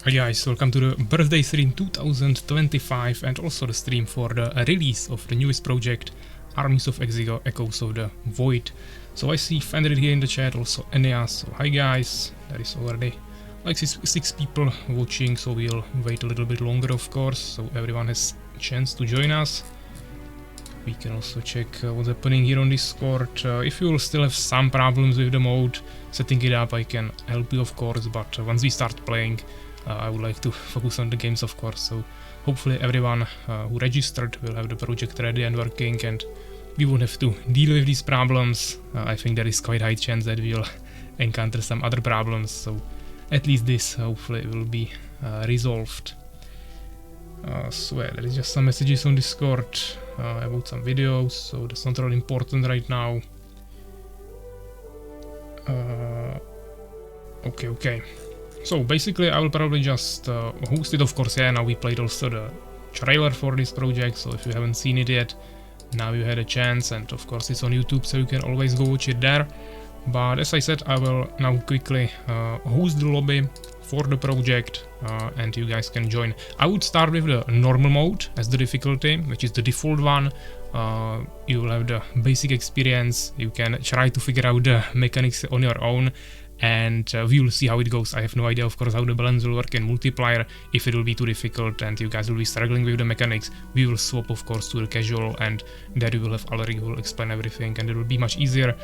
Hi guys, welcome to the birthday stream 2025 and also the stream for the release of the newest project, Armies of Exigo, Echoes of the Void. So I see Fenrir here in the chat, also Eneas, so hi guys, there is already like six people watching, so we'll wait a little bit longer of course, so everyone has a chance to join us. We can also check what's happening here on Discord. If you will still have some problems with the mode, setting it up, I can help you of course, but once we start playing, I would like to focus on the games of course, so hopefully everyone who registered will have the project ready and working and we won't have to deal with these problems. I think there is quite high chance that we'll encounter some other problems, so at least this hopefully will be resolved. So yeah, there is just some messages on Discord about some videos, so that's not really important right now. Okay. So basically I will probably just host it, of course. Yeah, now we played also the trailer for this project, so if you haven't seen it yet, now you had a chance, and of course it's on YouTube, so you can always go watch it there. But as I said, I will now quickly host the lobby for the project and you guys can join. I would start with the normal mode as the difficulty, which is the default one. You will have the basic experience, you can try to figure out the mechanics on your own, and we will see how it goes. I have no idea of course how the balance will work in multiplayer. If it will be too difficult and you guys will be struggling with the mechanics, we will swap of course to the casual, and there you will have Alaric who will explain everything and it will be much easier.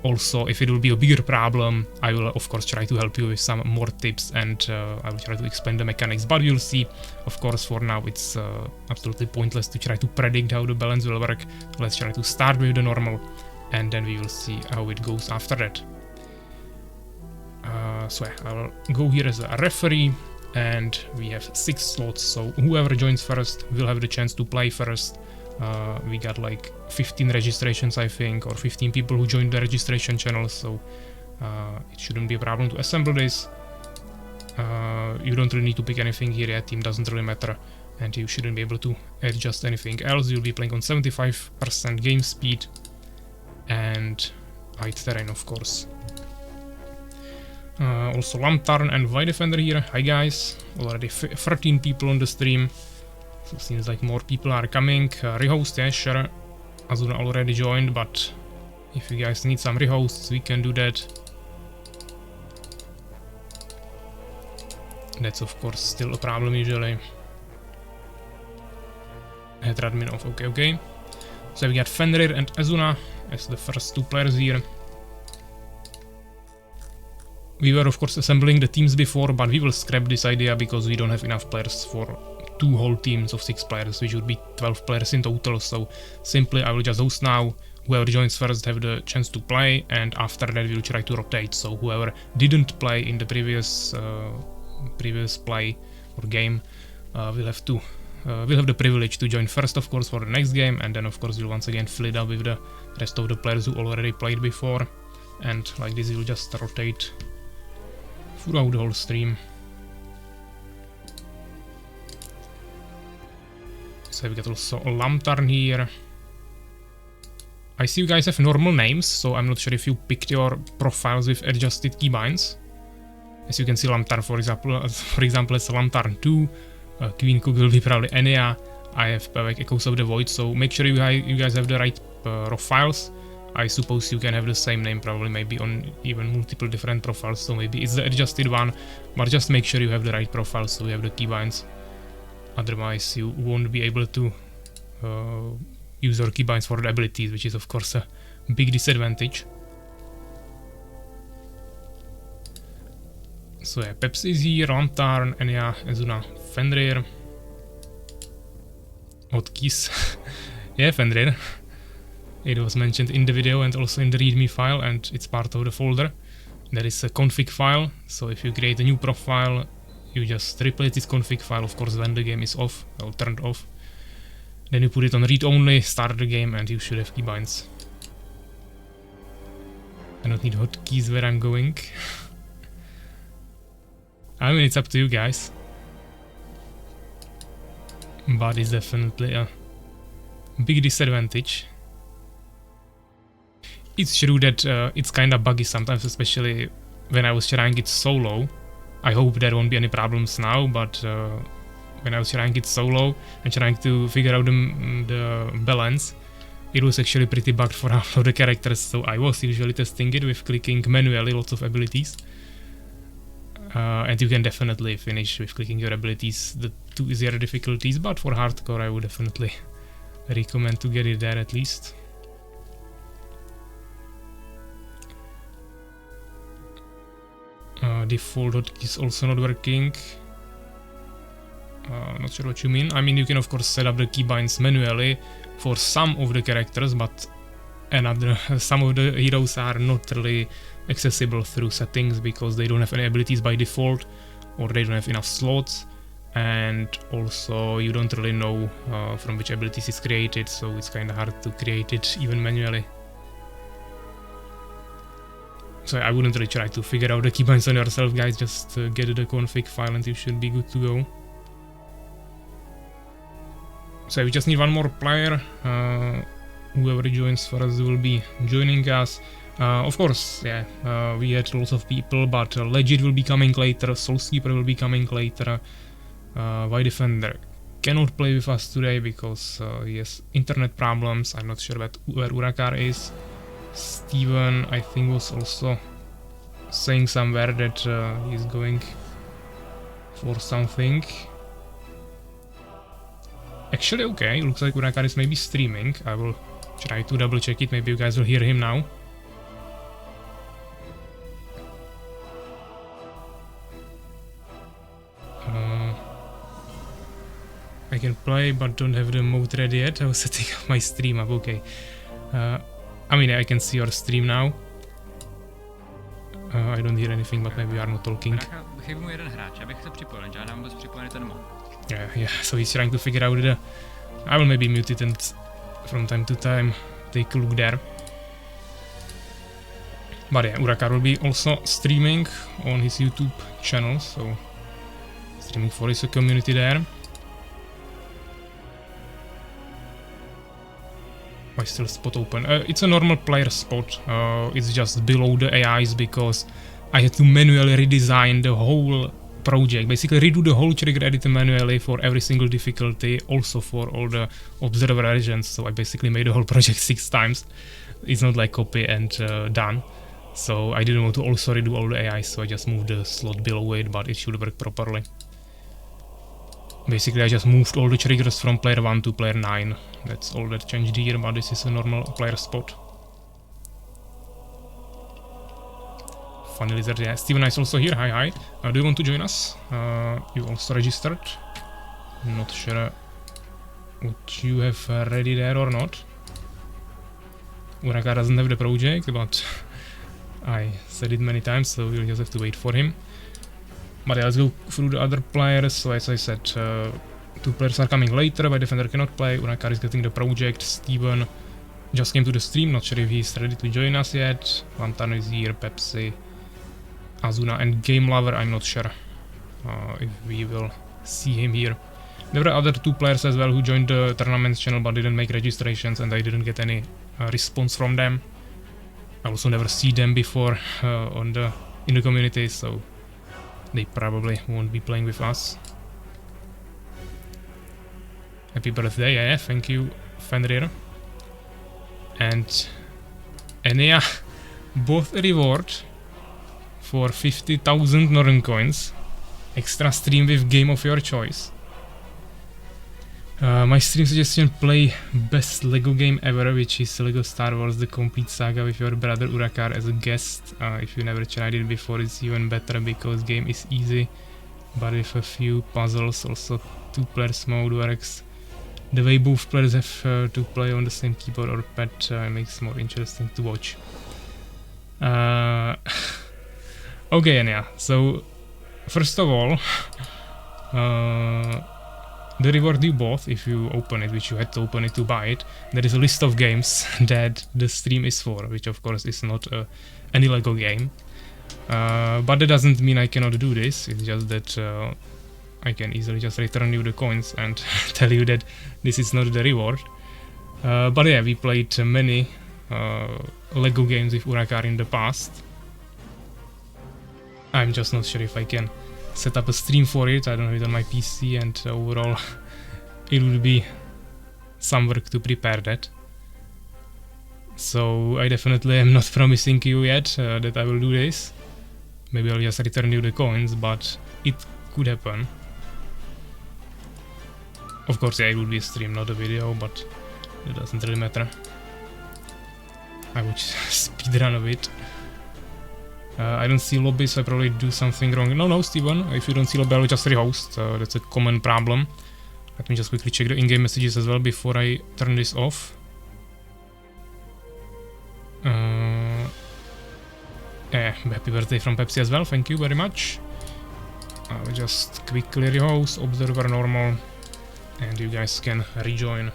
Also, if it will be a bigger problem, I will of course try to help you with some more tips and I will try to explain the mechanics, but we'll see. Of course for now it's absolutely pointless to try to predict how the balance will work. Let's try to start with the normal and then we will see how it goes after that. So yeah, I'll go here as a referee and we have 6 slots, so whoever joins first will have the chance to play first. We got like 15 registrations I think, or 15 people who joined the registration channel, so it shouldn't be a problem to assemble this. You don't really need to pick anything here yet, team doesn't really matter, and you shouldn't be able to adjust anything else. You'll be playing on 75% game speed and height terrain of course. Also Lantern and White Defender here, hi guys, already 13 people on the stream. So it seems like more people are coming. Rehost, yeah, sure. Azuna already joined, but if you guys need some rehosts, we can do that. That's of course still a problem usually. Head admin off, okay. So we got Fenrir and Azuna as the first 2 players here. We were of course assembling the teams before, but we will scrap this idea because we don't have enough players for 2 whole teams of 6 players, which would be 12 players in total. So simply I will just host now. Whoever joins first have the chance to play, and after that we'll try to rotate. So whoever didn't play in the previous play or game we'll have the privilege to join first, of course, for the next game, and then of course we'll once again fill it up with the rest of the players who already played before, and like this we'll just rotate throughout the whole stream. So we got also a lantern here. I see you guys have normal names, so I'm not sure if you picked your profiles with adjusted keybinds. As you can see, lantern for example it's lantern 2. Queen Cook will be probably Enya. I have like Echoes of the Void, so make sure you guys have the right profiles. I suppose you can have the same name probably maybe on even multiple different profiles, so maybe it's the adjusted one, but just make sure you have the right profile so you have the keybinds. Otherwise you won't be able to use your keybinds for the abilities, which is of course a big disadvantage. So yeah, Pepsi is here, Lantern, Enya, Ezuna, Fenrir. Hotkeys. Yeah, Fenrir. It was mentioned in the video and also in the readme file, and it's part of the folder. There is a config file, so if you create a new profile, you just replace this config file, of course, when the game is off, or turned off. Then you put it on read only, start the game, and you should have keybinds. I don't need hotkeys where I'm going. I mean, it's up to you guys. But it's definitely a big disadvantage. It's true that it's kinda buggy sometimes, especially when I was trying it solo. I hope there won't be any problems now, but when I was trying it solo and trying to figure out the balance, it was actually pretty bugged for half of the characters, so I was usually testing it with clicking manually lots of abilities. And you can definitely finish with clicking your abilities, the 2 easier difficulties, but for hardcore I would definitely recommend to get it there at least. Default hotkey also not working. Not sure what you mean. I mean, you can of course set up the keybinds manually for some of the characters, but some of the heroes are not really accessible through settings because they don't have any abilities by default, or they don't have enough slots, and also you don't really know from which abilities it's created, so it's kind of hard to create it even manually. So I wouldn't really try to figure out the keybinds on yourself, guys, just get the config file and you should be good to go. So we just need one more player. Whoever joins first will be joining us. Of course, yeah, we had lots of people, but Legit will be coming later, Soulskeeper will be coming later. White Defender cannot play with us today because he has internet problems. I'm not sure where Urakar is. Steven, I think, was also saying somewhere that he's going for something. Actually, okay, looks like Urakar is maybe streaming. I will try to double check it, maybe you guys will hear him now. I can play but don't have the mode ready yet. I was setting up my stream up, okay. I mean, I can see your stream now. I don't hear anything, but maybe we are not talking. Yeah, so he's trying to figure out I will maybe mute it and from time to time take a look there. But yeah, Urakar will be also streaming on his YouTube channel, so streaming for his community there. Why still spot open? It's a normal player spot, it's just below the AIs because I had to manually redesign the whole project, basically redo the whole trigger editor manually for every single difficulty, also for all the observer agents, so I basically made the whole project 6 times. It's not like copy and done, so I didn't want to also redo all the AIs, so I just moved the slot below it, but it should work properly. Basically I just moved all the triggers from player 1 to player 9, that's all that changed here, but this is a normal player spot. Funny Lizard, yeah, Steven is also here, hi. Do you want to join us? You also registered. Not sure what you have ready there or not. Urakar doesn't have the project, but I said it many times, so we'll just have to wait for him. But yeah, let's go through the other players. So as I said, Two players are coming later, but defender cannot play. Urakar is getting the project. Steven just came to the stream, not sure if he's ready to join us yet. Lantern is here, Pepsi, Azuna and Game Lover, I'm not sure if we will see him here. There were other two players as well who joined the tournament channel but didn't make registrations, and I didn't get any response from them. I also never see them before in the community, so they probably won't be playing with us. Happy birthday, yeah, thank you, Fenrir. And Enea both a reward for 50,000 Northern coins. Extra stream with game of your choice. My stream suggestion: play best Lego game ever, which is Lego Star Wars The Complete Saga with your brother Urakar as a guest. If you never tried it before, it's even better because game is easy, but with a few puzzles. Also 2 players mode works. The way both players have to play on the same keyboard or pad makes more interesting to watch. Okay, Anya, so first of all, the reward you bought, if you open it, which you had to open it to buy it, there is a list of games that the stream is for, which of course is not any Lego game. But that doesn't mean I cannot do this, it's just that I can easily just return you the coins and tell you that this is not the reward. But yeah, we played many Lego games with Urakar in the past. I'm just not sure if I can set up a stream for it. I don't have it on my PC, and overall it would be some work to prepare that. So I definitely am not promising you yet that I will do this. Maybe I'll just return you the coins, but it could happen. Of course, yeah, it would be a stream, not a video, but it doesn't really matter. I would speedrun a bit. I don't see lobby, so I probably do something wrong. No, Steven, if you don't see lobby, I'll just rehost. That's a common problem. Let me just quickly check the in-game messages as well before I turn this off. Happy birthday from Pepsi as well, thank you very much. I'll just quickly rehost, observer normal, and you guys can rejoin.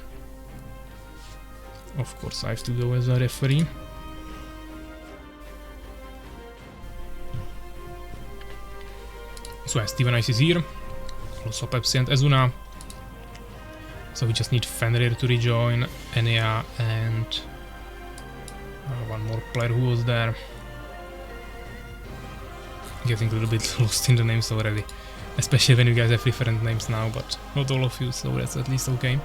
Of course, I have to go as a referee. So yeah, Steven Ice is here, also Pepsi and Azuna. So we just need Fenrir to rejoin, Enea, and one more player who was there. Getting a little bit lost in the names already, especially when you guys have different names now, but not all of you, so that's at least okay.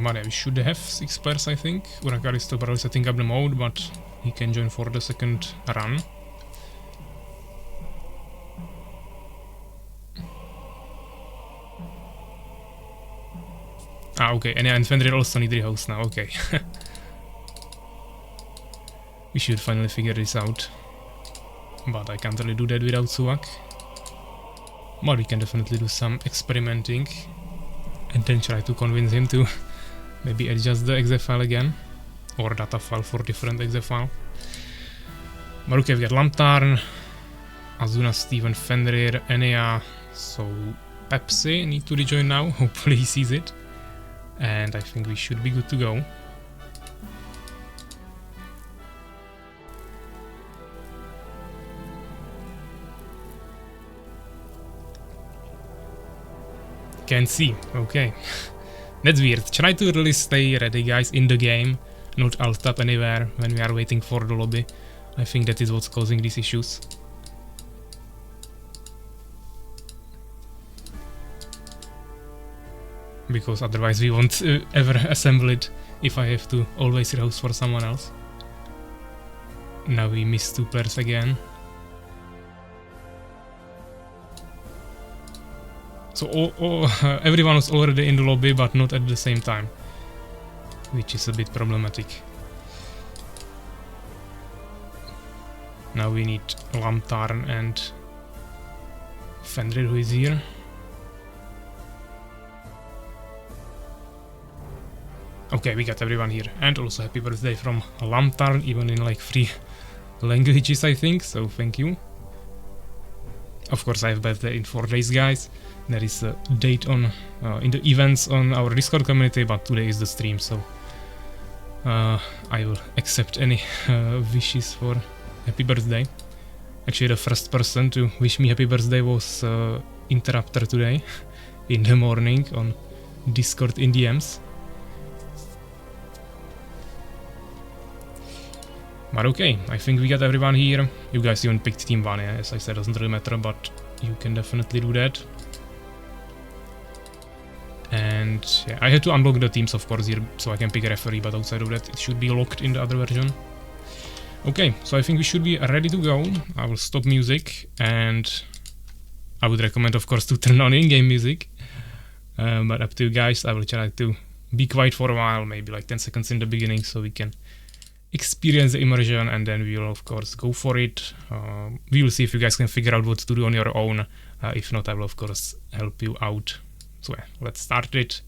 But yeah, we should have 6 players, I think. Urakar is still probably setting up the mode, but he can join for the second run. Ah, okay, and Fenrir also need rehost now, okay. We should finally figure this out. But I can't really do that without Suak. But we can definitely do some experimenting. And then try to convince him to maybe adjust the exe file again. Or data file for different exe file. But okay, we got Lantern, Azuna, Steven, Fenrir, Enea. So Pepsi need to rejoin now, hopefully he sees it. And I think we should be good to go. Can see, okay. That's weird. Try to really stay ready, guys, in the game, not alt tab anywhere when we are waiting for the lobby. I think that is what's causing these issues. Because otherwise we won't ever assemble it if I have to always rehost for someone else. Now we miss 2 players again. So everyone was already in the lobby, but not at the same time, which is a bit problematic. Now we need Lantern and Fenrir, who is here. Okay, we got everyone here. And also happy birthday from Lantern, even in like 3 languages, I think, so thank you. Of course, I have birthday in 4 days, guys. There is a date on in the events on our Discord community, but today is the stream, so I will accept any wishes for happy birthday. Actually, the first person to wish me happy birthday was Interrupter today in the morning on Discord in DMs. But okay, I think we got everyone here. You guys even picked team 1, yeah? As I said, doesn't really matter, but you can definitely do that. And yeah, I had to unlock the teams, of course, here, so I can pick a referee, but outside of that, it should be locked in the other version. Okay, so I think we should be ready to go. I will stop music, and I would recommend, of course, to turn on in-game music. But up to you guys, I will try to be quiet for a while, maybe like 10 seconds in the beginning, so we can experience the immersion, and then we will of course go for it. We will see if you guys can figure out what to do on your own. If not, I will of course help you out. So yeah, let's start it.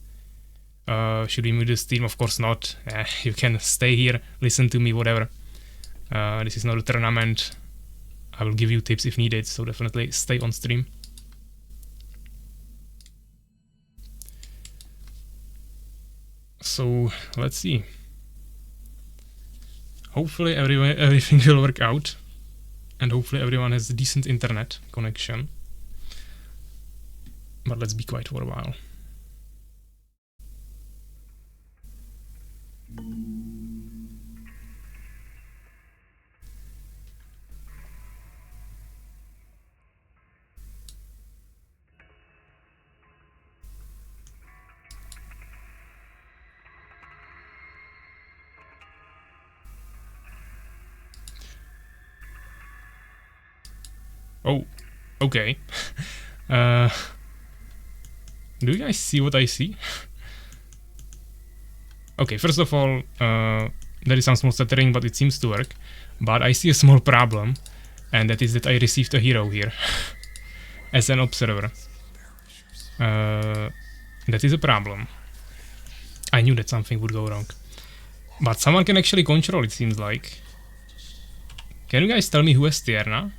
Should we move this team? Of course not. You can stay here, listen to me, whatever. This is not a tournament. I will give you tips if needed, so definitely stay on stream. So let's see. Hopefully everything will work out, and hopefully everyone has a decent internet connection. But let's be quiet for a while. Oh, okay. Do you guys see what I see? Okay, first of all, there is some small stuttering, but it seems to work. But I see a small problem, and that is that I received a hero here as an observer. That is a problem. I knew that something would go wrong. But someone can actually control it, seems like. Can you guys tell me who has Tierna?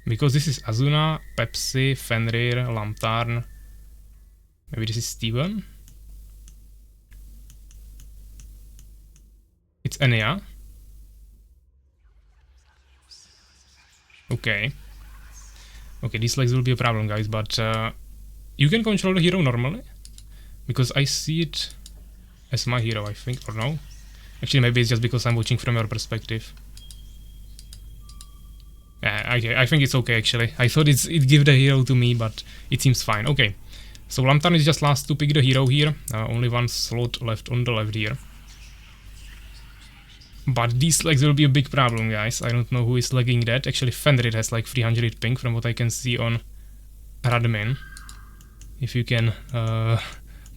Because this is Azuna, Pepsi, Fenrir, Lantern. Maybe this is Steven? It's Enea. Okay. Okay, these legs will be a problem, guys, but you can control the hero normally? Because I see it as my hero, I think, or no? Actually, maybe it's just because I'm watching from your perspective. I think it's okay, actually. I thought it gave the hero to me, but it seems fine. Okay, so Lantern is just last to pick the hero here. Only one slot left on the left here. But these legs will be a big problem, guys. I don't know who is lagging that. Actually, Fenrir has like 300 ping from what I can see on Radmin. If you can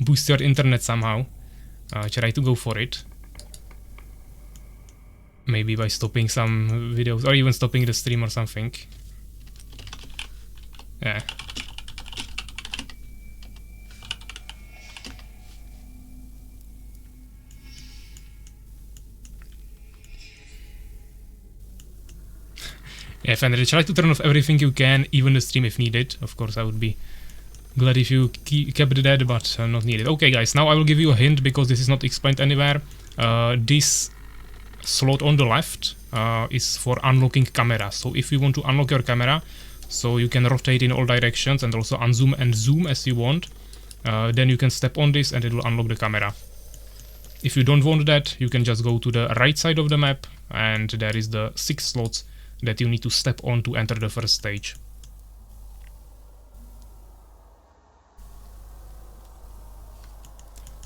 boost your internet somehow, try to go for it. Maybe by stopping some videos, or even stopping the stream or something. Yeah. Yeah, Fenrir, try to turn off everything you can, even the stream if needed. Of course, I would be glad if you kept that, but not needed. Okay, guys, now I will give you a hint, because this is not explained anywhere. This slot on the left is for unlocking camera. So if you want to unlock your camera, so you can rotate in all directions and also unzoom and zoom as you want, then you can step on this and it will unlock the camera. If you don't want that, you can just go to the right side of the map, and there is the 6 slots that you need to step on to enter the first stage.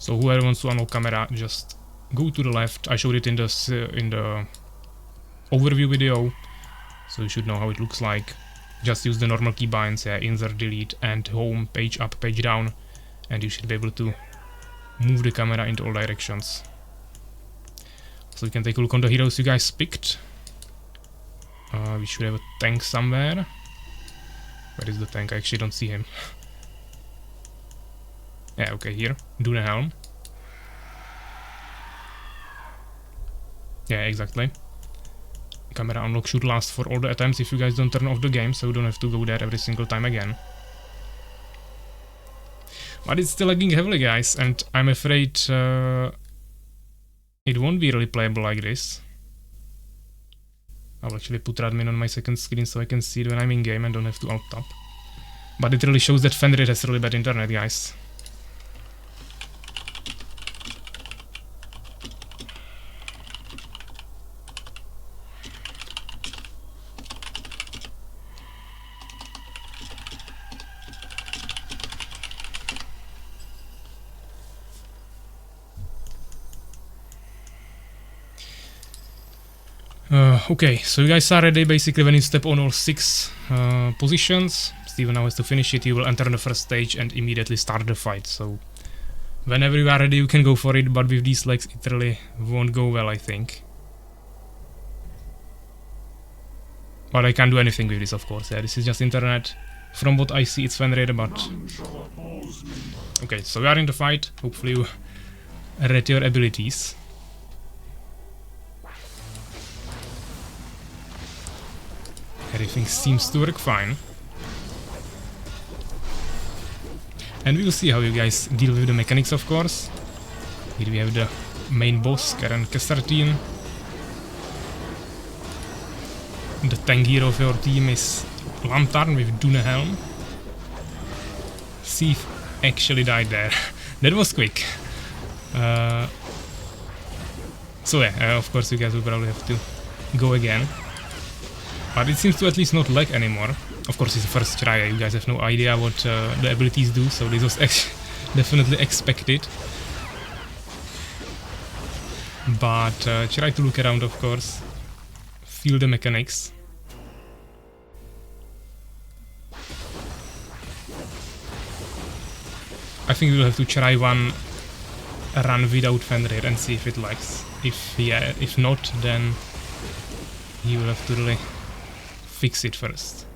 So whoever wants to unlock camera, just go to the left. I showed it in the overview video, so you should know how it looks like. Just use the normal keybinds, insert, delete, and home, page up, page down, and you should be able to move the camera into all directions. So you can take a look on the heroes you guys picked. We should have a tank somewhere. Where is the tank? I actually don't see him. Yeah, okay, here. Dune Helm. Yeah, exactly. Camera unlock should last for all the attempts if you guys don't turn off the game, so you don't have to go there every single time again. But it's still lagging heavily, guys, and I'm afraid it won't be really playable like this. I'll actually put admin on my second screen so I can see it when I'm in game and don't have to alt tab. But it really shows that Fenrir has really bad internet, guys. Okay, so you guys are ready. Basically, when you step on all 6 positions, Steven now has to finish it. You will enter the first stage and immediately start the fight. So, whenever you are ready, you can go for it. But with these legs, it really won't go well, I think. But I can't do anything with this, of course. Yeah, this is just internet. From what I see, it's Fenrir, but... Okay, so we are in the fight. Hopefully you read your abilities. Everything seems to work fine. And we will see how you guys deal with the mechanics, of course. Here we have the main boss, Karen Kessertine. The tank hero of your team is Lantern with Dune Helm. Sif actually died there. That was quick. So yeah, of course you guys will probably have to go again. But it seems to at least not lag anymore. Of course, it's the first try, you guys have no idea what the abilities do, so this was definitely expected. But try to look around, of course. Feel the mechanics. I think we'll have to try one run without Fenrir and see if it lags. If not, then you will have to really fix it first.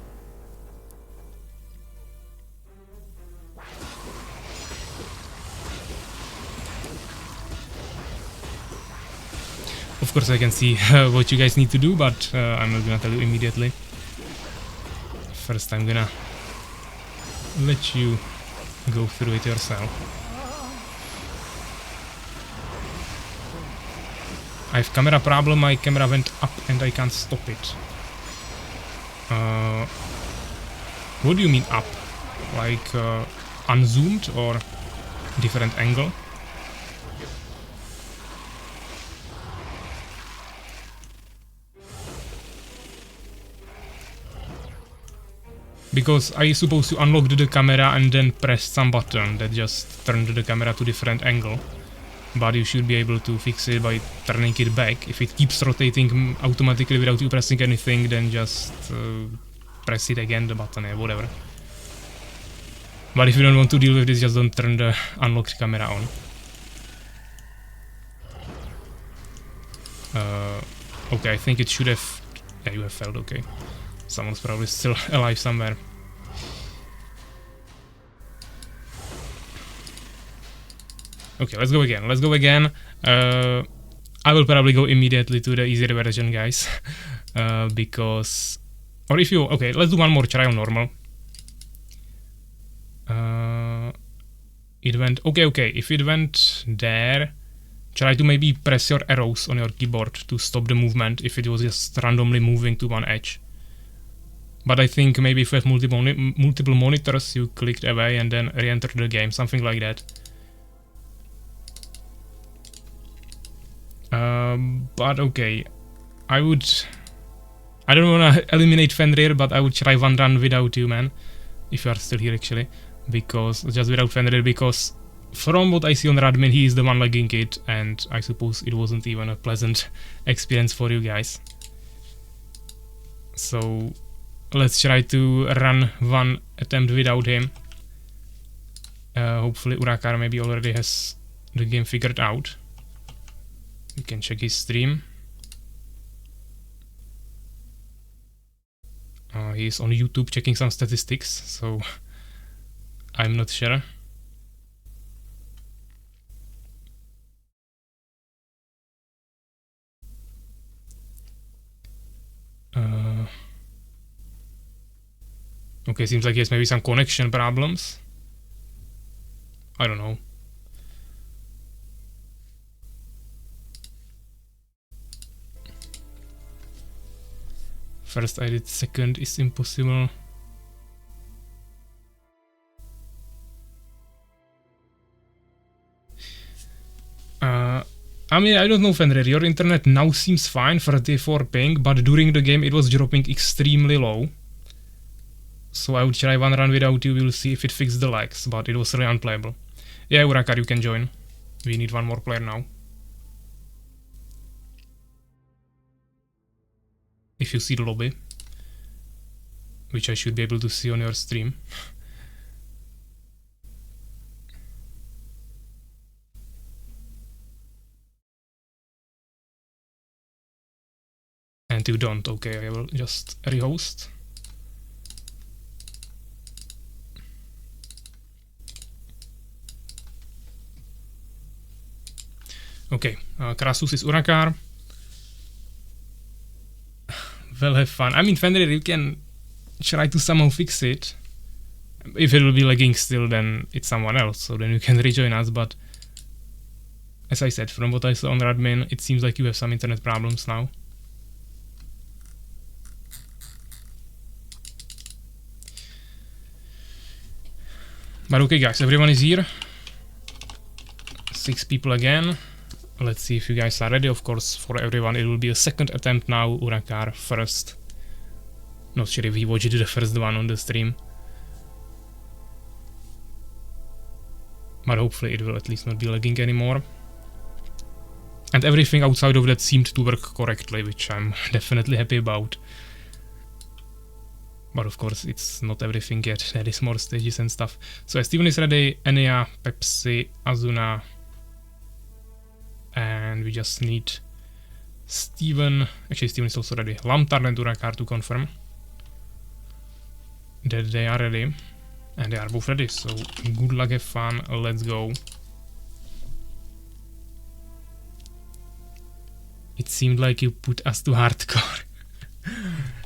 Of course I can see what you guys need to do, but I'm not gonna tell you immediately. First I'm gonna let you go through it yourself. I have camera problem, my camera went up and I can't stop it. What do you mean up? Like unzoomed or different angle? Because I supposed to unlock the camera and then press some button that just turned the camera to different angle. But you should be able to fix it by turning it back. If it keeps rotating automatically without you pressing anything, then just press it again, the button, or whatever. But if you don't want to deal with this, just don't turn the unlocked camera on. Okay, I think it should have... Yeah, you have failed, okay. Someone's probably still alive somewhere. Okay, let's go again. I will probably go immediately to the easier version, guys. Because... Or if you... Okay, let's do one more try on normal. It went... Okay, if it went there... Try to maybe press your arrows on your keyboard to stop the movement if it was just randomly moving to one edge. But I think maybe if you have multiple monitors, you clicked away and then re-enter the game, something like that. But okay, I don't wanna eliminate Fenrir, but I would try one run without you, man. If you are still here, actually. Because, just without Fenrir, because from what I see on Radmin, he is the one lagging it, and I suppose it wasn't even a pleasant experience for you guys. So, let's try to run one attempt without him. Hopefully Urakar maybe already has the game figured out. You can check his stream. He's on YouTube checking some statistics, so I'm not sure. Okay, seems like he has maybe some connection problems. I don't know. First I did, second is impossible. I mean, I don't know, Fenrir, your internet now seems fine for 34 ping, but during the game it was dropping extremely low. So I would try one run without you, we'll see if it fixed the lags, but it was really unplayable. Yeah, Urakar, you can join. We need one more player now. If you see the lobby. Which I should be able to see on your stream. And you don't, okay, I will just rehost. Okay, Krasus is Urakar. Well, have fun. I mean, Fenrir, you can try to somehow fix it. If it will be lagging still, then it's someone else, so then you can rejoin us, but as I said, from what I saw on Radmin, it seems like you have some internet problems now. But okay guys, everyone is here. 6 people again. Let's see if you guys are ready. Of course, for everyone it will be a second attempt now. Urakar first. Not sure if he watched the first one on the stream. But hopefully it will at least not be lagging anymore. And everything outside of that seemed to work correctly, which I'm definitely happy about. But of course, it's not everything yet. There is more stages and stuff. So Steven is ready, Enya, Pepsi, Azuna. And we just need Steven. Actually, Steven is also ready. Lamtar and Urakar to confirm that they are ready. And they are both ready. So good luck, have fun. Let's go. It seemed like you put us to hardcore.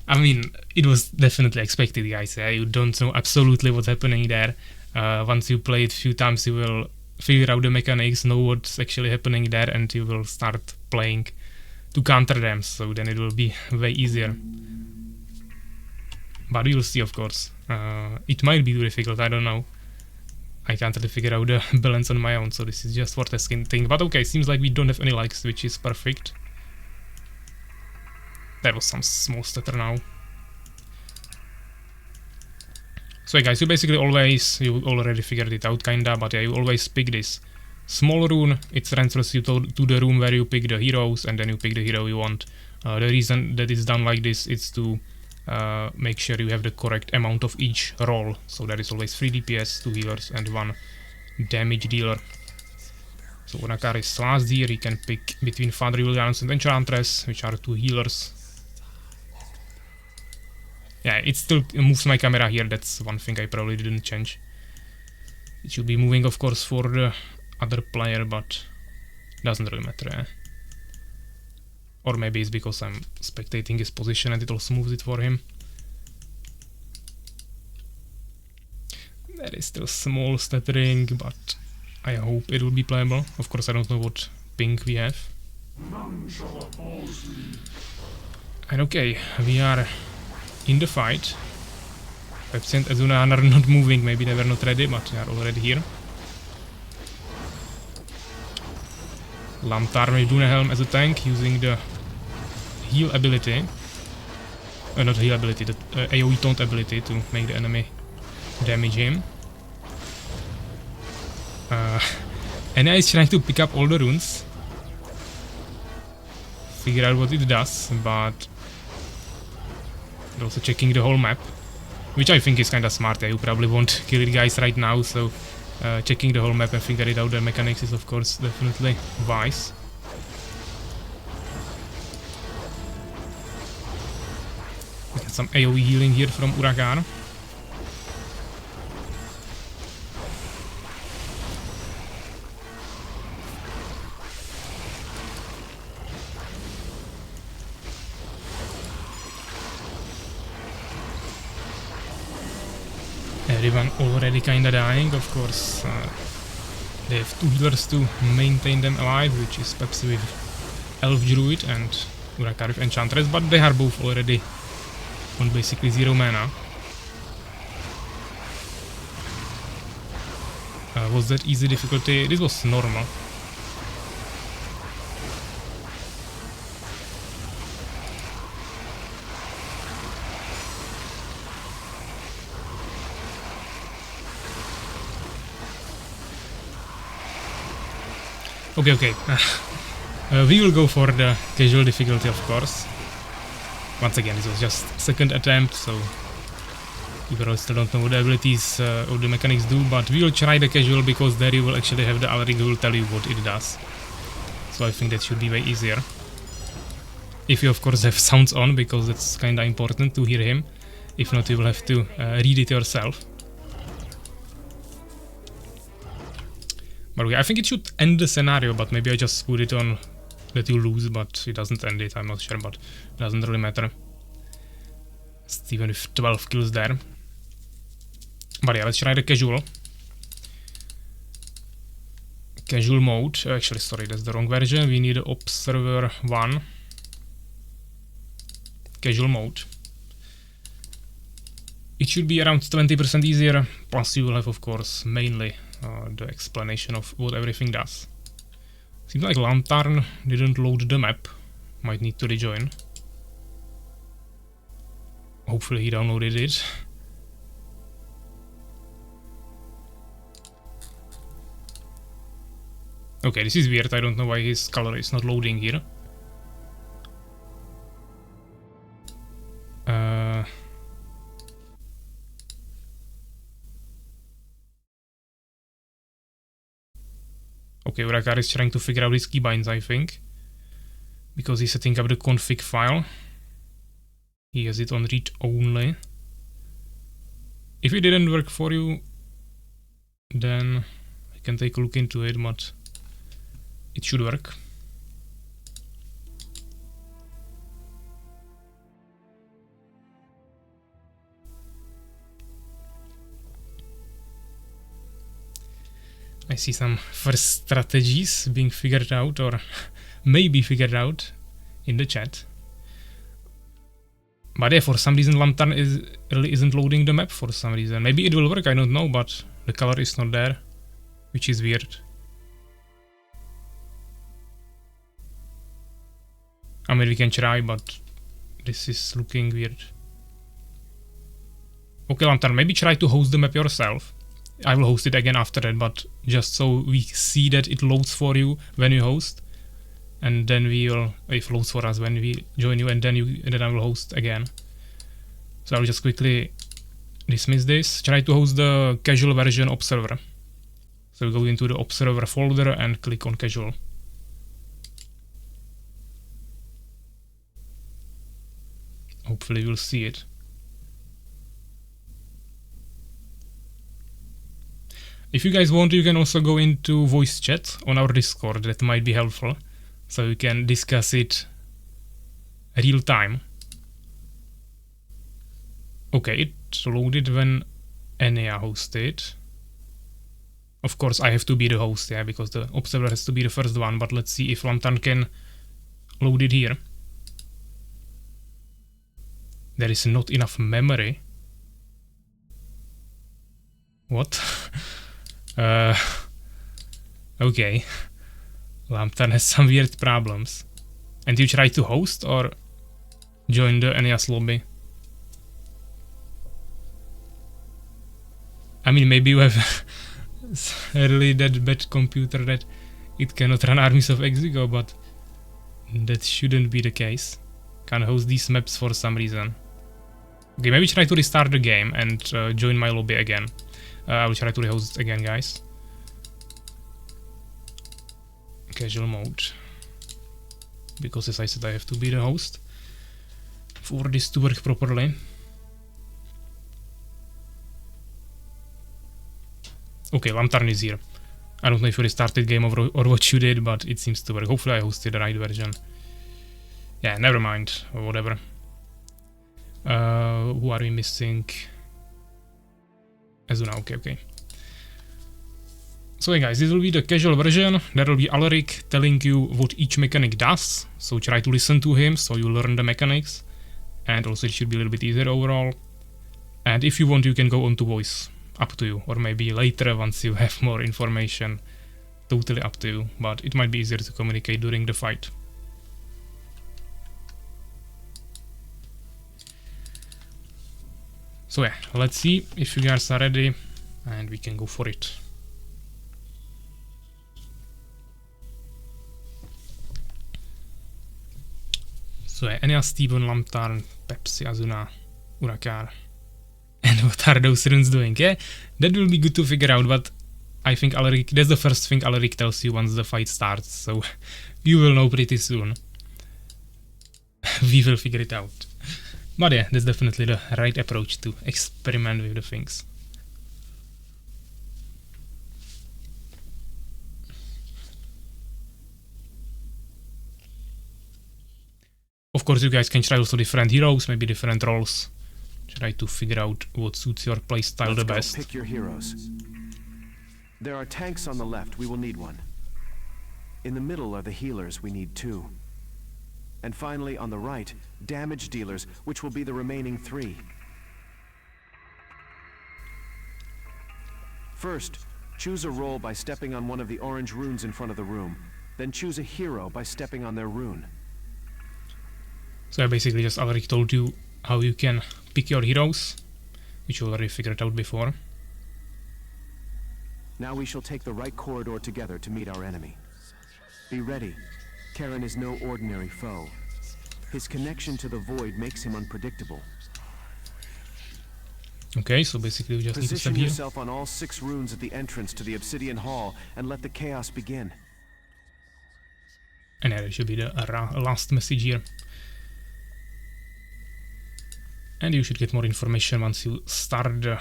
I mean, it was definitely expected, guys. You don't know absolutely what's happening there. Once you play it a few times, you will figure out the mechanics, know what's actually happening there, and you will start playing to counter them. So then it will be way easier. But we will see, of course. It might be difficult, I don't know. I can't really figure out the balance on my own, so this is just for testing thing. But okay, seems like we don't have any likes, which is perfect. That was some small stutter now. So yeah, guys, you basically always, you already figured it out kinda, but yeah, you always pick this small rune. It transfers you to the room where you pick the heroes, and then you pick the hero you want. The reason that it's done like this is to make sure you have the correct amount of each role. So there is always 3 DPS, 2 healers, and 1 damage dealer. So Urakar is last here, he can pick between Father Julianus and Enchantress, which are 2 healers. Yeah, it still moves my camera here, that's one thing I probably didn't change. It should be moving, of course, for the other player, but doesn't really matter, eh? Or maybe it's because I'm spectating his position and it also moves it for him. There is still small stuttering, but I hope it will be playable. Of course, I don't know what ping we have. And okay, we are in the fight. Pepsi and Azuna are not moving, maybe they were not ready, but they are already here. Lamtar with Dunehelm as a tank, using the heal ability. Not heal ability, the AoE taunt ability to make the enemy damage him. Enya is trying to pick up all the runes. Figure out what it does, but also checking the whole map, which I think is kinda smart. You probably won't kill it guys right now, so checking the whole map and figuring out the mechanics is of course definitely wise. We get some AoE healing here from Urakar. Everyone already kinda dying, of course. They have 2 healers to maintain them alive, which is Pepsi with Elf Druid and Urakar with Enchantress, but they are both already on basically 0 mana. Was that easy difficulty? This was normal. Okay. We will go for the casual difficulty, of course. Once again, this was just second attempt, so we probably still don't know what the abilities or the mechanics do, but we will try the casual because there you will actually have the Alaric who will tell you what it does. So I think that should be way easier. If you of course have sounds on, because that's kinda important to hear him. If not, you will have to read it yourself. But okay, I think it should end the scenario, but maybe I just put it on that you lose, but it doesn't end it, I'm not sure, but it doesn't really matter. Even with 12 kills there. But yeah, let's try the casual. Casual mode. Actually, sorry, that's the wrong version. We need Observer 1. Casual mode. It should be around 20% easier, plus you will have, of course, mainly the explanation of what everything does. Seems like Lantern didn't load the map. Might need to rejoin. Hopefully he downloaded it. Okay, this is weird. I don't know why his color is not loading here. Okay, Urakar is trying to figure out his keybinds, I think. Because he's setting up the config file. He has it on read only. If it didn't work for you, then I can take a look into it, but it should work. I see some first strategies being figured out, or maybe figured out, in the chat. But yeah, for some reason Lantern really isn't loading the map for some reason. Maybe it will work, I don't know, but the color is not there, which is weird. I mean, we can try, but this is looking weird. Okay, Lantern, maybe try to host the map yourself. I will host it again after that, but just so we see that it loads for you when you host. And then we will, if it loads for us when we join you, and then I will host again. So I'll just quickly dismiss this. Try to host the casual version observer. So go into the observer folder and click on casual. Hopefully you'll see it. If you guys want, you can also go into voice chat on our Discord. That might be helpful. So you can discuss it real time. Okay, it loaded when Enea hosted. Of course, I have to be the host, yeah, because the observer has to be the first one. But let's see if Lantern can load it here. There is not enough memory. What? Okay. Lantern has some weird problems. And you try to host or join the Eneas lobby? I mean, maybe you have a really that bad computer that it cannot run Armies of Exigo, but that shouldn't be the case. Can't host these maps for some reason. Okay, maybe try to restart the game and join my lobby again. I will try to rehost again, guys. Casual mode. Because as I said, I have to be the host for this to work properly. Okay, Lantern is here. I don't know if you restarted game or what you did, but it seems to work. Hopefully I hosted the right version. Yeah, never mind, or whatever. Who are we missing? Azuna, okay. So yeah guys, this will be the casual version. There will be Alaric telling you what each mechanic does, so try to listen to him so you learn the mechanics, and also it should be a little bit easier overall. And if you want, you can go on to voice, up to you, or maybe later once you have more information, totally up to you, but it might be easier to communicate during the fight. So yeah, let's see if you guys are ready, and we can go for it. So yeah, Enya, Steven, Lamtarn, Pepsi, Azuna, Urakar. And what are those runes doing? Yeah, that will be good to figure out, but I think Alaric, that's the first thing Alaric tells you once the fight starts, so you will know pretty soon. We will figure it out. But yeah, that's definitely the right approach to experiment with the things. Of course, you guys can try also different heroes, maybe different roles. Try to figure out what suits your playstyle the best. Pick your heroes. There are tanks on the left, we will need one. In the middle are the healers, we need 2. And finally, on the right, damage dealers, which will be the remaining 3. First, choose a role by stepping on one of the orange runes in front of the room. Then choose a hero by stepping on their rune. So basically just Alaric told you how you can pick your heroes, which you already figured out before. Now we shall take the right corridor together to meet our enemy. Be ready. Karen is no ordinary foe. His connection to the void makes him unpredictable. Okay, so basically you just need to step here. Position yourself on all 6 runes at the entrance to the Obsidian Hall and let the chaos begin. And there should be the last message here. And you should get more information once you start the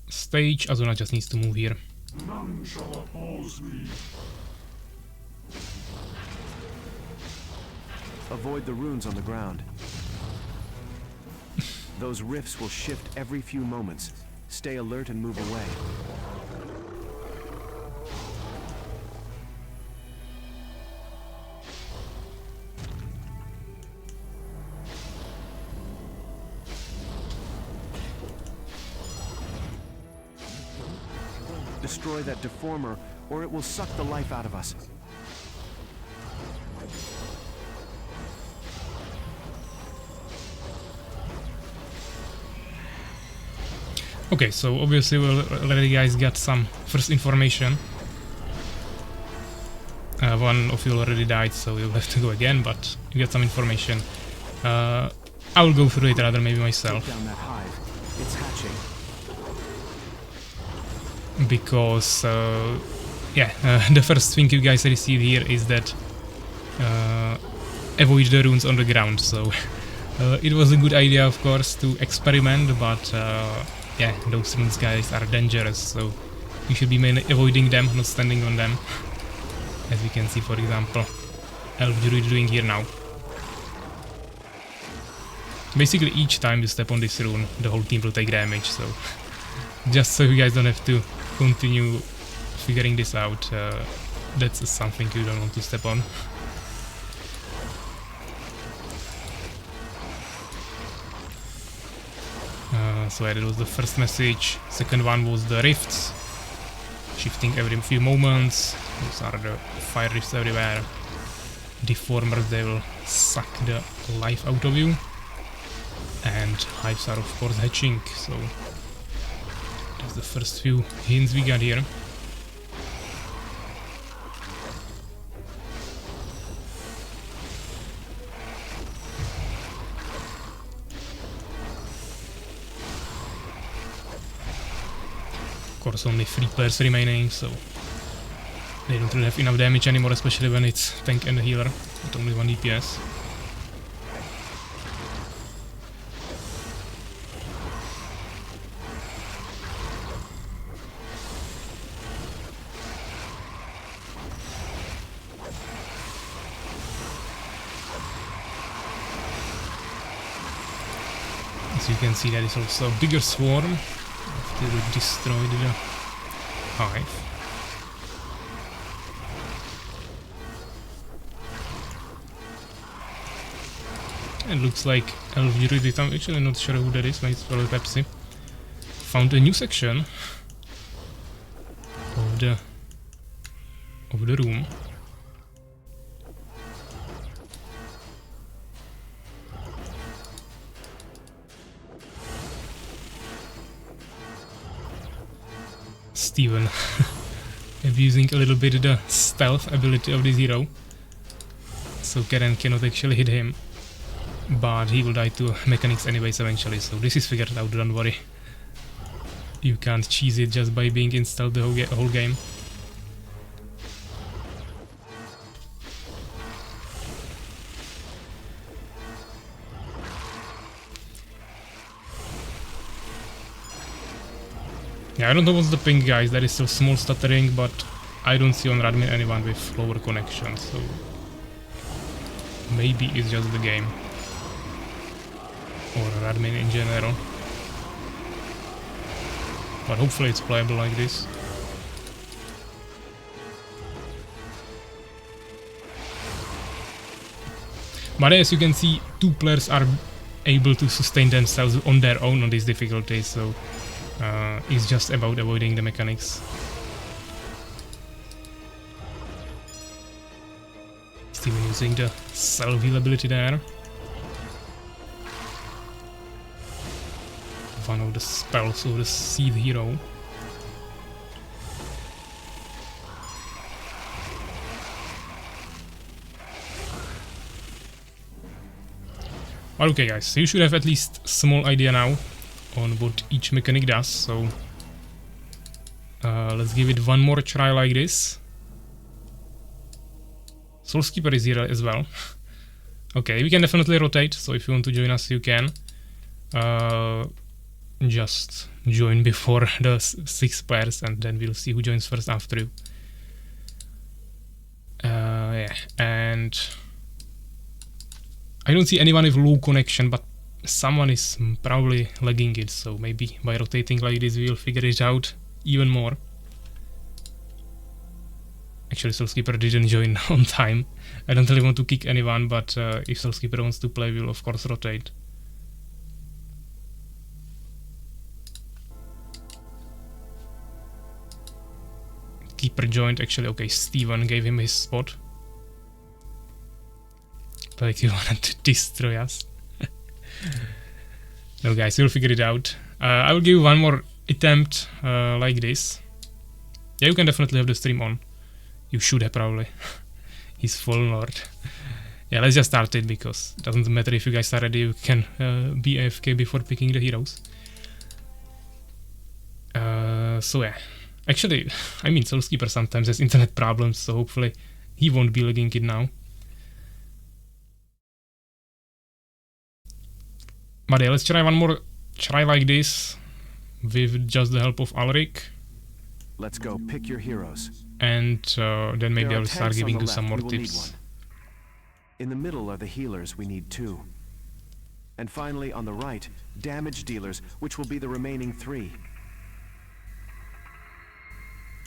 stage. Azuna just needs to move here. None shall oppose me. Avoid the runes on the ground. Those rifts will shift every few moments. Stay alert and move away. Destroy that deformer, or it will suck the life out of us. Okay, so obviously we already guys got some first information. One of you already died, so you'll have to go again, but you get some information. I will go through it rather maybe myself. Take down that hive. It's hatching. Because the first thing you guys receive here is that avoid the runes on the ground, so it was a good idea of course to experiment, but yeah, those runes guys are dangerous, so you should be mainly avoiding them, not standing on them, as we can see for example Elf Druid doing here now. Basically each time you step on this rune the whole team will take damage, so just so you guys don't have to continue figuring this out, that's something you don't want to step on. So yeah, that was the first message. Second one was the rifts, shifting every few moments. Those are the fire rifts everywhere. Deformers, they will suck the life out of you. And hives are of course hatching, so that's the first few hints we got here. Of course only 3 players remaining, so they don't really have enough damage anymore, especially when it's tank and a healer with only 1 DPS. As you can see, there is also a bigger swarm of still destroyed the hive. It looks like Elf Druid. I'm actually not sure who that is, but it's probably Pepsi. Found a new section of the room. Steven abusing a little bit the stealth ability of this hero, so Karen cannot actually hit him, but he will die to mechanics anyways eventually, so this is figured out, don't worry. You can't cheese it just by being in stealth the whole game. Yeah, I don't know what's the ping, guys. There is still small stuttering, but I don't see on Radmin anyone with lower connection, so maybe it's just the game. Or Radmin in general. But hopefully it's playable like this. But as you can see, two players are able to sustain themselves on their own on this difficulty, so it's just about avoiding the mechanics. Steven using the self-heal ability there. One of the spells of the Seed Hero. Okay guys, so you should have at least a small idea now on what each mechanic does, so let's give it one more try like this. Soulskeeper is here as well. Okay, we can definitely rotate, so if you want to join us you can. Just join before the 6 players and then we'll see who joins first after you. Yeah, and I don't see anyone with low connection, but someone is probably lagging it, so maybe by rotating like this we'll figure it out even more. Actually, Soulskeeper didn't join on time. I don't really want to kick anyone, but if Soulskeeper wants to play, we'll of course rotate. Keeper joined, actually, okay, Steven gave him his spot. Like he wanted to destroy us. No guys, we'll figure it out. I will give you one more attempt like this. Yeah, you can definitely have the stream on. You should have probably. He's Fallen Lord. Yeah, let's just start it because it doesn't matter if you guys are ready, you can be AFK before picking the heroes. So yeah. Actually, I mean, Soulskeeper sometimes has internet problems, so hopefully he won't be lagging it now. But yeah, let's try one more try like this with just the help of Alric. Let's go pick your heroes. And then maybe I'll start giving you some more tips. In the middle are the healers, we need 2. And finally on the right, damage dealers, which will be the remaining 3.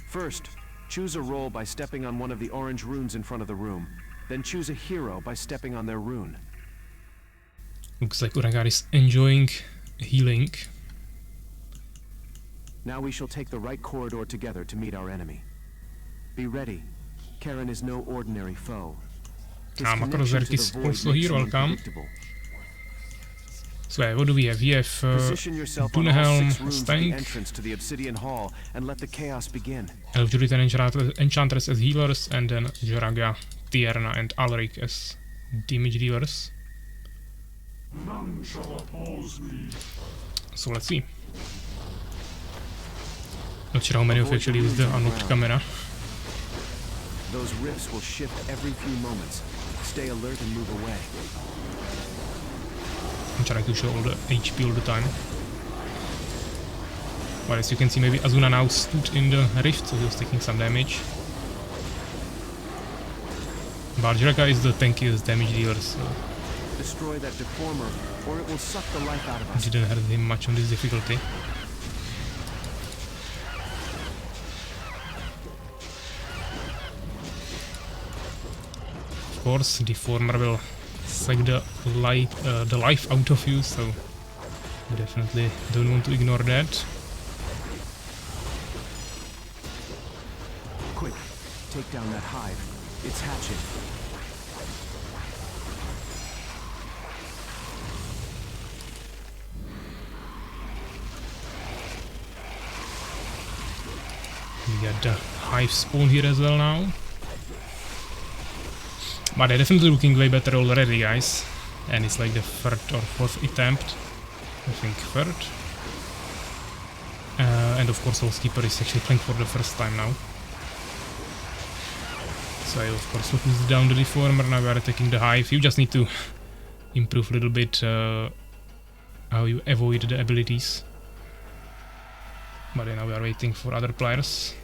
First, choose a role by stepping on one of the orange runes in front of the room. Then choose a hero by stepping on their rune. Looks like Uragar is enjoying healing. Now we shall take the right corridor together to meet our enemy. Be ready. Karen is no ordinary foe. Macrozerk is also here, welcome. So yeah, what do we have? We have Dunehelm, Stank, Elf Druid and Enchantress as healers, and then Joraga, Tierna and Alric as damage dealers. None shall oppose me. So let's see. Not sure how many of you actually use the unlocked camera. Those rifts will shift every few moments. Stay alert and move away. I'm trying to show all the HP all the time. But as you can see, maybe Azuna now stood in the rift, so he was taking some damage. But Joraga is the tankiest damage dealer, so destroy that deformer, or it will suck the life out of us. Didn't hurt him much on this difficulty. of course, Deformer will suck the life out of you, so you definitely don't want to ignore that. Quick, take down that hive. It's hatching. We got the hive spawn here as well now. But they're definitely looking way better already, guys. And it's like the third or fourth attempt. I think third. And of course Housekeeper is actually playing for the first time now. So I of course focus down the Deformer, now we are attacking the hive. You just need to improve a little bit how you avoid the abilities. But now we are waiting for other players.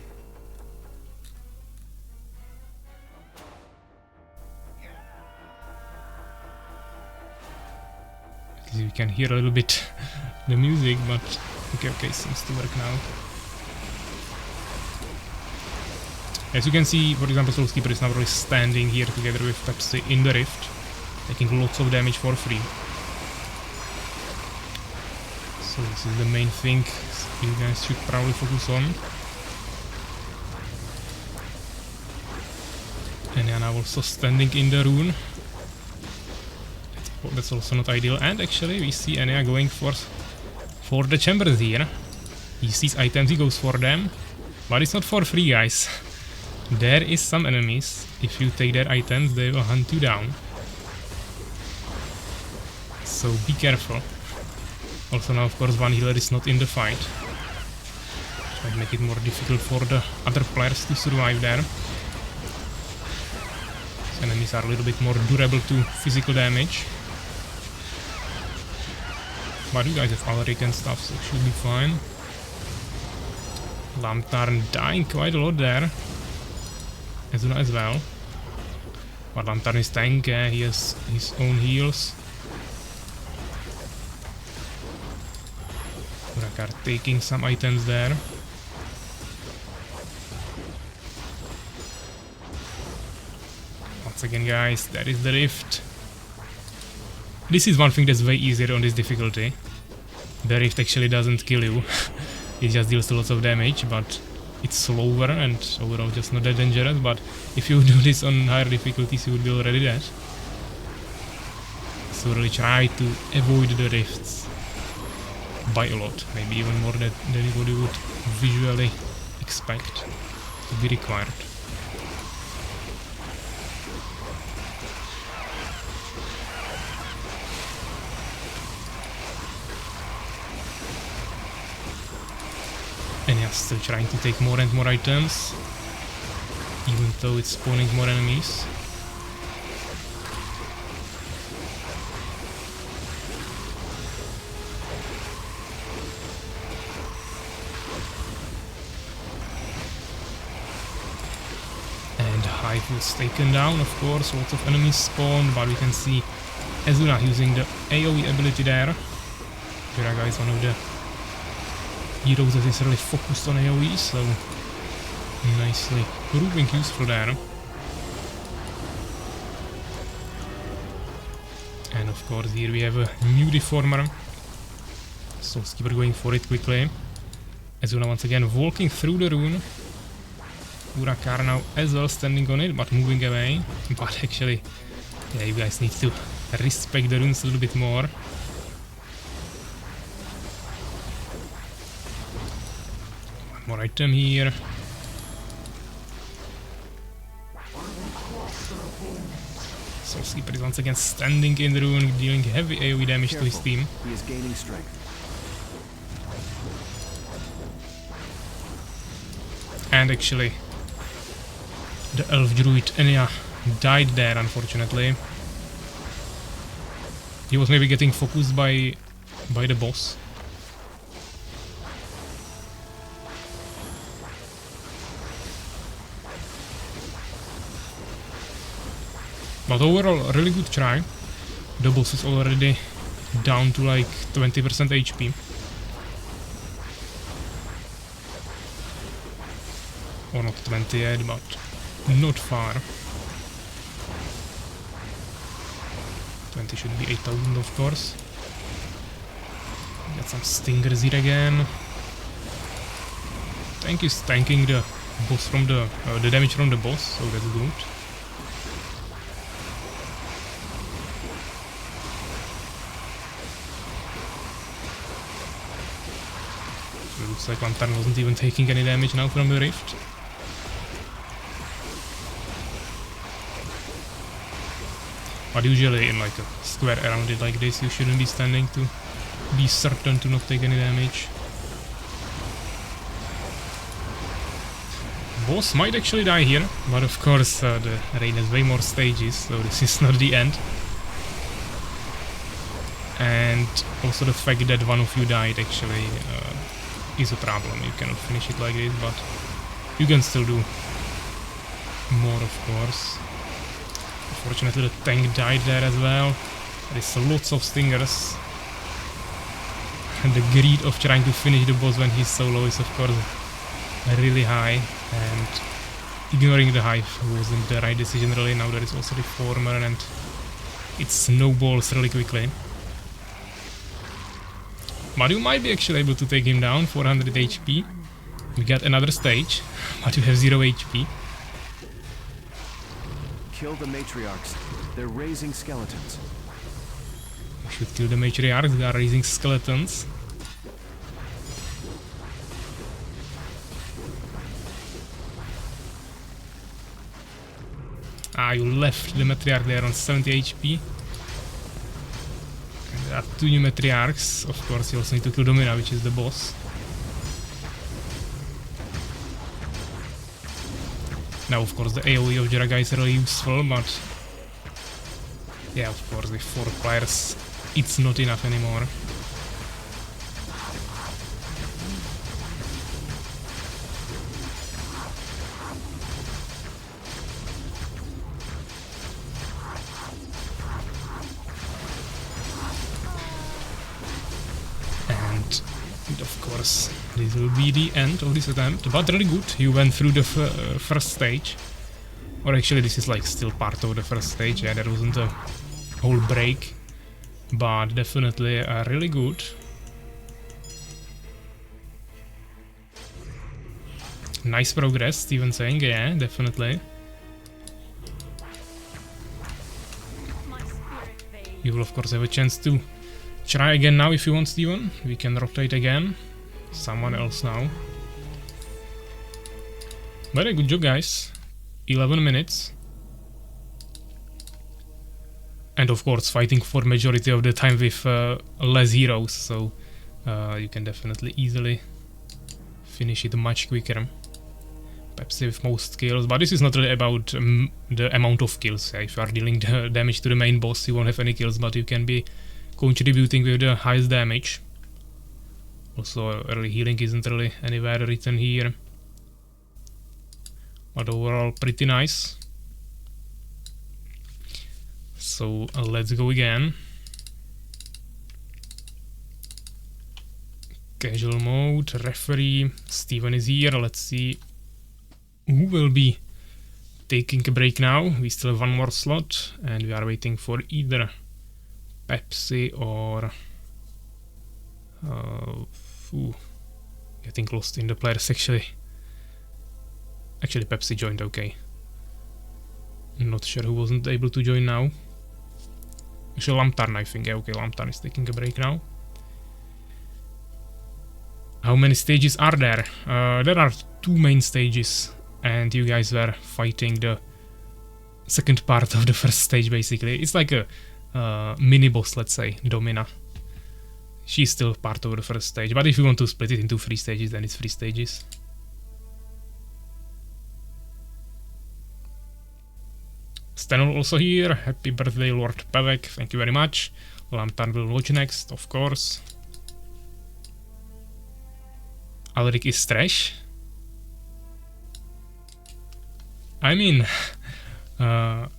You can hear a little bit the music, but okay, seems to work now. As you can see, for example, Soulskeeper is now really standing here together with Pepsi in the rift, taking lots of damage for free. So this is the main thing you guys should probably focus on. And yeah, now also standing in the rune. That's also not ideal. And actually we see Enya going for the chambers here. He sees items, he goes for them. But it's not for free, guys. There is some enemies. If you take their items, they will hunt you down. So be careful. Also now of course one healer is not in the fight. Which might make it more difficult for the other players to survive there. Enemies are a little bit more durable to physical damage. But you guys have Alaric and stuff, so it should be fine. Lantern dying quite a lot there. Azuna as well. But Lantern is tank, he has his own heals. Urakar taking some items there. Once again, guys, that is the rift. This is one thing that's way easier on this difficulty. The rift actually doesn't kill you. It just deals lots of damage, but it's slower and overall just not that dangerous. But if you do this on higher difficulties, you would be already dead. So really try to avoid the rifts by a lot, maybe even more than what you would visually expect to be required. And yeah, still trying to take more and more items, even though it's spawning more enemies. And the hive was taken down, of course, lots of enemies spawned, but we can see Azuna using the AoE ability there. Viraga is one of the heroes that is really focused on AoE, so nicely proving useful there. And of course here we have a new Deformer. Soulskeeper going for it quickly. Azuna once again walking through the rune. Urakar now as well standing on it, but moving away. But actually, yeah, you guys need to respect the runes a little bit more. More item here. Soulskeeper is once again standing in the rune, dealing heavy AoE damage to his team. He is gaining strength. And actually, the elf druid Enya died there, unfortunately. He was maybe getting focused by the boss. But overall, a really good try. The boss is already down to like 20% HP. Or not 20 yet, but not far. 8,000, it should be 8,000 of course. Get some stingers here again. Tank is tanking the boss from the damage from the boss, so that's good. So it looks like Lantern wasn't even taking any damage now from the rift. But usually in like a square around it like this, you shouldn't be standing to be certain to not take any damage. Boss might actually die here, but of course the raid has way more stages, so this is not the end. And also the fact that one of you died actually is a problem. You cannot finish it like this, but you can still do more, of course. Unfortunately the tank died there as well. There is lots of stingers. And the greed of trying to finish the boss when he's so low is of course really high, and ignoring the hive wasn't the right decision really. Now there is also the Reformer and it snowballs really quickly. But you might be actually able to take him down, 400 HP. We get another stage, but you have 0 HP. Kill the matriarchs. They're raising skeletons. We should kill the matriarchs, they are raising skeletons. Ah, you left the matriarch there on 70 HP. And there are 2 new matriarchs. Of course, you also need to kill Domina, which is the boss. Now, of course, the AoE of Jiraga is really useful, but yeah, of course, with 4 players, it's not enough anymore. And of course, this will be the end of this attempt, but really good. You went through the first stage. Or actually, this is like still part of the first stage. Yeah, there wasn't a whole break, but definitely really good. Nice progress, Steven saying, yeah, definitely. You will of course have a chance to try again now if you want, Steven. We can rotate again. Someone else now. Very good job, guys. 11 minutes. And of course fighting for majority of the time with less heroes, so you can definitely easily finish it much quicker. Perhaps with most kills, but this is not really about the amount of kills. If you are dealing the damage to the main boss, you won't have any kills, but you can be contributing with the highest damage. Also, early healing isn't really anywhere written here. But overall, pretty nice. So, let's go again. Casual mode, referee, Steven is here. Let's see who will be taking a break now. We still have one more slot, and we are waiting for either Pepsi or getting lost in the players actually. Actually, Pepsi joined, okay. Not sure who wasn't able to join now. Actually, Lantern, I think. Yeah, okay, Lantern is taking a break now. How many stages are there? There are 2 main stages, and you guys were fighting the second part of the first stage, basically. It's like a mini-boss, let's say, Domina. She's still part of the first stage, but if you want to split it into 3 stages, then it's 3 stages. Stanul also here. Happy birthday, Lord Pevek. Thank you very much. Lantern will watch next, of course. Alric is trash. I mean, I'm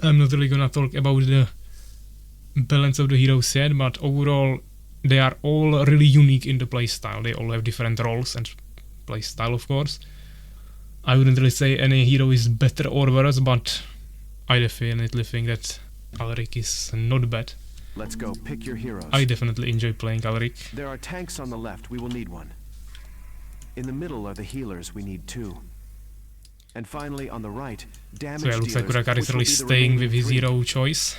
not really gonna talk about the balance of the heroes yet, but overall they are all really unique in the playstyle. They all have different roles and playstyle, of course. I wouldn't really say any hero is better or worse, but I definitely think that Alric is not bad. Let's go. Pick your heroes. I definitely enjoy playing Alric. There are tanks on the left. We will need one. In the middle are the healers. We need 2. And finally, on the right, damage So yeah, looks like dealers, Kurakar is which will really be the staying with remaining his 3. hero choice.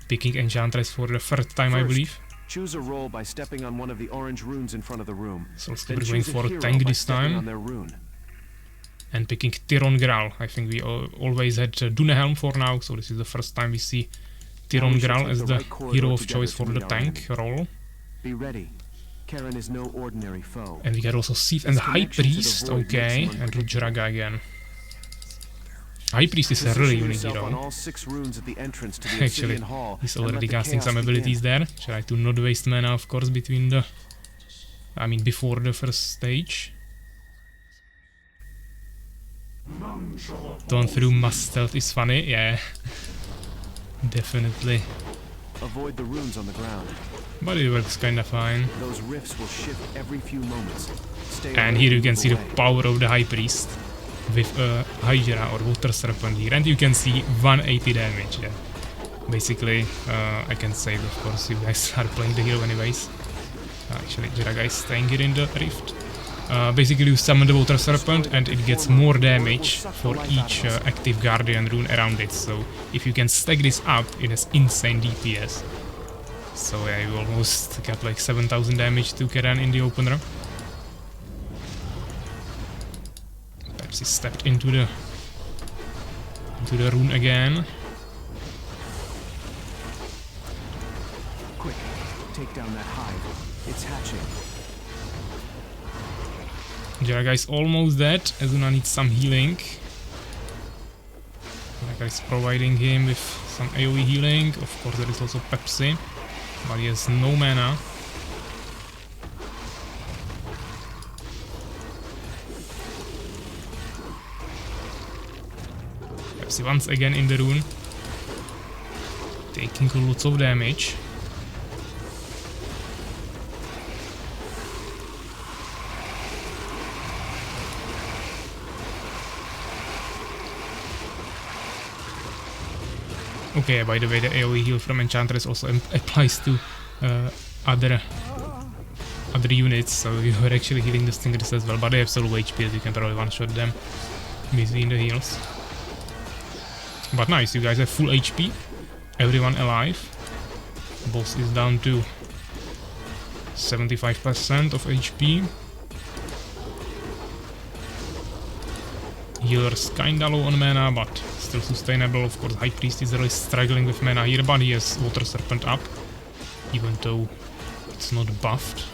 Picking Enchantress for the third time, I First, believe. choose a role by stepping on one of the orange runes in front of the room. So let's Then we're going choose a for hero tank by this stepping on time. their rune. And picking Tyron Graal. I think we always had Dunehelm for now, so this is the first time we see Tyron we should Graal take as the the right corridor hero of together choice to for the meet our tank role. Be ready. Karen is no ordinary foe. And we get also Thief and His High connection to the Priest, void okay, makes him and unpredictable. Rujraga again. High Priest is a really Position unique yourself on hero. all 6 runes at the entrance to the Actually, Obsidian Hall, he's and let already the casting chaos some begin. abilities there. Try to not waste mana, of course, between the... I mean, before the first stage. None shall Don't oppose through me. mass stealth is funny, yeah. Definitely. Avoid the runes on the ground. But it works kinda fine. Those rifts will shift every few moments. Stay And away here you and can move see the away. power of the High Priest with a Hydra or Water Serpent here, and you can see 180 damage. Yeah. Basically, I can save, of course, you guys are playing the hero anyways. Actually, Jiraga is staying here in the rift. Basically, you summon the Water Serpent and it gets more damage for each active Guardian rune around it. So if you can stack this up, it has insane DPS. So yeah, you almost got like 7000 damage to Karen in the opener. Perhaps he stepped into the rune again. Quick, take down that hive. It's hatching. Jiraga is almost dead. Azuna needs some healing. Jiraga is providing him with some AoE healing. Of course, there is also Pepsi, but he has no mana. Pepsi once again in the rune, taking lots of damage. Okay, by the way, the AoE heal from Enchantress also applies to other units, so you are actually healing the Stingers as well, but they have so low HP that you can probably one-shot them between the heals. But nice, you guys have full HP, everyone alive. Boss is down to 75% of HP. Healer's kinda low on mana, but still sustainable. Of course, High Priest is really struggling with mana here, but he has Water Serpent up, even though it's not buffed.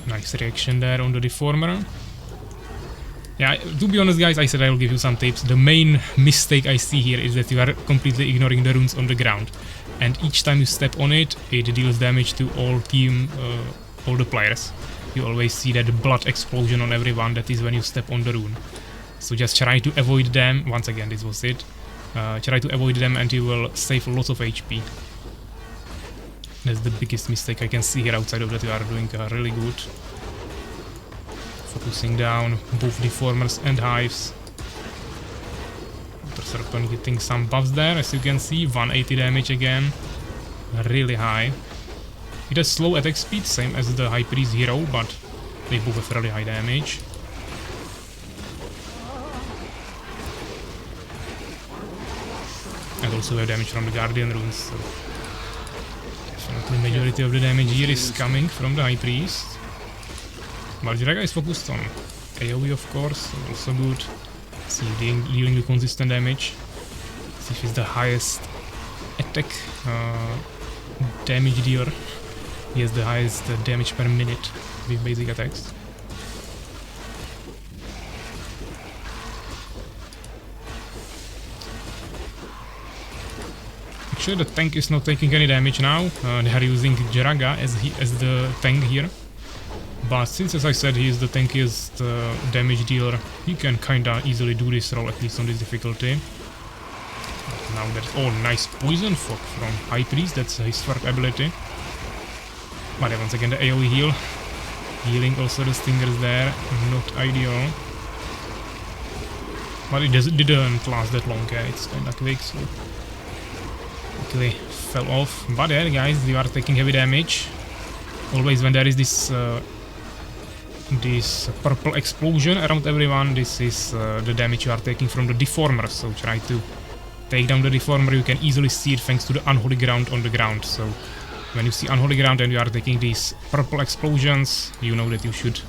Nice reaction there on the Deformer. Yeah, to be honest guys, I said I will give you some tips. The main mistake I see here is that you are completely ignoring the runes on the ground. And each time you step on it, it deals damage to all the players. You always see that blood explosion on everyone, that is when you step on the rune. So just try to avoid them. Once again, this was it. Try to avoid them and you will save lots of HP. That's the biggest mistake I can see here. Outside of that, you are doing really good. Focusing down both Deformers and Hives. Water Serpent getting some buffs there, as you can see. 180 damage again. Really high. It has slow attack speed, same as the High Priest hero, but they both have really high damage. And also have damage from the Guardian runes, so definitely majority of the damage here is coming from the High Priest. But Jiraga is focused on AoE, of course, also good. See, dealing the consistent damage. See if he's the highest attack damage dealer. He has the highest damage per minute with basic attacks. Actually, the tank is not taking any damage now. They are using Jiraga as the tank here. But since, as I said, he is the tankiest damage dealer, he can kinda easily do this role, at least on this difficulty. Now there's nice poison fog from High Priest, that's his third ability. But yeah, once again the AoE heal. Healing also the Stingers there, not ideal. But it didn't last that long, yeah, it's kinda quick, so quickly fell off. But yeah, guys, you are taking heavy damage. Always when there is this this purple explosion around everyone, this is the damage you are taking from the deformer, so try to take down the deformer. You can easily see it thanks to the unholy ground on the ground, so when you see unholy ground and you are taking these purple explosions, you know that you should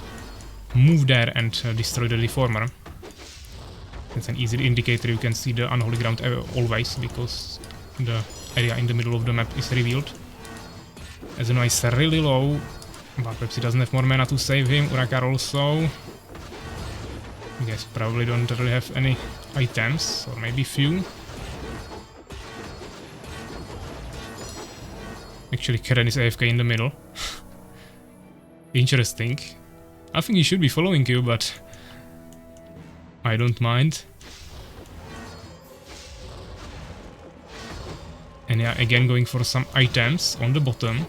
move there and destroy the deformer. It's an easy indicator. You can see the unholy ground always, because the area in the middle of the map is revealed. As you know, he's really low, but perhaps he doesn't have more mana to save him. Urakar also. I guess probably don't really have any items, or maybe few. Actually, Karen is AFK in the middle. Interesting. I think he should be following you, but I don't mind. And yeah, again going for some items on the bottom.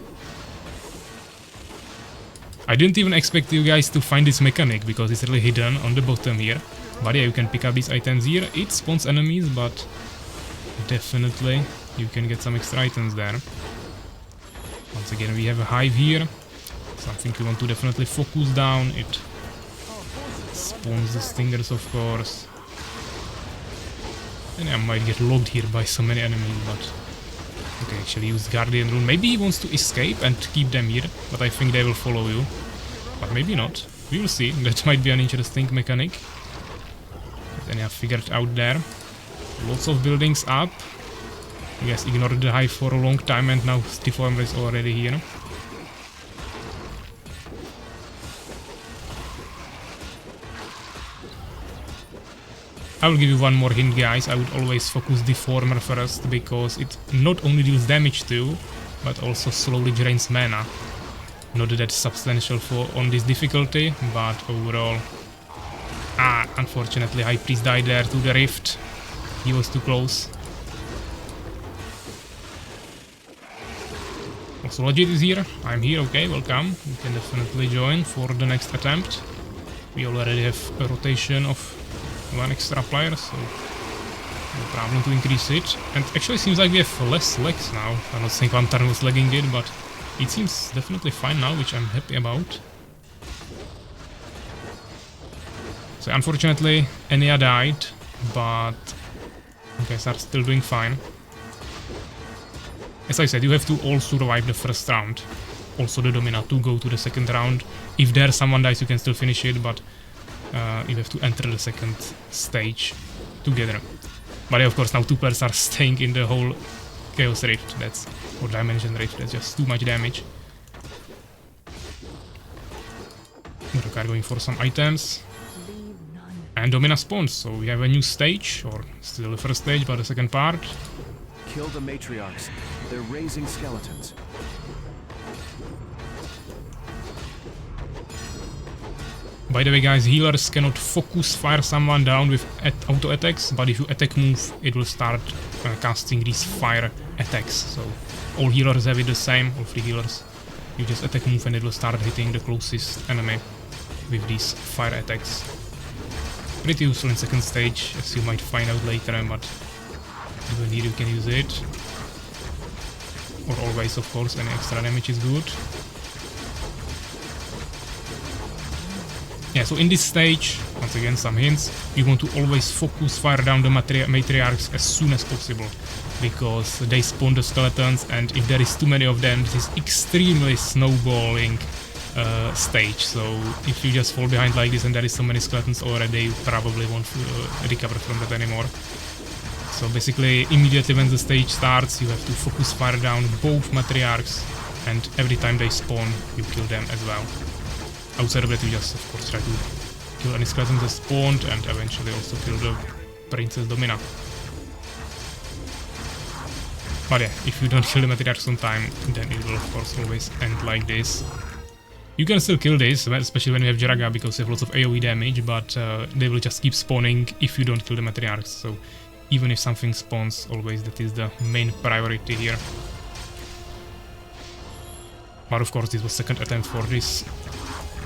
I didn't even expect you guys to find this mechanic, because it's really hidden on the bottom here. But yeah, you can pick up these items here. It spawns enemies, but definitely you can get some extra items there. Once again, we have a hive here. Something we want to definitely focus down. It spawns the stingers, of course. And I might get logged here by so many enemies, but okay, actually use Guardian Rune. Maybe he wants to escape and keep them here, but I think they will follow you. But maybe not. We will see. That might be an interesting mechanic. Then I figured out there. Lots of buildings up. I guess ignored the hive for a long time, and now Deformer is already here. I will give you one more hint, guys. I would always focus Deformer first, because it not only deals damage to you, but also slowly drains mana. Not that substantial on this difficulty, but overall... unfortunately High Priest died there to the rift. He was too close. Also Logit is here. I'm here, okay, welcome. You can definitely join for the next attempt. We already have a rotation of one extra player, so no problem to increase it. And actually seems like we have less lags now. I'm not saying one turn was lagging it, but it seems definitely fine now, which I'm happy about. So unfortunately Enya died, but you guys are still doing fine. As I said, you have to all survive the first round. Also the Domina to go to the second round. If there someone dies, you can still finish it, but you have to enter the second stage together. But yeah, of course now two players are staying in the whole Chaos Rift, or Dimension Rift, that's just too much damage. Muraka going for some items. And Domina spawns, so we have a new stage, or still the first stage, but the second part. Kill the matriarchs. They're raising skeletons. By the way, guys, healers cannot focus fire someone down with auto attacks, but if you attack move, it will start casting these fire attacks. So all healers have it the same, all 3 healers. You just attack move and it will start hitting the closest enemy with these fire attacks. Pretty useful in second stage, as you might find out later, but even here you can use it. Or always, of course, any extra damage is good. Yeah, so in this stage, once again some hints, you want to always focus fire down the matriarchs as soon as possible, because they spawn the skeletons, and if there is too many of them, this is extremely snowballing stage. So if you just fall behind like this and there is so many skeletons already, you probably won't recover from that anymore. So basically, immediately when the stage starts, you have to focus fire down both matriarchs, and every time they spawn, you kill them as well. Outside of that, you just, of course, try to kill any skeletons that spawned, and eventually also kill the Princess Domina. But yeah, if you don't kill the matriarchs on time, then it will, of course, always end like this. You can still kill this, especially when you have Jaraga, because you have lots of AoE damage, but they will just keep spawning if you don't kill the matriarchs. So even if something spawns, always that is the main priority here. But of course, this was second attempt for this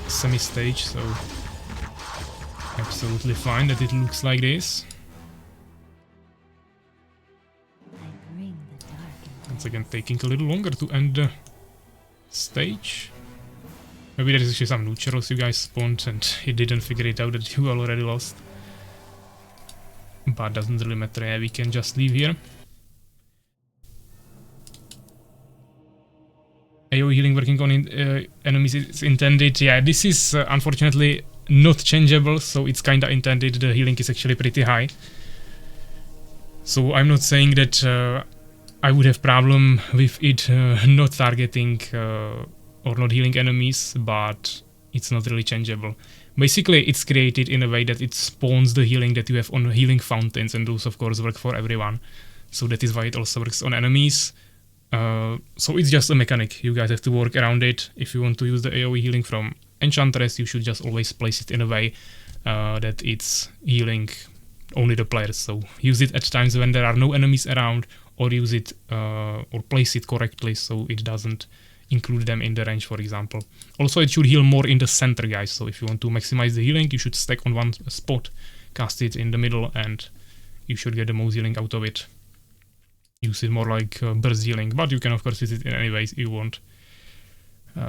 semi-stage, so absolutely fine that it looks like this. once again taking a little longer to end the stage. Maybe there is actually some neutrals you guys spawned and he didn't figure it out that you already lost. But doesn't really matter, yeah, we can just leave here. AoE healing working on enemies is intended. Yeah, this is unfortunately not changeable, so it's kinda intended. The healing is actually pretty high. So I'm not saying that I would have problem with it not targeting or not healing enemies, but it's not really changeable. Basically, it's created in a way that it spawns the healing that you have on healing fountains, and those of course work for everyone. So that is why it also works on enemies. So it's just a mechanic, you guys have to work around it. If you want to use the AoE healing from Enchantress, you should just always place it in a way that it's healing only the players. So use it at times when there are no enemies around, or use it or place it correctly so it doesn't include them in the range, for example. Also, it should heal more in the center, guys. So if you want to maximize the healing, you should stack on one spot, cast it in the middle, and you should get the most healing out of it. Use it more like burst healing, but you can of course use it in any ways you want.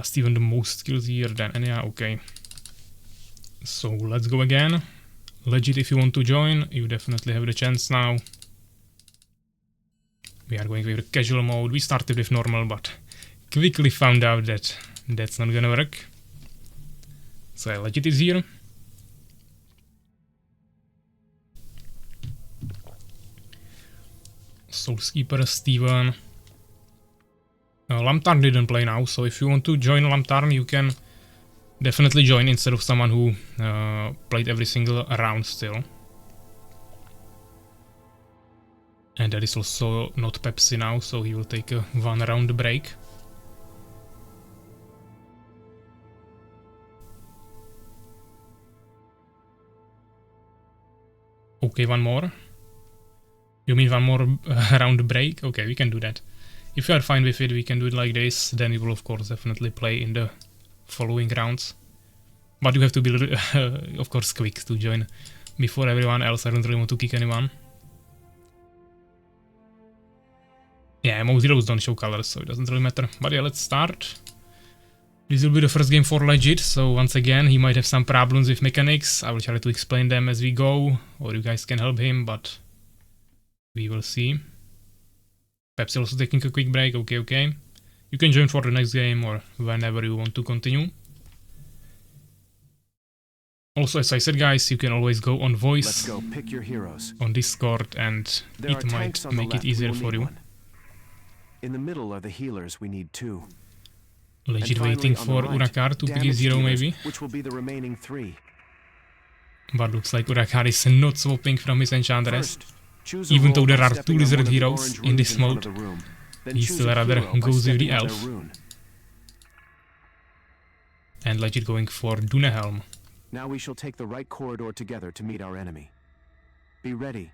Steven the most skills here than Enya, okay. So let's go again. Legit, if you want to join, you definitely have the chance now. We are going with the casual mode. We started with normal, but quickly found out that that's not gonna work. So Legit is here. Soulskeeper, Steven. Lamtarn didn't play now, so if you want to join Lamtarn, you can definitely join instead of someone who played every single round still. And that is also not Pepsi now, so he will take a 1 round break. Okay, one more. You mean one more round break? Okay, we can do that. If you are fine with it, we can do it like this. Then we will of course definitely play in the following rounds. But you have to be, of course, quick to join before everyone else. I don't really want to kick anyone. Yeah, most heroes don't show colors, so it doesn't really matter. But yeah, let's start. This will be the first game for Legit, so once again, he might have some problems with mechanics. I will try to explain them as we go, or you guys can help him, but we will see. Perhaps also taking a quick break, okay. You can join for the next game or whenever you want to continue. Also, as I said, guys, you can always go on voice. Let's go pick your heroes. On Discord, and it might make it easier for you. In the middle are the healers, we need 2. Legit waiting for Urakar to pick his hero, maybe. Which will be the remaining 3. But looks like Urakar is not swapping from his Enchantress. Even though there are 2 lizard heroes in this mode, he still rather goes with the elf. And Legit going for Dunehelm. Now we shall take the right corridor together to meet our enemy. Be ready.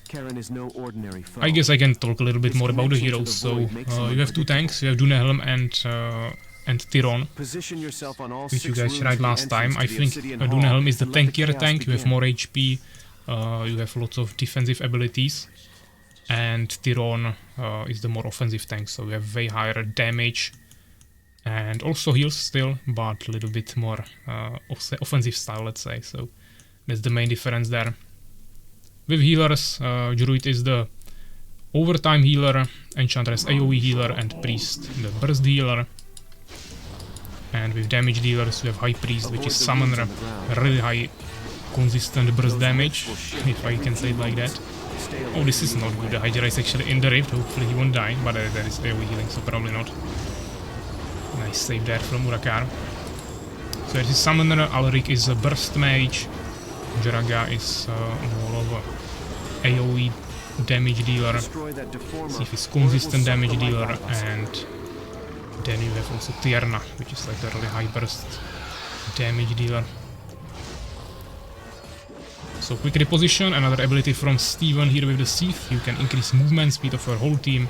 Karen is no ordinary foe. I guess I can talk a little bit more about the heroes. So you have 2 tanks. You have Dunehelm and Tyron, which you guys tried last time. I think Dunehelm is the tankier tank. You have more HP. You have lots of defensive abilities, and Tyron is the more offensive tank, so you have way higher damage and also heals still, but a little bit more offensive style, let's say. So that's the main difference there. With healers, Druid is the overtime healer, Enchantress AoE healer, and Priest the burst healer. And with damage dealers, we have High Priest, which is summoner, really high consistent burst damage, if I can say it like that. Oh, this is not good. The Hydra is actually in the rift. Hopefully he won't die, but there is AoE healing, so probably not. Nice save there from Urakar. So this is summoner, Alaric is a burst mage, Jaraga is more of a AoE damage dealer, Sif is consistent damage dealer, and then you have also Tierna, which is like a really high burst damage dealer. So quick reposition, another ability from Steven here with the Sith. You can increase movement speed of your whole team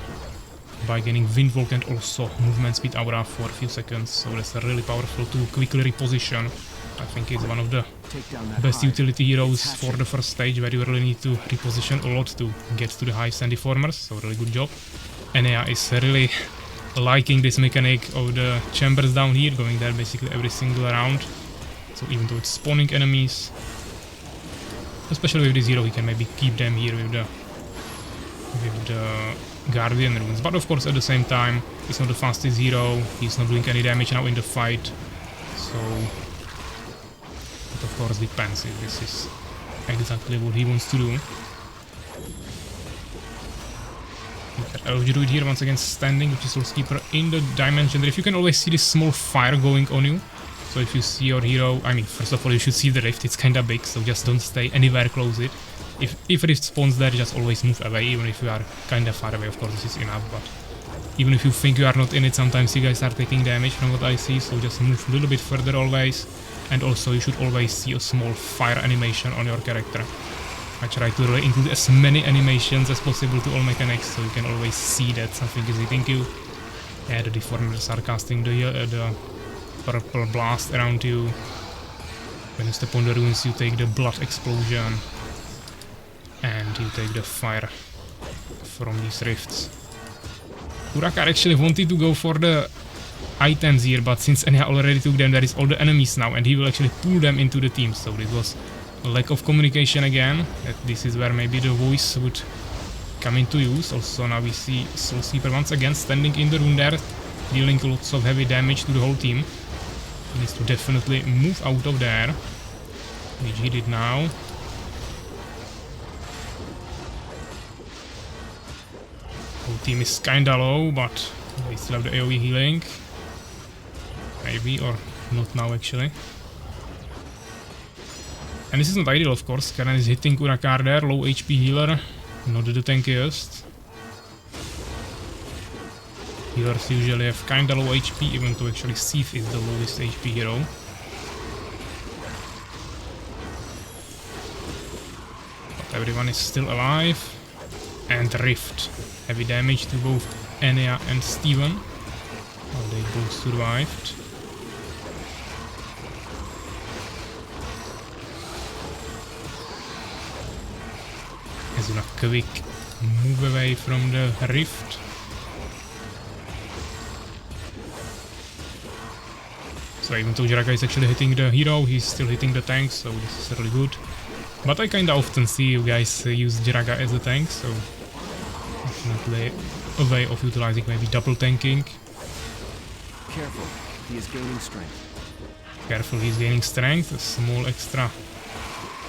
by getting Windwalk and also movement speed aura for a few seconds. So that's a really powerful tool, quickly reposition. I think it's one of the best utility heroes for the first stage, where you really need to reposition a lot to get to the high Sandy Formers, so really good job. Enea is really liking this mechanic of the chambers down here, going there basically every single round. So even though it's spawning enemies, especially with this hero, he can maybe keep them here with the Guardian runes. But of course at the same time, he's not the fastest hero, he's not doing any damage now in the fight. So it of course depends if this is exactly what he wants to do. Elf Druid here once again standing with his Soul Keeper in the dimension. If you can always see this small fire going on you. So if you see your hero, I mean, first of all you should see the rift, it's kinda big, so just don't stay anywhere close it. If rift spawns there, just always move away, even if you are kinda far away, of course this is enough, but even if you think you are not in it, sometimes you guys are taking damage from what I see, so just move a little bit further always. And also you should always see a small fire animation on your character. I try to really include as many animations as possible to all mechanics, so you can always see that something is hitting you. Yeah, the deformers are casting the purple blast around you. When you step on the runes, you take the blood explosion. And you take the fire from these rifts. Urakar actually wanted to go for the items here, but since Enea already took them, there is all the enemies now, and he will actually pull them into the team. So this was a lack of communication again. This is where maybe the voice would come into use. Also now we see Soul Sleeper once again standing in the room there, dealing lots of heavy damage to the whole team. He needs to definitely move out of there, which he did now. Whole team is kinda low, but they still have the AoE healing. Maybe, or not now actually. And this is not ideal, of course. Karen is hitting Urakar there, low HP healer, not the tankiest. Healers usually have kinda low HP, even though actually Sif is the lowest HP hero. But everyone is still alive. And Rift. Heavy damage to both Enea and Steven. Well, they both survived. Azula quick move away from the rift. So even though Jiraka is actually hitting the hero, he's still hitting the tank, so this is really good. But I kinda often see you guys use Jiraka as a tank, so definitely a way of utilizing maybe double tanking. Careful, he is gaining strength. Careful, he's gaining strength, a small extra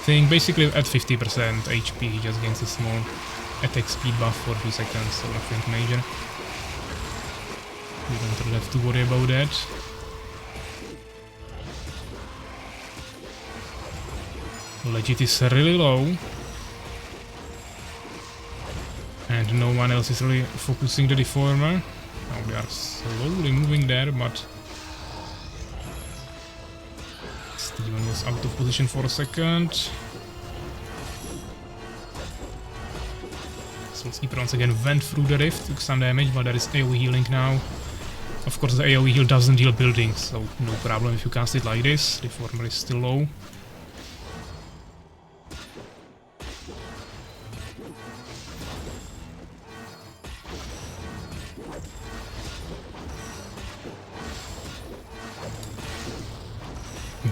thing. Basically at 50% HP he just gains a small attack speed buff for 2 seconds, so nothing major. You don't really have to worry about that. Legit is really low. And no one else is really focusing the deformer. Now they are slowly moving there, but Steven was out of position for a second. Soul Sleeper once again went through the rift, took some damage, but there is AoE healing now. Of course the AoE heal doesn't heal buildings, so no problem if you cast it like this. Deformer is still low.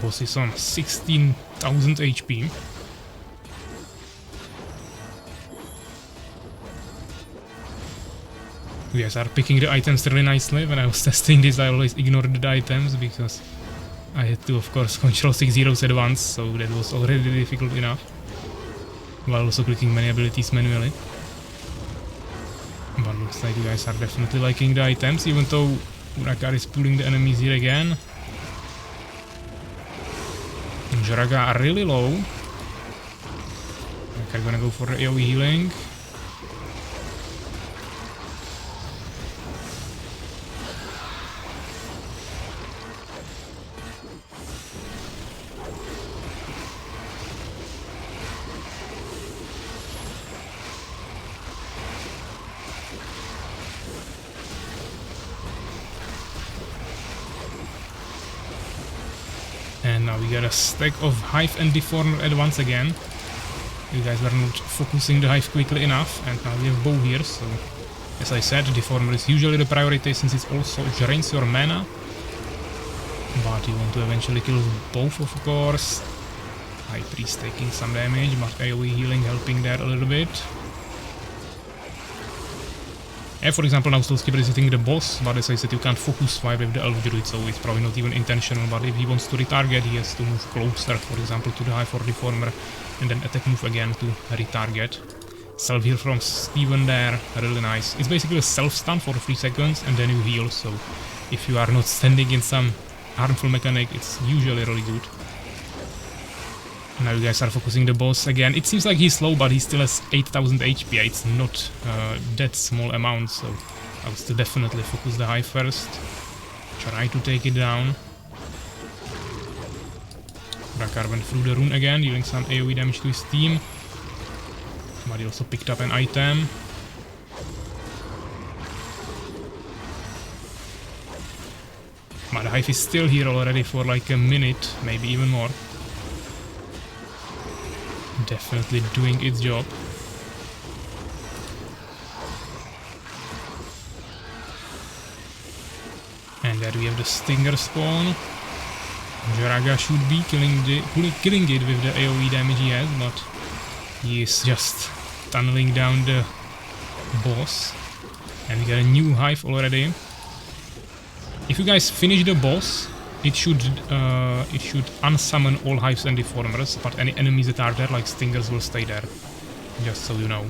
Boss is on 16,000 HP. You guys are picking the items really nicely. When I was testing this, I always ignored the items because I had to, of course, control 6 heroes at once, so that was already difficult enough. While also clicking many abilities manually. But looks like you guys are definitely liking the items, even though Urakar is pulling the enemies here again. Jaraga are really low. Okay, gonna go for the AoE healing. And now we got a stack of Hive and Deformer at once again. You guys were not focusing the Hive quickly enough, and now we have Bow here, so As I said, Deformer is usually the priority since it also drains your mana. But you want to eventually kill both, of course. High Priest taking some damage, but AoE healing helping there a little bit. Yeah, for example, now Soulskeeper is hitting the boss, but as I said, you can't focus fire with the Elf Druid, so it's probably not even intentional, but if he wants to retarget, he has to move closer, for example, to the High for Deformer, and then attack move again to retarget. Self-heal from Steven there, really nice. It's basically a self-stun for 3 seconds, and then you heal, so if you are not standing in some harmful mechanic, it's usually really good. Now you guys are focusing the boss again. It seems like he's slow, but he still has 8000 HP. It's not that small amount, so I will still definitely focus the High first. Try to take it down. Drakar went through the rune again, dealing some AoE damage to his team. But he also picked up an item. But the Hive is still here already for like a minute, maybe even more. Definitely doing its job. And there we have the Stinger spawn. Jaraga should be killing it with the AoE damage he has, but he is just tunneling down the boss. And we got a new Hive already. If you guys finish the boss, it should unsummon all Hives and Deformers, but any enemies that are there, like Stingers, will stay there. Just so you know.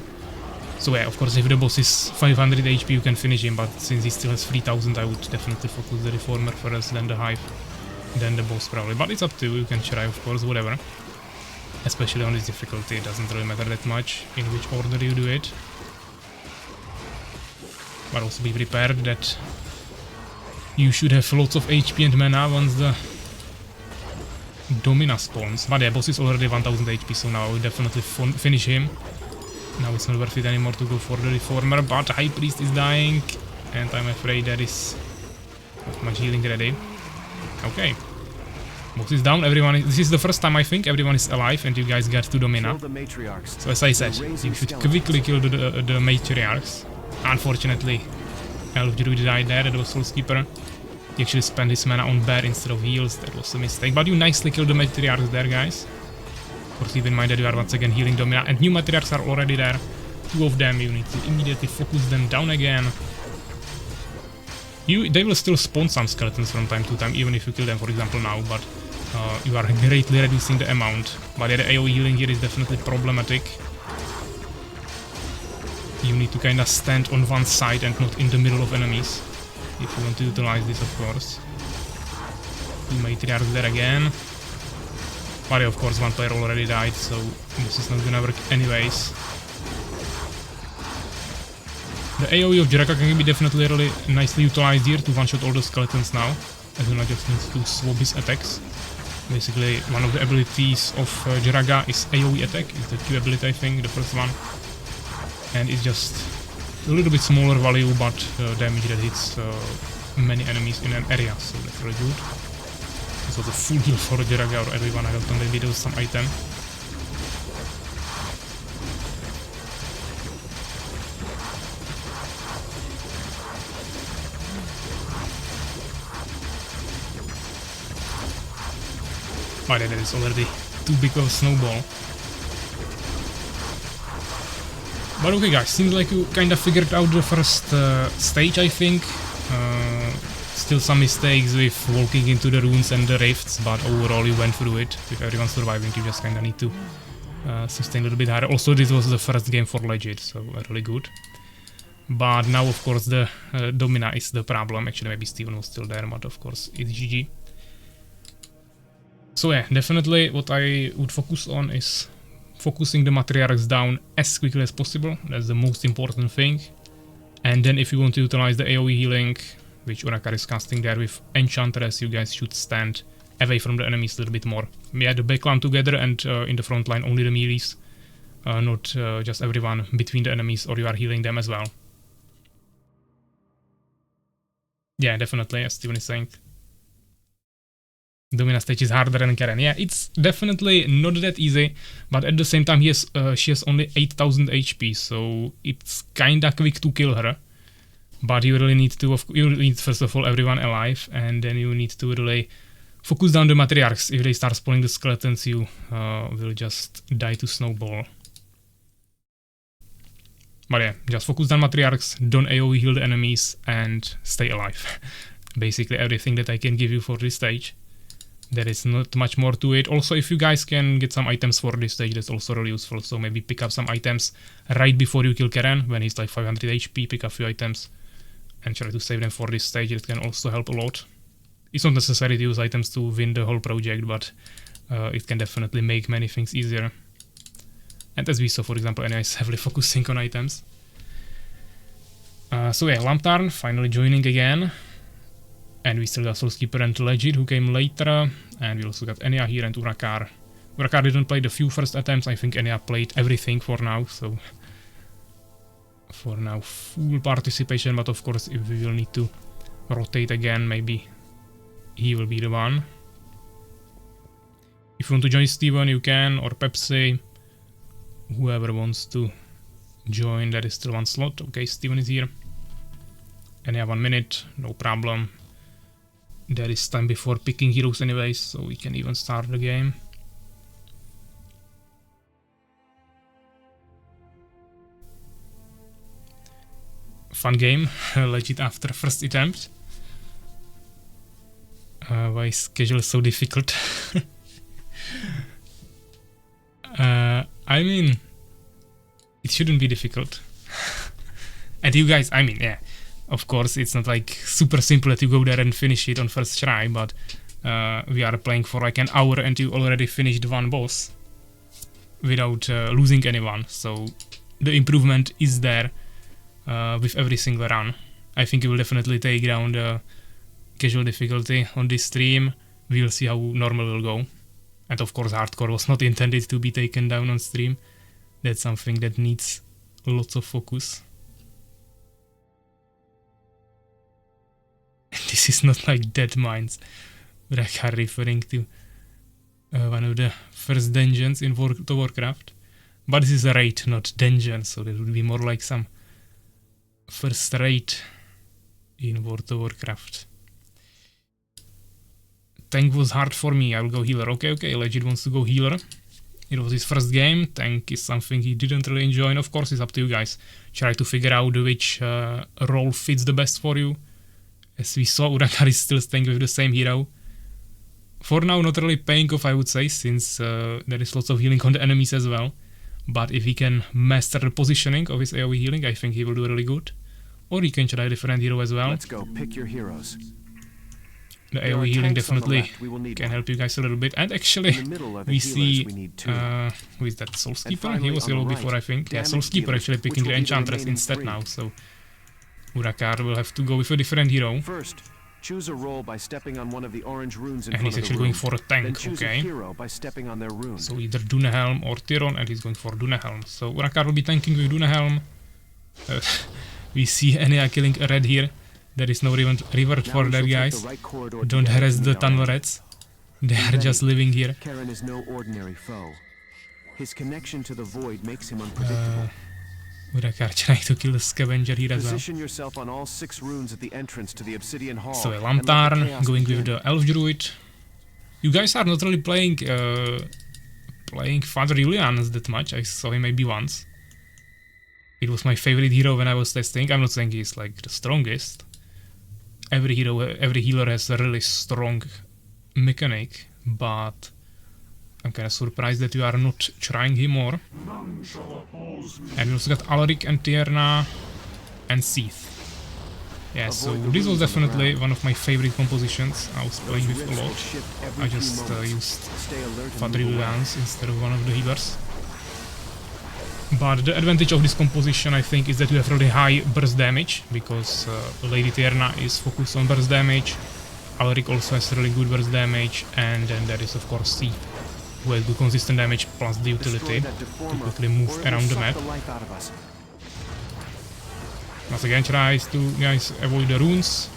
So yeah, of course, if the boss is 500 HP, you can finish him, but since he still has 3000, I would definitely focus the Deformer first, then the Hive, then the boss probably. But it's up to you, you can try, of course, whatever. Especially on this difficulty, it doesn't really matter that much in which order you do it. But also be prepared that you should have lots of HP and mana once the Domina spawns. But yeah, boss is already 1000 HP, so now I will definitely finish him. Now it's not worth it anymore to go for the Deformer, but High Priest is dying, and I'm afraid there is not much healing ready. Okay. Boss is down, this is the first time I think everyone is alive and you guys get to Domina. So as I said, you should quickly kill the Matriarchs. Unfortunately, Elf Druid died there, that was Soulskeeper. He actually spent his mana on Bear instead of heals, that was a mistake. But you nicely killed the Matriarchs there, guys. Of course, keep in mind that you are once again healing Domina, and new Matriarchs are already there. 2 of them, you need to immediately focus them down again. They will still spawn some skeletons from time to time, even if you kill them, for example, now, but you are greatly reducing the amount. But yeah, the AoE healing here is definitely problematic. You need to kinda stand on one side and not in the middle of enemies, if you want to utilize this, of course. 2 Matriarchs there again. But yeah, of course, one player already died, so this is not gonna work anyways. The AoE of Jiraka can be definitely really nicely utilized here to one-shot all the skeletons now. Azuna just needs to swap his attacks. Basically, one of the abilities of Jiraga is AoE attack, it's the Q ability, I think, the first one. And it's just a little bit smaller value, but damage that hits many enemies in an area, so that's really good. So the full heal for Jiraga or everyone, I hope on the video some item. Oh, that is already too big of a snowball. But okay guys, seems like you kinda figured out the first stage, I think. Still some mistakes with walking into the runes and the rifts, but overall you went through it. With everyone surviving, you just kinda need to sustain a little bit higher. Also, this was the first game for Legit, so really good. But now, of course, the Domina is the problem. Actually, maybe Steven was still there, but of course, it's GG. So yeah, definitely what I would focus on is focusing the Matriarchs down as quickly as possible. That's the most important thing. And then if you want to utilize the AoE healing, which Urakar is casting there with Enchantress, you guys should stand away from the enemies a little bit more. Yeah, the backline together, and in the front line only the melees, not just everyone between the enemies, or you are healing them as well. Yeah, definitely, as Steven is saying. Domina stage is harder than Karen. Yeah, it's definitely not that easy, but at the same time she has only 8000 HP, so it's kinda quick to kill her. But you really need to, you need first of all everyone alive, and then you need to really focus down the matriarchs. If they start spawning the skeletons, you will just die to snowball. But yeah, just focus down matriarchs, don't AoE heal the enemies, and stay alive. Basically everything that I can give you for this stage. There is not much more to it. Also, if you guys can get some items for this stage, that's also really useful. So maybe pick up some items right before you kill Karen, when he's like 500 HP, pick up a few items and try to save them for this stage. It can also help a lot. It's not necessary to use items to win the whole project, but it can definitely make many things easier. And as we saw, for example, Enya is heavily focusing on items. So yeah, Lantern finally joining again. And we still got Soulskeeper and Legit, who came later. And we also got Enya here and Urakar. Urakar didn't play the few first attempts. I think Enya played everything for now. So for now, full participation. But of course, if we will need to rotate again, maybe he will be the one. If you want to join Steven, you can, or Pepsi. Whoever wants to join, there is still one slot. Okay, Steven is here. Enya 1 minute, no problem. There is time before picking heroes anyways, so we can even start the game. Fun game, legit after first attempt. Why is casual so difficult? I mean, it shouldn't be difficult. And you guys, I mean, yeah. Of course, it's not like super simple that you go there and finish it on first try, but we are playing for like an hour and you already finished one boss without losing anyone. So the improvement is there with every single run. I think it will definitely take down the casual difficulty on this stream. We'll see how normal will go. And of course, hardcore was not intended to be taken down on stream. That's something that needs lots of focus. This is not like Dead Mines, but I am referring to one of the first dungeons in World of Warcraft. But this is a raid, not dungeon, so that would be more like some first raid in World of Warcraft. Tank was hard for me, I will go healer. Okay, Legit wants to go healer. It was his first game. Tank is something he didn't really enjoy, and of course it's up to you guys. Try to figure out which role fits the best for you. As we saw, Urakar is still staying with the same hero. For now, not really paying off, I would say, since there is lots of healing on the enemies as well. But if he can master the positioning of his AoE healing, I think he will do really good. Or he can try a different hero as well. Let's go, pick your heroes. The AoE healing definitely can help you guys a little bit. And actually, we see, who is that, Soulskeeper? He was yellow before, I think. Yeah, Soulskeeper actually picking the Enchantress instead now, so Urakar will have to go with a different hero. First, choose a role by stepping on one of the orange runes in And front he's of the actually room. going for a tank, Then choose okay. a hero by stepping on their rune. So either Dunehelm or Tyron, and he's going for Dunehelm. So Urakar will be tanking with Dunehelm. We see Enya killing a red here. There is no reward for that, guys. Don't harass the tunnel rats. They are just living here. Karen is no ordinary foe. His connection to the void makes him unpredictable. Urakar trying to kill the scavenger here as well. Position yourself on all 6 runes at the entrance to the obsidian hall. So a and let the Lantern chaos going begin. with the Elf Druid. You guys are not really playing Father Julian's that much. I saw him maybe once. It was my favorite hero when I was testing. I'm not saying he's like the strongest. Every healer has a really strong mechanic, but I'm kind of surprised that you are not trying him more. And we also got Alaric and Tierna and Seath. Yeah, so this was definitely one of my favorite compositions I was playing with a lot. I just used Father Julian's instead of one of the healers. But the advantage of this composition, I think, is that you have really high burst damage, because Lady Tierna is focused on burst damage, Alaric also has really good burst damage, and then there is of course Seath, who has good consistent damage plus the utility to quickly move around the map. Once again tries to, guys, avoid the runes,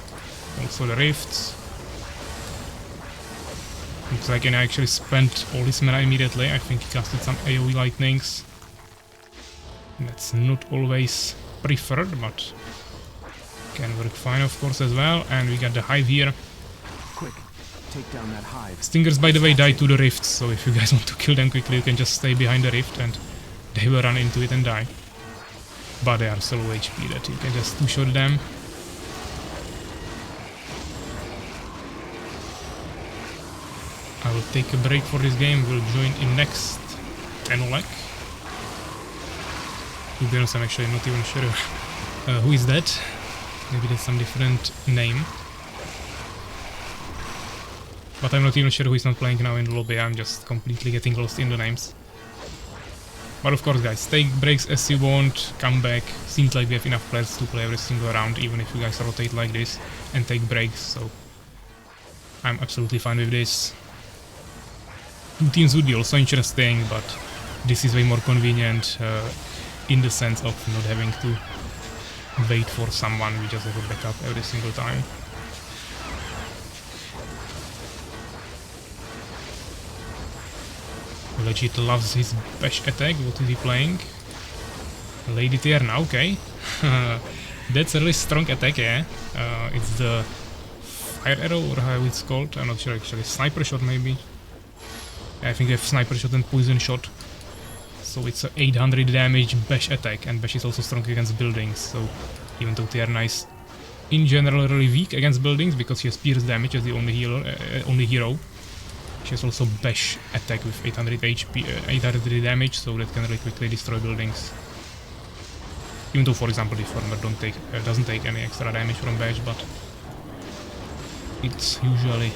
also the rifts. Looks like Enya actually spent all his mana immediately. I think he casted some AoE lightnings. That's not always preferred, but Can work fine, of course, as well. And we got the hive here. Quick, take down that hive. Stingers, by the way, die to the rifts, so if you guys want to kill them quickly, you can just stay behind the rift and they will run into it and die. But they are so low HP that you can just two-shot them. I will take a break for this game, we'll join in next Enolek. To be honest, I'm actually not even sure who is that. Maybe that's some different name. But I'm not even sure who is not playing now in the lobby, I'm just completely getting lost in the names. But of course guys, take breaks as you want, come back. Seems like we have enough players to play every single round, even if you guys rotate like this and take breaks, so I'm absolutely fine with this. Two teams would be also interesting, but this is way more convenient in the sense of not having to wait for someone, we just have a backup every single time. Legit loves his bash attack. What is he playing? Lady Tierna, okay. That's a really strong attack, yeah. It's the fire arrow, or how it's called, I'm not sure actually. Sniper shot maybe. I think they have sniper shot and poison shot. So it's a 800 damage bash attack, and bash is also strong against buildings, so even though Tierna is in general really weak against buildings because she has pierce damage as the only hero. She has also bash attack with 800 HP, 800 damage, so that can really quickly destroy buildings. Even though, for example, the Deformer doesn't take any extra damage from bash, but it's usually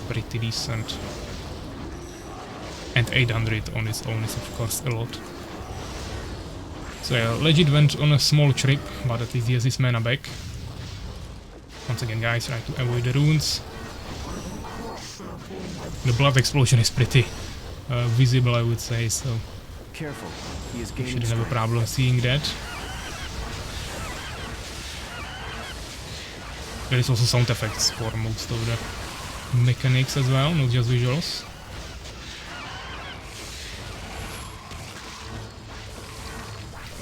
pretty decent. And 800 on its own is of course a lot. So yeah, Legit went on a small trip, but at least he has his mana back. Once again guys, try to avoid the runes. The blood explosion is pretty visible, I would say, so Careful, he is you gaining shouldn't have a strength. problem seeing that. There is also sound effects for most of the mechanics as well, not just visuals.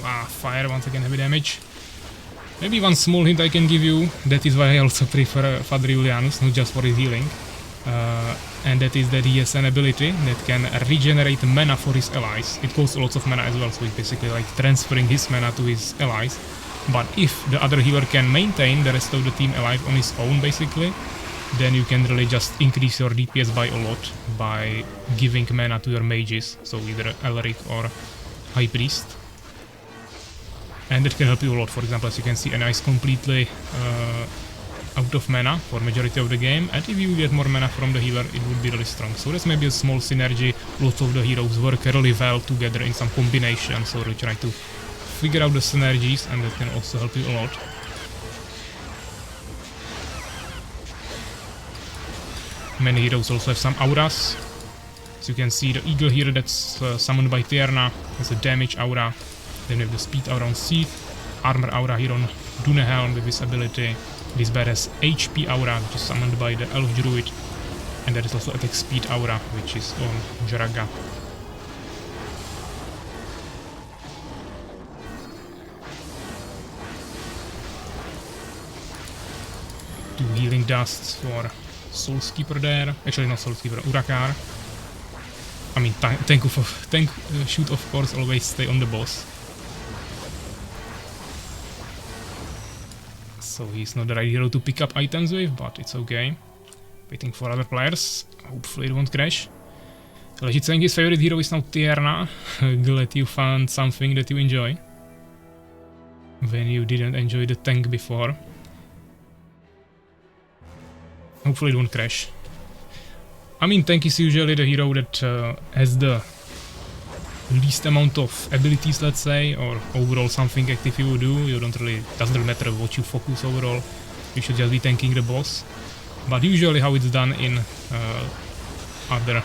Ah, fire, once again heavy damage. Maybe one small hint I can give you, that is why I also prefer Father Julianus, not just for his healing. And that is that he has an ability that can regenerate mana for his allies. It costs lots of mana as well, so it's basically like transferring his mana to his allies. But if the other healer can maintain the rest of the team alive on his own, basically, then you can really just increase your DPS by a lot by giving mana to your mages, so either Elric or High Priest. And that can help you a lot. For example, as you can see, Anna is completely out of mana for majority of the game, and if you get more mana from the healer, it would be really strong. So that's maybe a small synergy. Lots of the heroes work really well together in some combination, so we try to figure out the synergies, and that can also help you a lot. Many heroes also have some auras. As you can see, the eagle here that's summoned by Tierna has a damage aura. Then we have the speed aura on Seath, armor aura here on Dunehelm with his ability. This bear has HP aura, which is summoned by the Elf Druid, and there is also attack speed aura, which is on Jaraga. Two healing dusts for Soulskeeper there. Actually, not Soulskeeper, Urakar. I mean, tank should of course always stay on the boss. So he's not the right hero to pick up items with, but it's okay. Waiting for other players. Hopefully it won't crash. Legit saying his favorite hero is now Tierna. Glad you found something that you enjoy when you didn't enjoy the tank before. Hopefully it won't crash. I mean, tank is usually the hero that has the least amount of abilities, let's say, or overall something active you do. You don't really, doesn't really matter what you focus overall. You should just be tanking the boss. But usually how it's done in other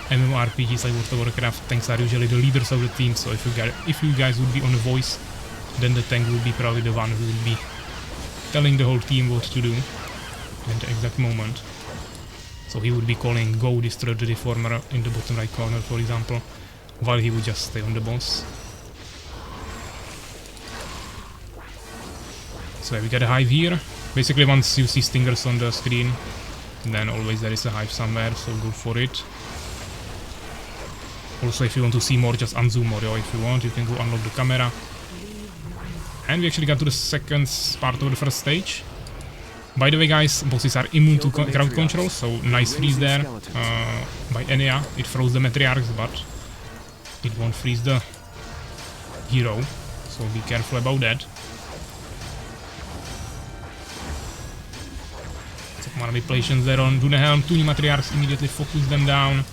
MMORPGs like World of Warcraft, tanks are usually the leaders of the team. So if you guys would be on a voice, then the tank would be probably the one who would be telling the whole team what to do at the exact moment. So he would be calling go destroy the Deformer in the bottom right corner, for example, while he would just stay on the boss. So we get a hive here. Basically once you see stingers on the screen, then always there is a hive somewhere, so go for it. Also if you want to see more, just unzoom more, or if you want, you can go unlock the camera. And we actually got to the second part of the first stage. By the way guys, bosses are immune to crowd control, so nice freeze there. By Enya, it froze the matriarchs, but it won't freeze the hero, so be careful about that. Some manipulations there on Dunehelm, 2 new matriarchs, immediately focus them down.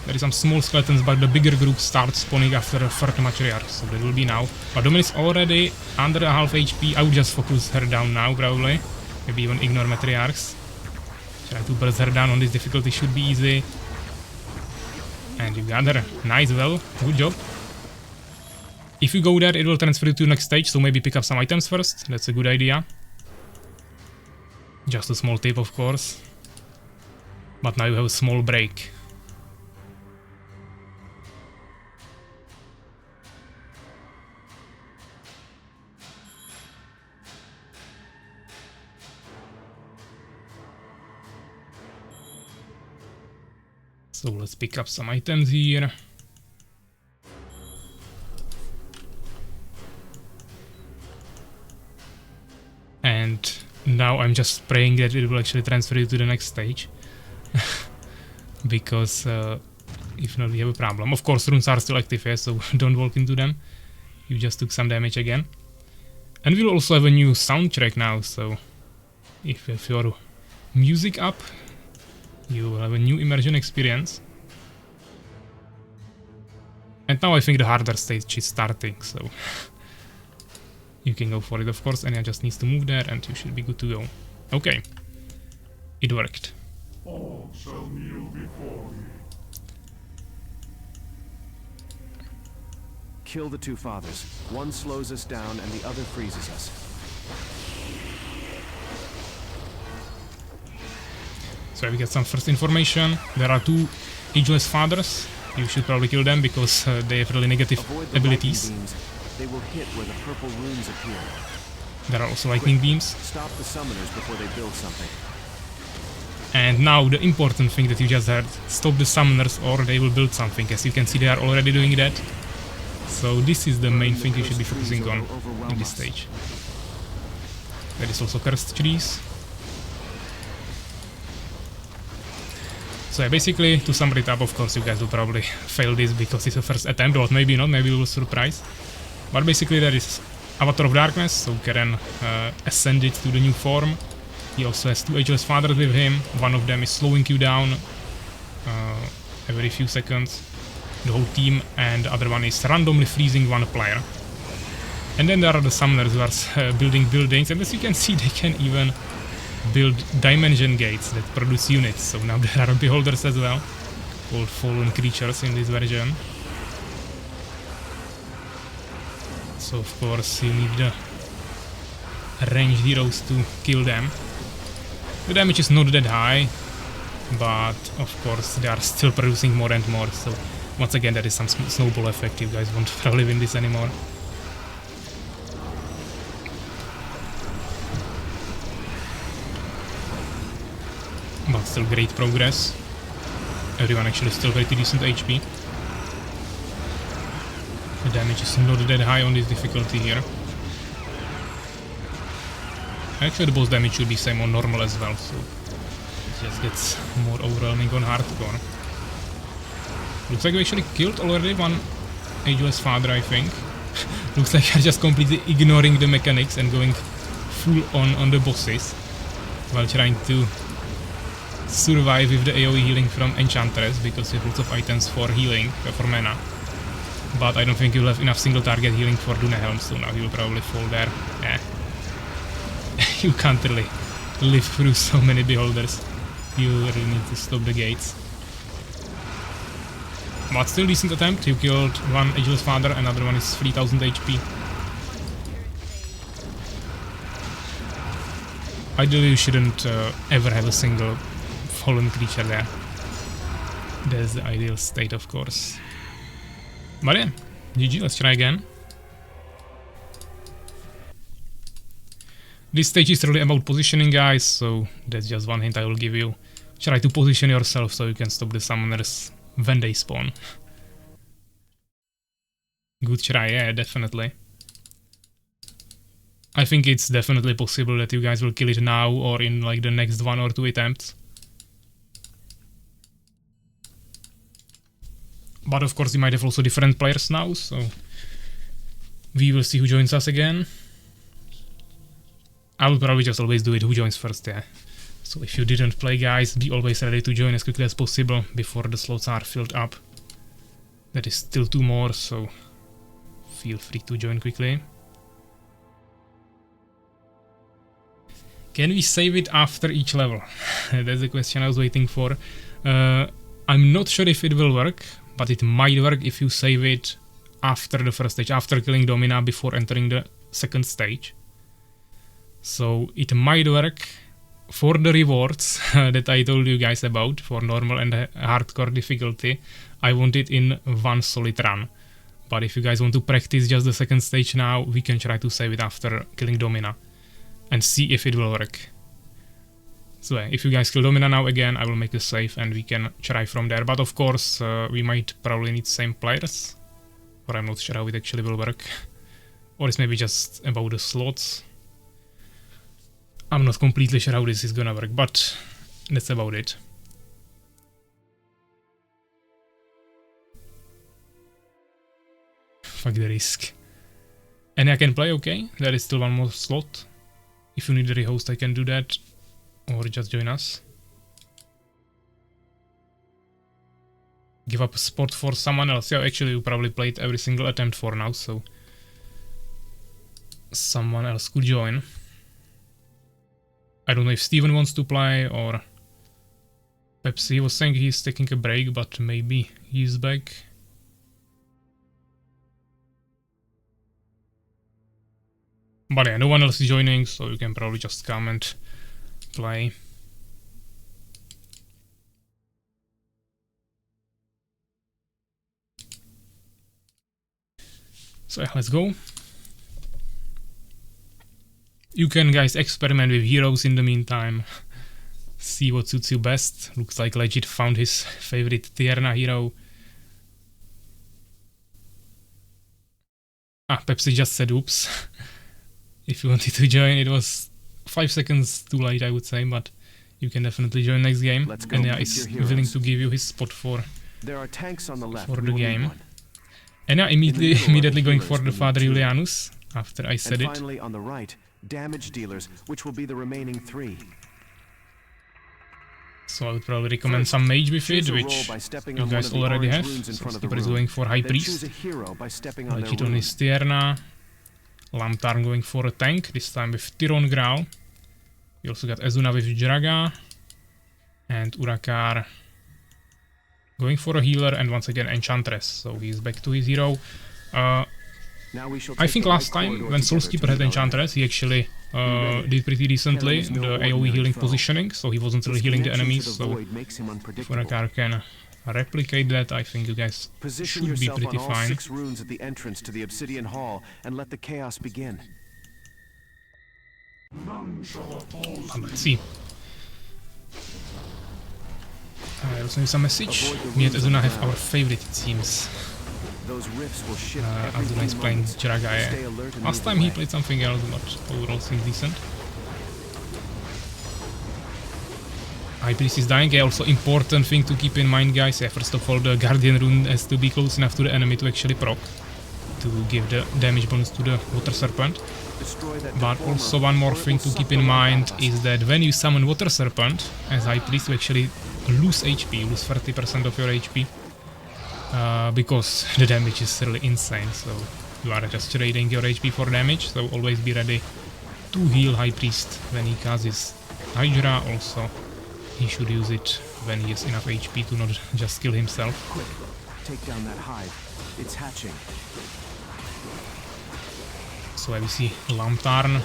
There is some small skeletons, but the bigger group starts spawning after a third matriarch, so that will be now. But Domin is already under a half HP. I would just focus her down now, probably. Maybe even ignore matriarchs. Try to burst her down on this difficulty, should be easy. And you got her. Nice, well, good job. If you go there, it will transfer you to the next stage, so maybe pick up some items first. That's a good idea. Just a small tip, of course. But now you have a small break. So let's pick up some items here. And now I'm just praying that it will actually transfer you to the next stage. Because if not, we have a problem. Of course, runes are still active here, so don't walk into them. You just took some damage again. And we'll also have a new soundtrack now, so if you have your music up, you will have a new immersion experience. And now I think the harder stage is starting, so you can go for it, of course. Enya just needs to move there and you should be good to go. Okay, it worked. All shall kneel before me. Kill the 2 fathers. One slows us down and the other freezes us. So we get some first information. There are 2 ageless fathers. You should probably kill them because they have really negative abilities. Beams. They will hit where the purple runes appear. There are also lightning beams. Stop the summoners before they build something. And now the important thing that you just heard. Stop the summoners or they will build something. As you can see, they are already doing that. So this is the main thing you should be focusing on in this stage. There is also cursed trees. So yeah, basically, to sum it up, of course, you guys will probably fail this because it's a first attempt, or maybe not, maybe it will surprise. But basically there is Avatar of Darkness, so Karen ascended to the new form. He also has 2 ageless fathers with him. One of them is slowing you down every few seconds, the whole team, and the other one is randomly freezing one player. And then there are the summoners who are building buildings, and as you can see, they can even build dimension gates that produce units. So now there are beholders as well, called fallen creatures in this version. So of course you need the ranged heroes to kill them. The damage is not that high, but of course they are still producing more and more. So once again there is some snowball effect. You guys won't probably win this anymore. But still great progress. Everyone actually still pretty decent HP. The damage is not that high on this difficulty here. Actually the boss damage should be same on normal as well, so it just gets more overwhelming on hardcore. Looks like we actually killed already one ageless father, I think. Looks like I'm just completely ignoring the mechanics and going full on the bosses while trying to survive with the AoE healing from Enchantress, because you have lots of items for healing, for mana. But I don't think you'll have enough single target healing for Dunehelm, so now you'll probably fall there. You can't really live through so many beholders. You really need to stop the gates. But still decent attempt. You killed one ageless father, another one is 3000 HP. Ideally you shouldn't ever have a single fallen creature there. That's the ideal state, of course. But yeah, GG, let's try again. This stage is really about positioning, guys, so that's just one hint I will give you. Try to position yourself so you can stop the summoners when they spawn. Good try, yeah, definitely. I think it's definitely possible that you guys will kill it now or in like the next 1 or 2 attempts. But of course you might have also different players now, so we will see who joins us again. I will probably just always do it who joins first, yeah. So if you didn't play, guys, be always ready to join as quickly as possible before the slots are filled up. That is still 2 more, so feel free to join quickly. Can we save it after each level? That's the question I was waiting for. I'm not sure if it will work, but it might work if you save it after the first stage, after killing Domina before entering the second stage. So it might work for the rewards that I told you guys about for normal and hardcore difficulty. I want it in 1 solid run. But if you guys want to practice just the second stage now, we can try to save it after killing Domina and see if it will work. So yeah, if you guys kill Domina now again, I will make a save and we can try from there. But of course, we might probably need same players, or I'm not sure how it actually will work. Or it's maybe just about the slots. I'm not completely sure how this is gonna work, but that's about it. Fuck the risk. And I can play, okay? There is still 1 more slot. If you need a rehost, I can do that. Or just join us. Give up a spot for someone else. Yeah, actually you probably played every single attempt for now, so someone else could join. I don't know if Steven wants to play or Pepsi was saying he's taking a break, but maybe he's back. But yeah, no one else is joining, so you can probably just come and play. So yeah, let's go. You can, guys, experiment with heroes in the meantime. See what suits you best. Looks like Legit found his favorite Tierna hero. Ah, Pepsi just said oops. If you wanted to join, it was 5 seconds too late, I would say, but you can definitely join next game. And yeah, is willing to give you his spot for the game. And yeah, immediately going for the Father Julianus after I said it. Finally, on the right, damage dealers, which will be the remaining 3. So I would probably recommend some mage with it, which you guys already have. So Skipper is going for High Priest. Legit on his Tierna. Lamtarn going for a tank, this time with Tyron Graal. We also got Ezuna with Draga. And Urakar going for a healer and once again Enchantress. So he's back to his hero. I think last time when Soulskeeper had Enchantress, he actually did pretty decently the AoE healing positioning, so he wasn't really healing the enemies. So if Urakar can replicate that, I think you guys should be pretty fine. 6 runes at the entrance to the Obsidian Hall and let the chaos begin. Let's see. I also need some message. Me and Azuna have our favorite, it seems. Azuna is playing Jiragae. Last time he played something else, but overall seems decent. High Priest is dying. Also important thing to keep in mind, guys. Yeah, first of all, the Guardian rune has to be close enough to the enemy to actually proc, to give the damage bonus to the Water Serpent. But also one more thing to keep in mind is that when you summon Water Serpent as High Priest, you actually lose HP, you lose 30% of your HP. Because the damage is really insane, so you are just trading your HP for damage, so always be ready to heal High Priest when he casts Hydra. Also, he should use it when he has enough HP to not just kill himself. Quick, take down that hive. It's hatching. So we see Lamtarn.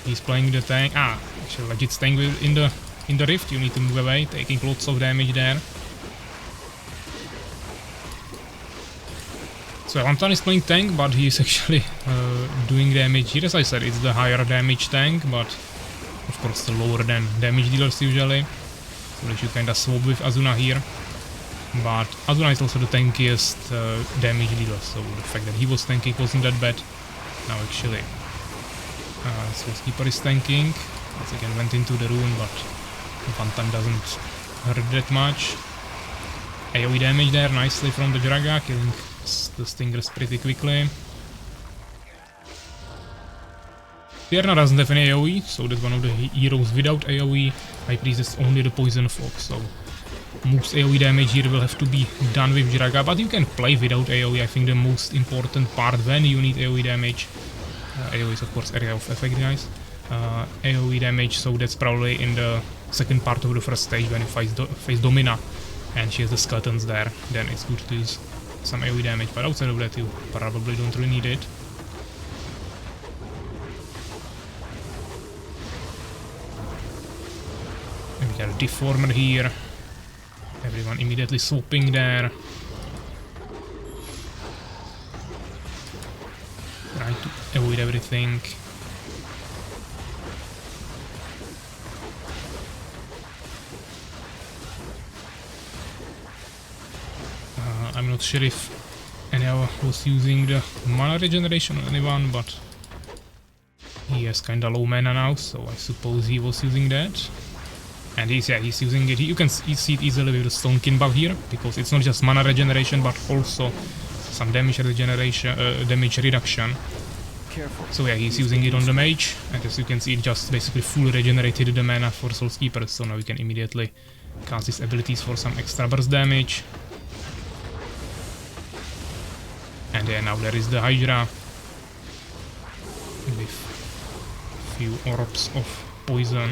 He's playing the tank. Ah, actually, Legit staying in the rift. You need to move away, taking lots of damage there. So Lantan is playing tank, but he is actually doing damage here. As I said, it's the higher damage tank, but of course the lower than damage dealers usually. So they should kinda swap with Azuna here. But Azuna is also the tankiest damage dealer, so the fact that he was tanking wasn't that bad. Now actually, Soulskeeper is tanking. Once again went into the rune, but one time doesn't hurt that much. AoE damage there nicely from the Jiraga, killing the Stingers pretty quickly. Tierna doesn't have any AoE, so that's one of the heroes without AoE. High Priest is only the Poison Fox, so most AoE damage here will have to be done with Jiraga, but you can play without AoE. I think the most important part when you need AoE damage, AoE is of course area of effect, guys. AoE damage, so that's probably in the second part of the first stage when you face Domina and she has the skeletons there. Then it's good to use some AoE damage, but outside of that you probably don't really need it. And we got a Deformer here. Everyone immediately swooping there. Try to avoid everything. I'm not sure if anyone was using the mana regeneration on anyone, but he has kinda low mana now, so I suppose he was using that. And he's using it. You can see it easily with the Stonekin buff here, because it's not just mana regeneration, but also some damage regeneration, damage reduction. So yeah, he's using it on the mage, and as you can see, it just basically fully regenerated the mana for Soulskeeper. So now we can immediately cast his abilities for some extra burst damage. And yeah, now there is the Hydra with a few orbs of poison.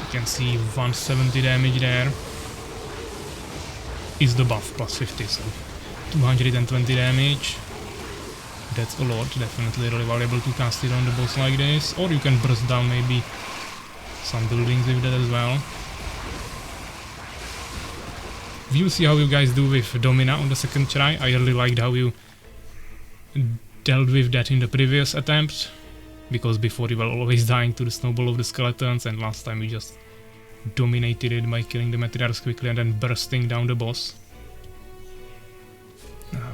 You can see 170 damage there. Is the buff plus 50, so 220 damage. That's a lot, definitely really valuable to cast it on the boss like this. Or you can burst down maybe some buildings with that as well. We'll see how you guys do with Domina on the second try. I really liked how you dealt with that in the previous attempt, because before you were always dying to the snowball of the skeletons, and last time you just dominated it by killing the Matriarchs quickly and then bursting down the boss.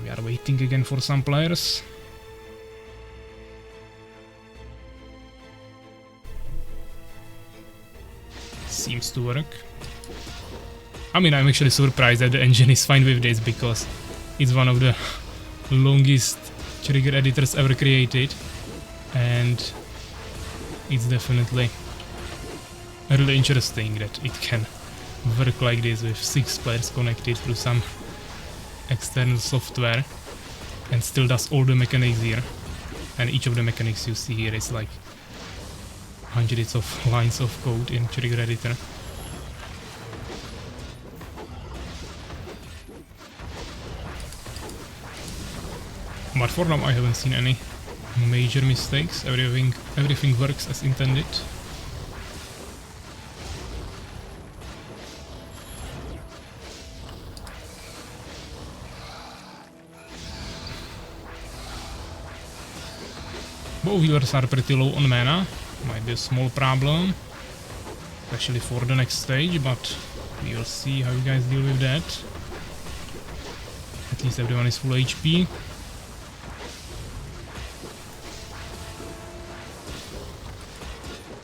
We are waiting again for some players. Seems to work. I mean, I'm actually surprised that the engine is fine with this, because it's one of the longest trigger editors ever created, and it's definitely really interesting that it can work like this with 6 players connected through some external software and still does all the mechanics here. And each of the mechanics you see here is like hundreds of lines of code in trigger editor. But for now I haven't seen any major mistakes. Everything works as intended. Both healers are pretty low on mana. Might be a small problem, especially for the next stage, but we'll see how you guys deal with that. At least everyone is full HP.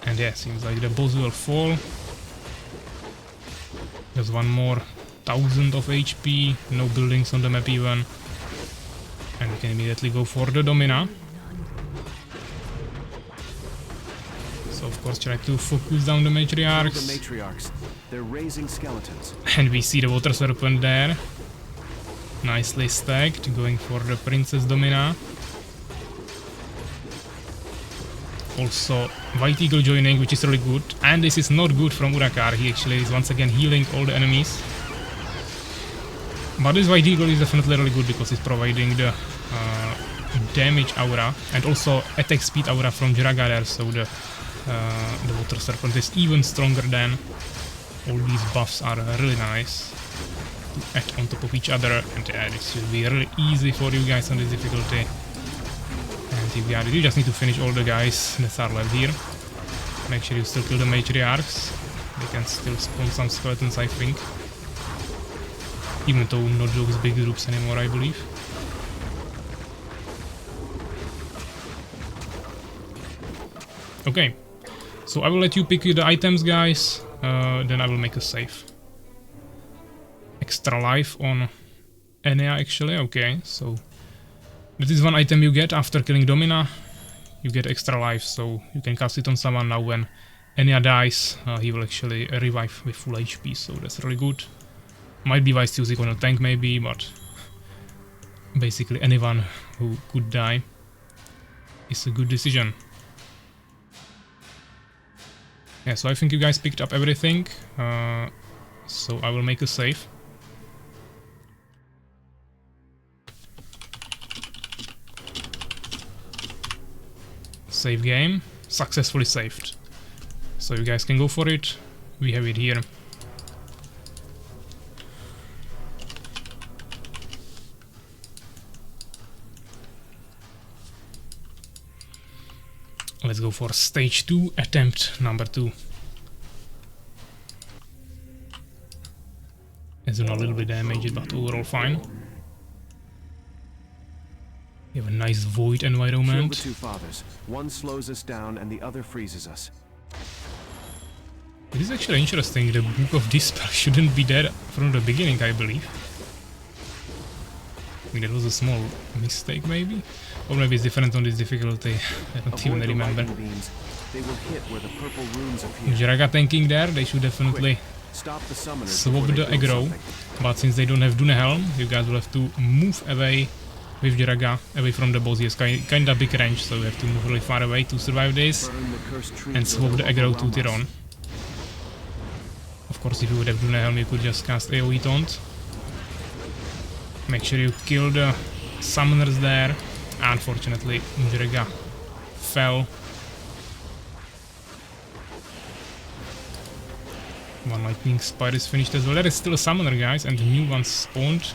And yeah, seems like the boss will fall. There's one more 1000 of HP, no buildings on the map even. And we can immediately go for the Domina. So of course try to focus down the Matriarchs. They're raising skeletons. And we see the Water Serpent there. Nicely stacked, going for the Princess Domina. Also White Eagle joining, which is really good. And this is not good from Urakar. He actually is once again healing all the enemies. But this White Eagle is definitely really good because it's providing the damage aura and also attack speed aura from Jiraga there, so the The Water Serpent is even stronger than. All these buffs are really nice to add on top of each other, and this should be really easy for you guys on this difficulty. And you got it. You just need to finish all the guys that are left here. Make sure you still kill the matriarchs. They can still spawn some skeletons, I think. Even though not those big groups anymore, I believe. Okay, so I will let you pick the items, guys. Then I will make a save. Extra life on Enya, actually. Okay, so that is one item you get after killing Domina. You get extra life, so you can cast it on someone now. When Enya dies, he will actually revive with full HP, so that's really good. Might be wise to use it on a tank maybe, but basically anyone who could die is a good decision. Yeah, so I think you guys picked up everything, so I will make a save. Save game, successfully saved. So you guys can go for it, we have it here. Let's go for stage 2, attempt number 2. It's a little bit damaged, but overall fine. You have a nice void environment. Kill the two fathers. One slows us down and the other freezes us. It is actually interesting, the Book of Dispel shouldn't be there from the beginning, I believe. I think that was a small mistake, maybe? Or maybe it's different on this difficulty, I don't even remember. They will hit where the purple runes appear. Jiraga tanking there, they should definitely swap the aggro, but since they don't have Dune Helm, you guys will have to move away with Jiraga, away from the boss. He has kinda big range, so you have to move really far away to survive this, and swap the aggro to Tyron. Of course, if you would have Dune Helm, you could just cast AoE Taunt. Make sure you kill the summoners there. Unfortunately, Jiraga fell. One lightning spire is finished as well. There is still a summoner, guys, and a new one spawned.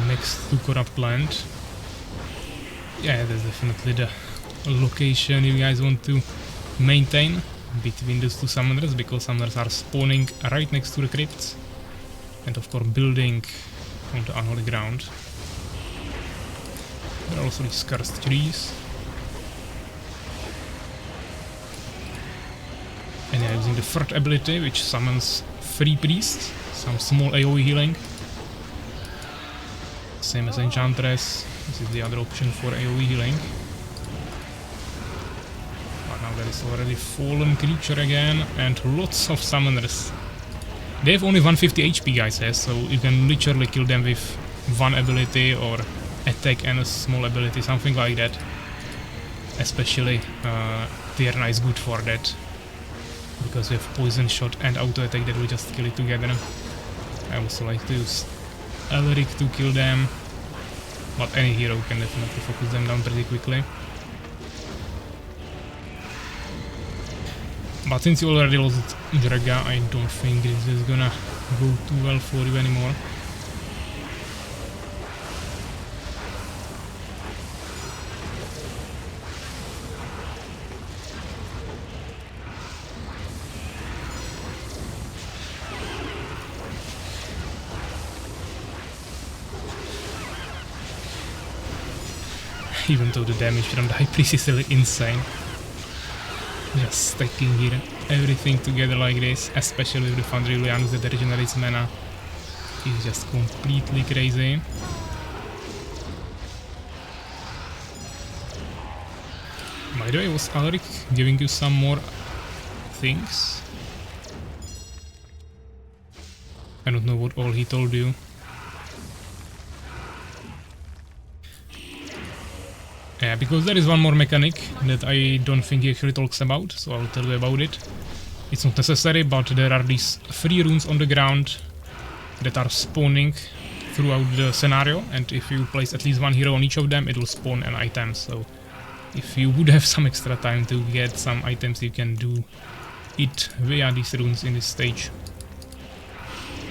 Next to corrupt land. Yeah, that's definitely the location you guys want to maintain between those two summoners, because summoners are spawning right next to the crypts, and of course building on the unholy ground. There are also these cursed trees. And they are using the third ability, which summons 3 priests, some small AoE healing. Same as Enchantress, this is the other option for AoE healing. But now there is already fallen creature again, and lots of summoners. They have only 150 HP, guys, so you can literally kill them with one ability or attack and a small ability, something like that. Especially Tierna is good for that, because we have poison shot and auto attack that will just kill it together. I also like to use Elric to kill them, but any hero can definitely focus them down pretty quickly. But since you already lost Jiraga, I don't think this is gonna go too well for you anymore. Even though the damage from the High Priest is really insane. Just stacking here everything together like this, especially with the Fandrillianus that regenerates mana, is just completely crazy. By the way, was Alaric giving you some more things? I don't know what all he told you. Yeah, because there is one more mechanic that I don't think he actually talks about, so I'll tell you about it. It's not necessary, but there are these 3 runes on the ground that are spawning throughout the scenario, and if you place at least one hero on each of them, it will spawn an item. So if you would have some extra time to get some items, you can do it via these runes in this stage.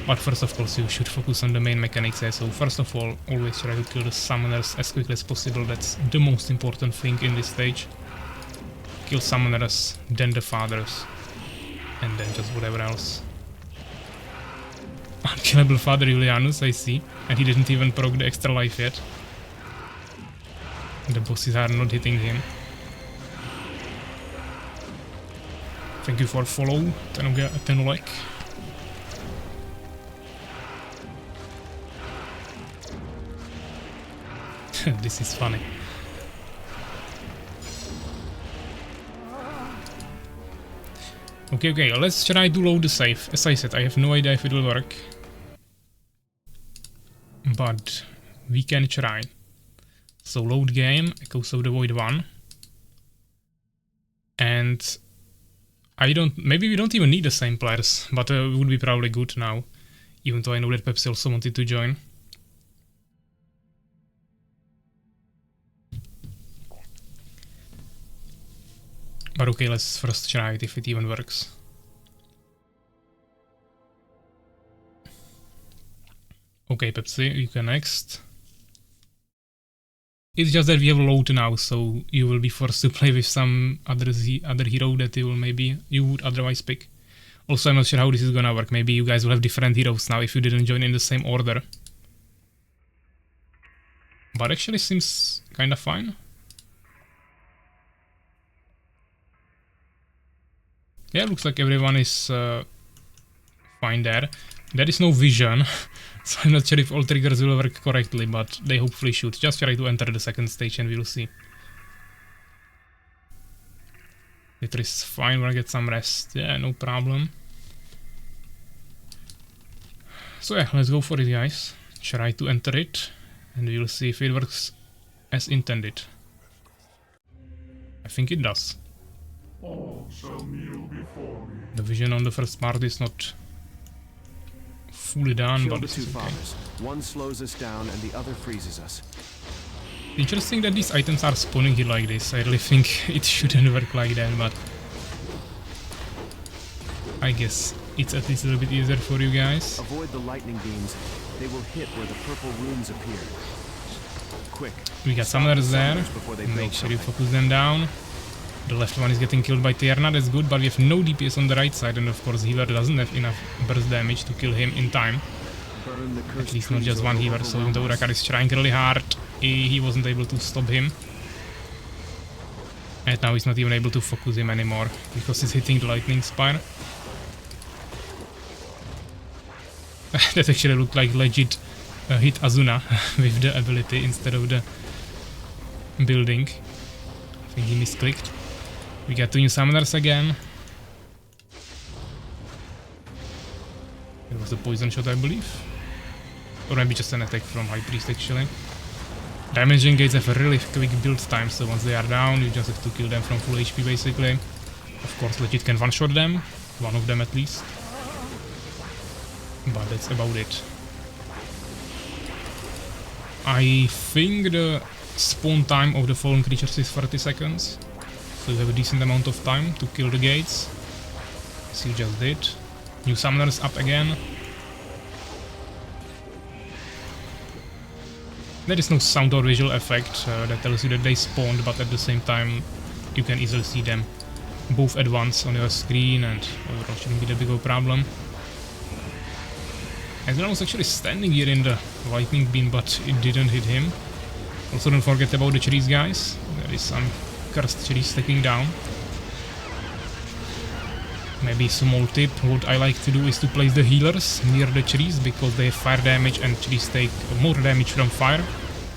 But first, of course, you should focus on the main mechanics here. So first of all, always try to kill the summoners as quickly as possible. That's the most important thing in this stage. Kill summoners, then the fathers, and then just whatever else. Unkillable Father Julianus, I see, and he didn't even proc the extra life yet. The bosses are not hitting him. Thank you for follow, Tenolek. This is funny. Okay, let's try to load the save. As I said, I have no idea if it will work. But we can try. So load game, Echoes of the Void 1. And maybe we don't even need the same players, but it would be probably good now. Even though I know that Pepsi also wanted to join. But okay, let's first try it if it even works. Okay, Pepsi, you can next. It's just that we have load now, so you will be forced to play with some other hero that you would otherwise pick. Also, I'm not sure how this is gonna work. Maybe you guys will have different heroes now if you didn't join in the same order. But actually seems kinda fine. Yeah, looks like everyone is fine there. There is no vision, so I'm not sure if all triggers will work correctly, but they hopefully should. Just try to enter the second stage and we'll see. It is fine, we'll get some rest. Yeah, no problem. So yeah, let's go for it, guys. Try to enter it, and we'll see if it works as intended. I think it does. All shall kneel before me. The vision on the first part is not fully done, Kill but the it's two okay. fathers. One slows us down and the other freezes us. Interesting that these items are spawning here like this. I really think it shouldn't work like that, but I guess it's at least a little bit easier for you guys. Avoid the lightning beams. They will hit where the purple runes appear. Quick. We got stop the summoners there. summoners before they Make build sure you something. focus them down. The left one is getting killed by Tierna, that's good, but we have no DPS on the right side, and of course healer doesn't have enough burst damage to kill him in time. Burn the At cursed least not trees just or one they'll healer, so overwhelm even though us. Rakar is trying really hard, he wasn't able to stop him. And now he's not even able to focus him anymore, because he's hitting the lightning spire. That actually looked like legit hit Azuna with the ability instead of the building. I think he misclicked. We got two new summoners again. It was a poison shot, I believe. Or maybe just an attack from High Priest, actually. Damaging gates have a really quick build time, so once they are down, you just have to kill them from full HP, basically. Of course, legit can one-shot them. One of them, at least. But that's about it. I think the spawn time of the fallen creatures is 30 seconds. So you have a decent amount of time to kill the gates. As you just did. New summoners up again. There is no sound or visual effect that tells you that they spawned, but at the same time you can easily see them both at once on your screen, and overall shouldn't be that big of a problem. Ezreal was actually standing here in the lightning beam, but it didn't hit him. Also, don't forget about the trees, guys. There is some cursed trees sticking down. Maybe small tip, what I like to do is to place the healers near the trees, because they have fire damage and trees take more damage from fire,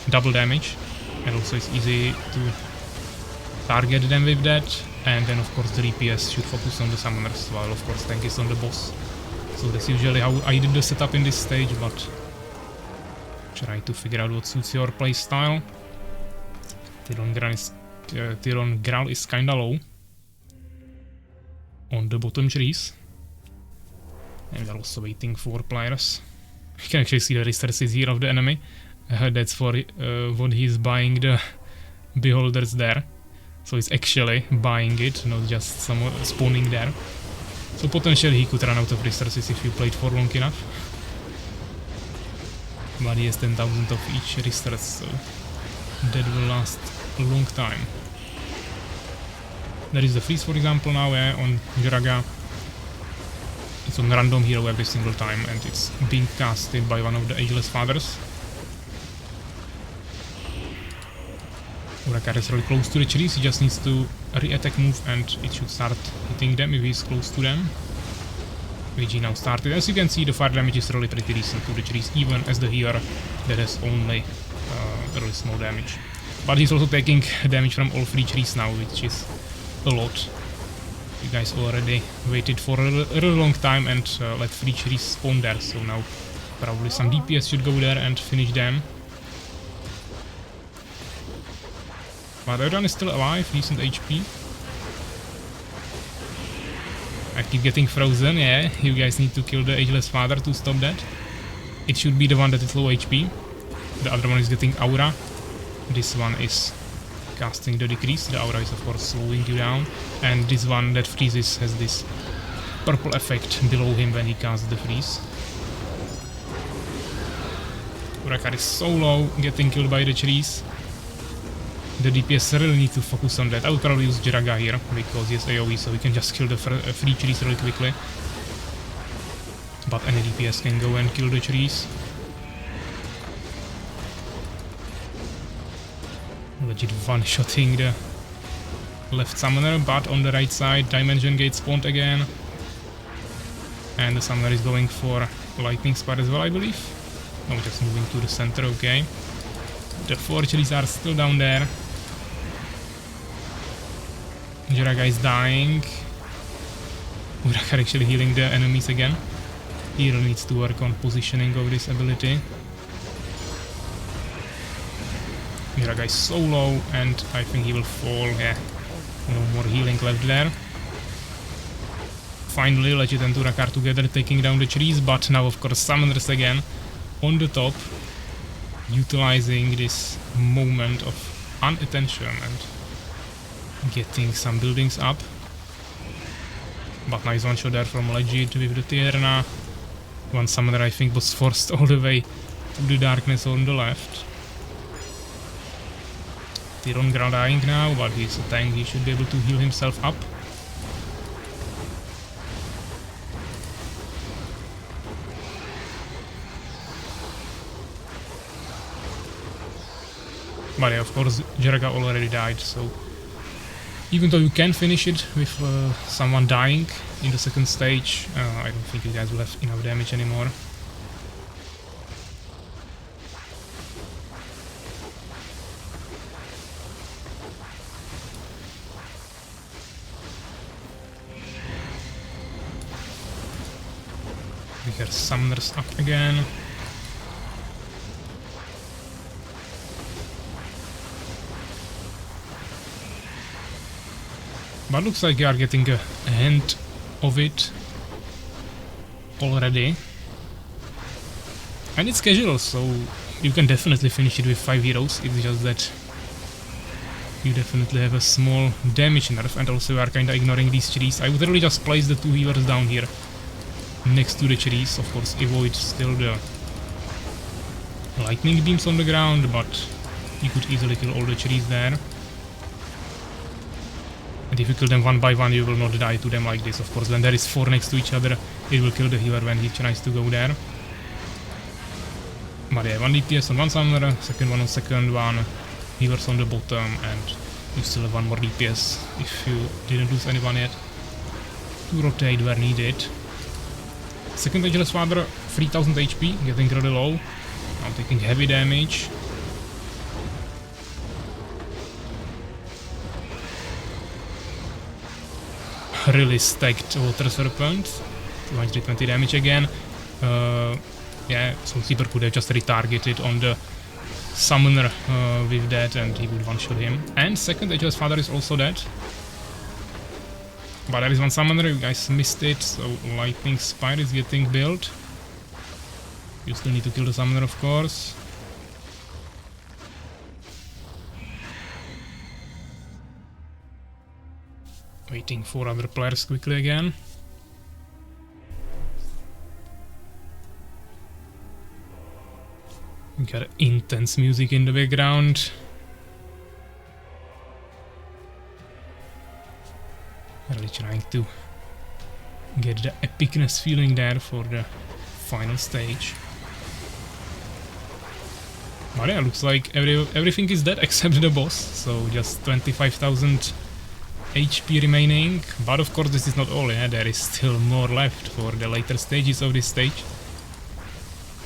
double damage, and also it's easy to target them with that. And then of course the DPS should focus on the summoners, while of course tank is on the boss. So that's usually how I did the setup in this stage, but try to figure out what suits your playstyle. Tyron Graal is kinda low on the bottom trees, and we are also waiting for players. You can actually see the resources here of the enemy. That's for what he's buying the beholders there. So he's actually buying it, not just someone spawning there. So potentially he could run out of resources if you played for long enough. But he has 10,000 of each resource, so that will last a long time. There is the freeze, for example, now on Jiraga. It's on random hero every single time, and it's being casted by one of the Ageless Fathers. Urakar is really close to the trees, he just needs to re-attack move and it should start hitting them if he's close to them. VG now started. As you can see, the fire damage is really pretty decent to the trees, even as the healer that has only really small damage. But he's also taking damage from all 3 trees now, which is a lot. You guys already waited for a really long time and let 3 trees spawn there, so now probably some DPS should go there and finish them. But Erdan is still alive, decent HP. I keep getting frozen, yeah, you guys need to kill the Ageless Father to stop that. It should be the one that is low HP. The other one is getting aura. This one is casting the decrease. The aura is of course slowing you down. And this one that freezes has this purple effect below him when he casts the freeze. Urakar is so low, getting killed by the trees. The DPS really need to focus on that. I would probably use Jiraga here, because he has AoE, so we can just kill the 3 trees really quickly. But any DPS can go and kill the trees. Legit one-shotting the left summoner, but on the right side, Dimension Gate spawned again. And the summoner is going for Lightning Spire as well, I believe. No, just moving to the center, okay. The 4 trees are still down there. Jiraga is dying. Urakar actually healing the enemies again. He really needs to work on positioning of this ability. Jiraga is so low and I think he will fall. Yeah, no more healing left there. Finally, Legit and Urakar together taking down the trees, but now of course summoners again on the top, utilizing this moment of unattention and getting some buildings up. But nice one shot there from Legit with the Tierna. One summoner I think was forced all the way to the darkness on the left. Tyron dying now, but he's a tank, he should be able to heal himself up. But yeah, of course, Jiraga already died, so even though you can finish it with someone dying in the second stage, I don't think you guys will have enough damage anymore. We hear summoners up again. But looks like you are getting a hint of it already. And it's casual, so you can definitely finish it with 5 heroes. It's just that you definitely have a small damage nerf, and also you are kinda ignoring these trees. I would really just place the 2 healers down here next to the trees. Of course, avoid still the lightning beams on the ground, but you could easily kill all the trees there. And if you kill them one by one, you will not die to them like this. Of course, when there is 4 next to each other, it will kill the healer when he tries to go there. But yeah, 1 DPS on one summoner, second one on second one, healers on the bottom, and you still have 1 more DPS if you didn't lose anyone yet to rotate where needed. Second Ageless Father, 3000 HP, getting really low, now taking heavy damage. Really stacked Water Serpent, 220 damage again. Yeah, so Sleeper could have just retargeted on the summoner with that and he would one-shot him. And second Ageless Father is also dead. But there is 1 summoner, you guys missed it, so Lightning Spire is getting built. You still need to kill the summoner, of course. Waiting for other players quickly again. Got intense music in the background. Really trying to get the epicness feeling there for the final stage. But yeah, looks like everything is dead except the boss, so just 25,000 HP remaining. But of course this is not all, yeah, there is still more left for the later stages of this stage.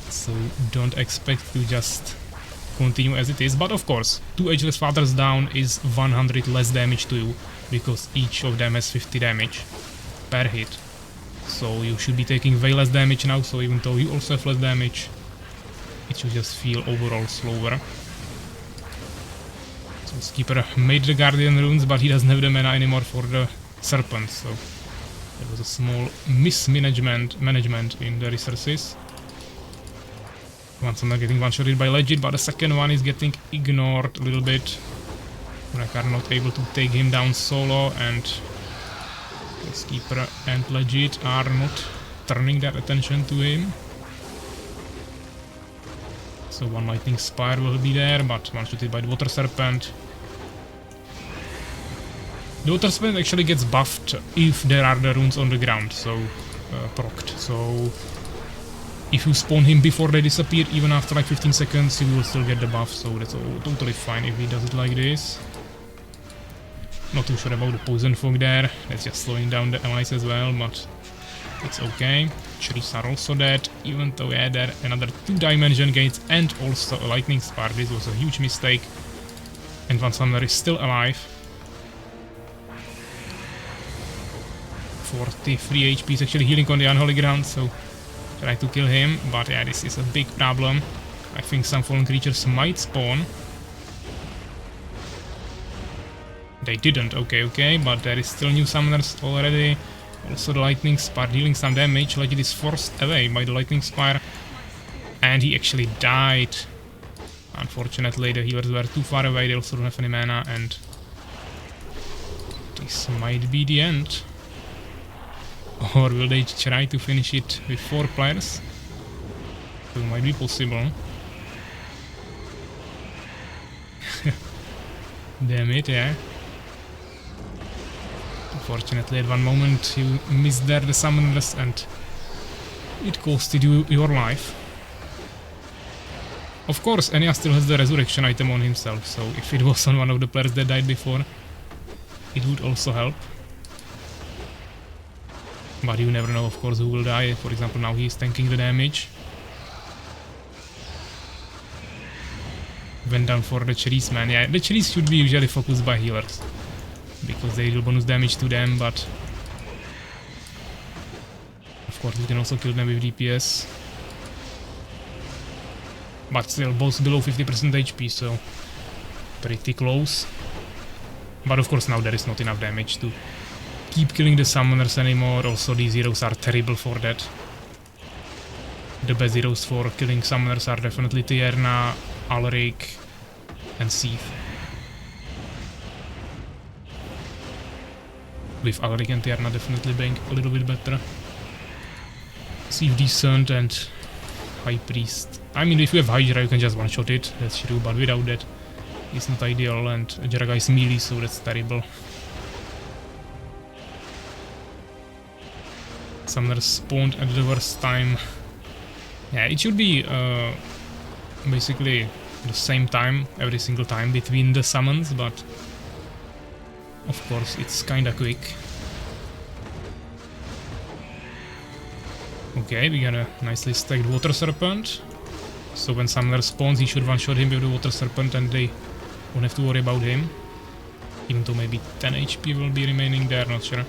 So don't expect to just continue as it is, but of course, 2 Ageless Fathers down is 100 less damage to you, because each of them has 50 damage per hit. So you should be taking way less damage now, so even though you also have less damage, it should just feel overall slower. So Skipper made the Guardian runes, but he doesn't have the mana anymore for the Serpent, so there was a small mismanagement in the resources. One summoner getting one-shotted by Legit, but the second one is getting ignored a little bit. Urakar not able to take him down solo, and Skipper and Legit are not turning their attention to him. So one Lightning Spire will be there, but one-shotted by the Water Serpent. The Water Serpent actually gets buffed if there are the runes on the ground, so procced. So if you spawn him before they disappear, even after like 15 seconds, you will still get the buff, so that's totally fine if he does it like this. Not too sure about the Poison Fog there, that's just slowing down the allies as well, but it's okay. Trees are also dead, even though yeah, there are another 2 dimension gates and also a Lightning Spark. This was a huge mistake. And one summoner is still alive. 43 HP is actually healing on the Unholy Ground, so try to kill him, but yeah, this is a big problem. I think some fallen creatures might spawn. They didn't, okay, but there is still new summoners already. Also the Lightning Spire dealing some damage, like it is forced away by the Lightning Spire. And he actually died. Unfortunately, the healers were too far away, they also don't have any mana, and this might be the end. Or will they try to finish it with 4 players? It might be possible. Damn it, yeah. Unfortunately, at one moment you missed there the summoners and it costed you your life. Of course, Enya still has the resurrection item on himself, so if it was on one of the players that died before, it would also help. But you never know, of course, who will die. For example, now he is tanking the damage. Went down for the Cherries, man. Yeah, the Cherries should be usually focused by healers, because they deal bonus damage to them, but of course you can also kill them with DPS. But still, both below 50% HP, so pretty close. But of course now there is not enough damage to keep killing the summoners anymore. Also these heroes are terrible for that. The best heroes for killing summoners are definitely Tierna, Alaric and Seath. With Alaric and Tierna definitely being a little bit better. Seath Descent and High Priest. I mean, if you have Hydra you can just one-shot it, that's true, but without that it's not ideal, and Jaraga is melee, so that's terrible. Summoners spawned at the worst time. Yeah, it should be basically the same time every single time between the summons, but of course it's kinda quick. Okay, we got a nicely stacked Water Serpent. So when Summoner spawns, he should one-shot him with the Water Serpent and they won't have to worry about him. Even though maybe 10 HP will be remaining there, not sure.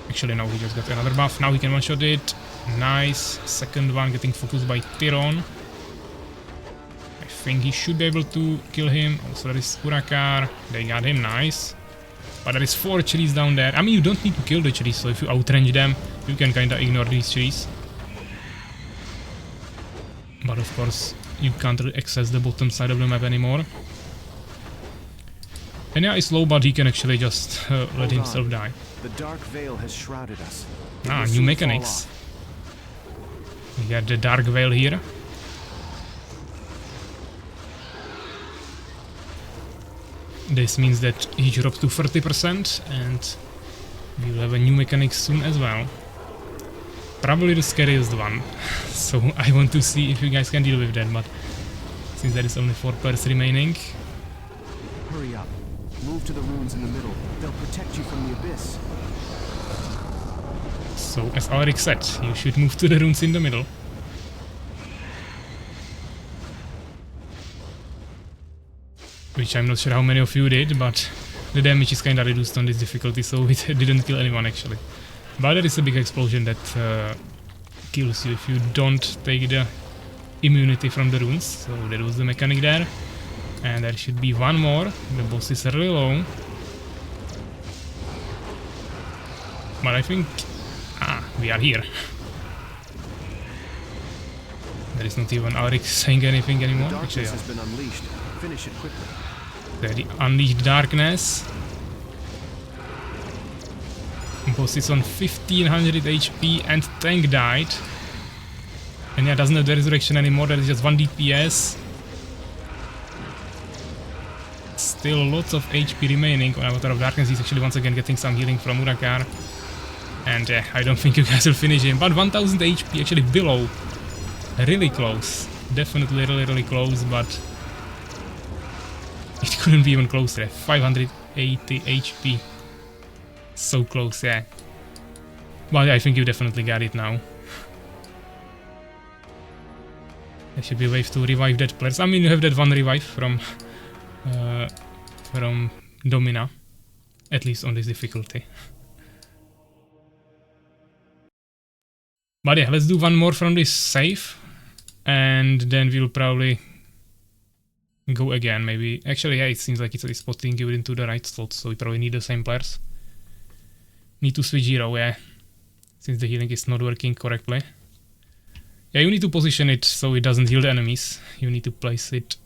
Actually, now he just got another buff. Now he can one-shot it. Nice. Second one getting focused by Tyron. I think he should be able to kill him. Also there is Urakar. They got him. Nice. But there is 4 trees down there. I mean, you don't need to kill the trees, so if you outrange them, you can kinda ignore these trees. But of course, you can't really access the bottom side of the map anymore. And yeah, it's low, but he can actually just let himself die. The dark veil has shrouded us. Ah, new mechanics. We got the dark veil here. This means that he drops to 30% and we'll have a new mechanic soon as well. Probably the scariest one. So I want to see if you guys can deal with that, but since there is only 4 players remaining. Hurry up. Move to the runes in the middle. They'll protect you from the abyss. So as Alric said, you should move to the runes in the middle. Which I'm not sure how many of you did, but the damage is kinda reduced on this difficulty, so it didn't kill anyone actually. But there is a big explosion that kills you if you don't take the immunity from the runes, so that was the mechanic there. And there should be one more, the boss is really low. But I think... we are here. There is not even Alric saying anything anymore. Actually, has been unleashed. Finish it quickly. The unleashed darkness. Boss is on 1500 HP and tank died. And yeah, doesn't have the resurrection anymore, there is just 1 DPS. Still lots of HP remaining on Avatar of Darkness. He's actually once again getting some healing from Urakar. And I don't think you guys will finish him, but 1000 HP actually below. Really close. Definitely really close, but it couldn't be even closer. 580 HP. So close, yeah. But I think you definitely got it now. There should be a way to revive that players. I mean, you have that one revive from Domina. At least on this difficulty. But yeah, let's do one more from this save. And then we'll probably go again, maybe. Actually, yeah, it seems like it's spotting you into the right slot, so we probably need the same players. Need to switch hero, yeah. Since the healing is not working correctly. Yeah, you need to position it so it doesn't heal the enemies. You need to place it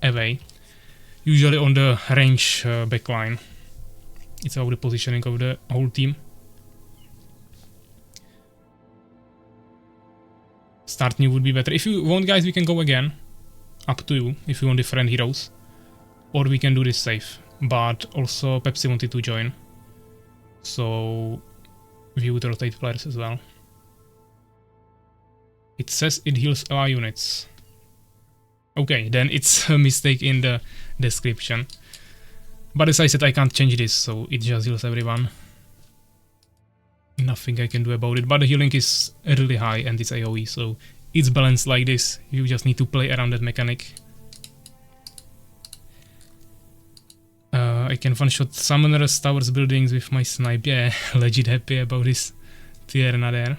away. Usually on the range backline. It's about the positioning of the whole team. Start new would be better. If you want, guys, we can go again. Up to you, if you want different heroes. Or we can do this safe. But also Pepsi wanted to join. So we would rotate players as well. It says it heals ally units. Okay, then it's a mistake in the description. But as I said, I can't change this, so it just heals everyone. Nothing I can do about it, but the healing is really high and it's AoE, so it's balanced like this. You just need to play around that mechanic. I can one-shot summoners, towers, buildings with my snipe. Yeah, legit happy about this Tierna there.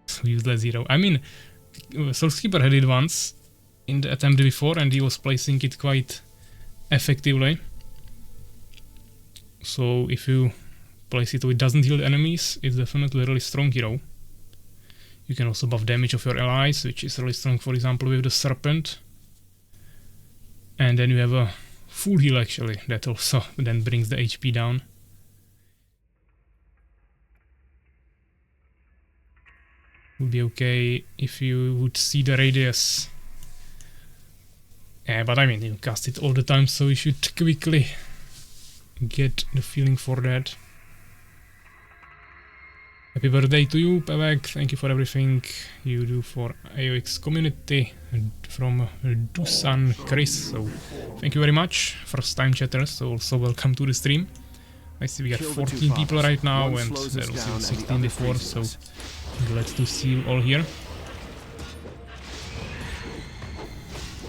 So useless hero. I mean, Soulskeeper had it once in the attempt before and he was placing it quite effectively. So if you place it so it doesn't heal the enemies, it's definitely a really strong hero. You can also buff damage of your allies, which is really strong, for example, with the Serpent. And then you have a full heal actually, that also then brings the HP down. Would be okay if you would see the radius. Yeah, but I mean, you cast it all the time, so you should quickly get the feeling for that. Happy birthday to you, Pevek. Thank you for everything you do for AOX community. From Dusan Chris. So thank you very much. First time chatters, so also welcome to the stream. I see we got 14 people right now and there was 16 before, so glad to see you all here.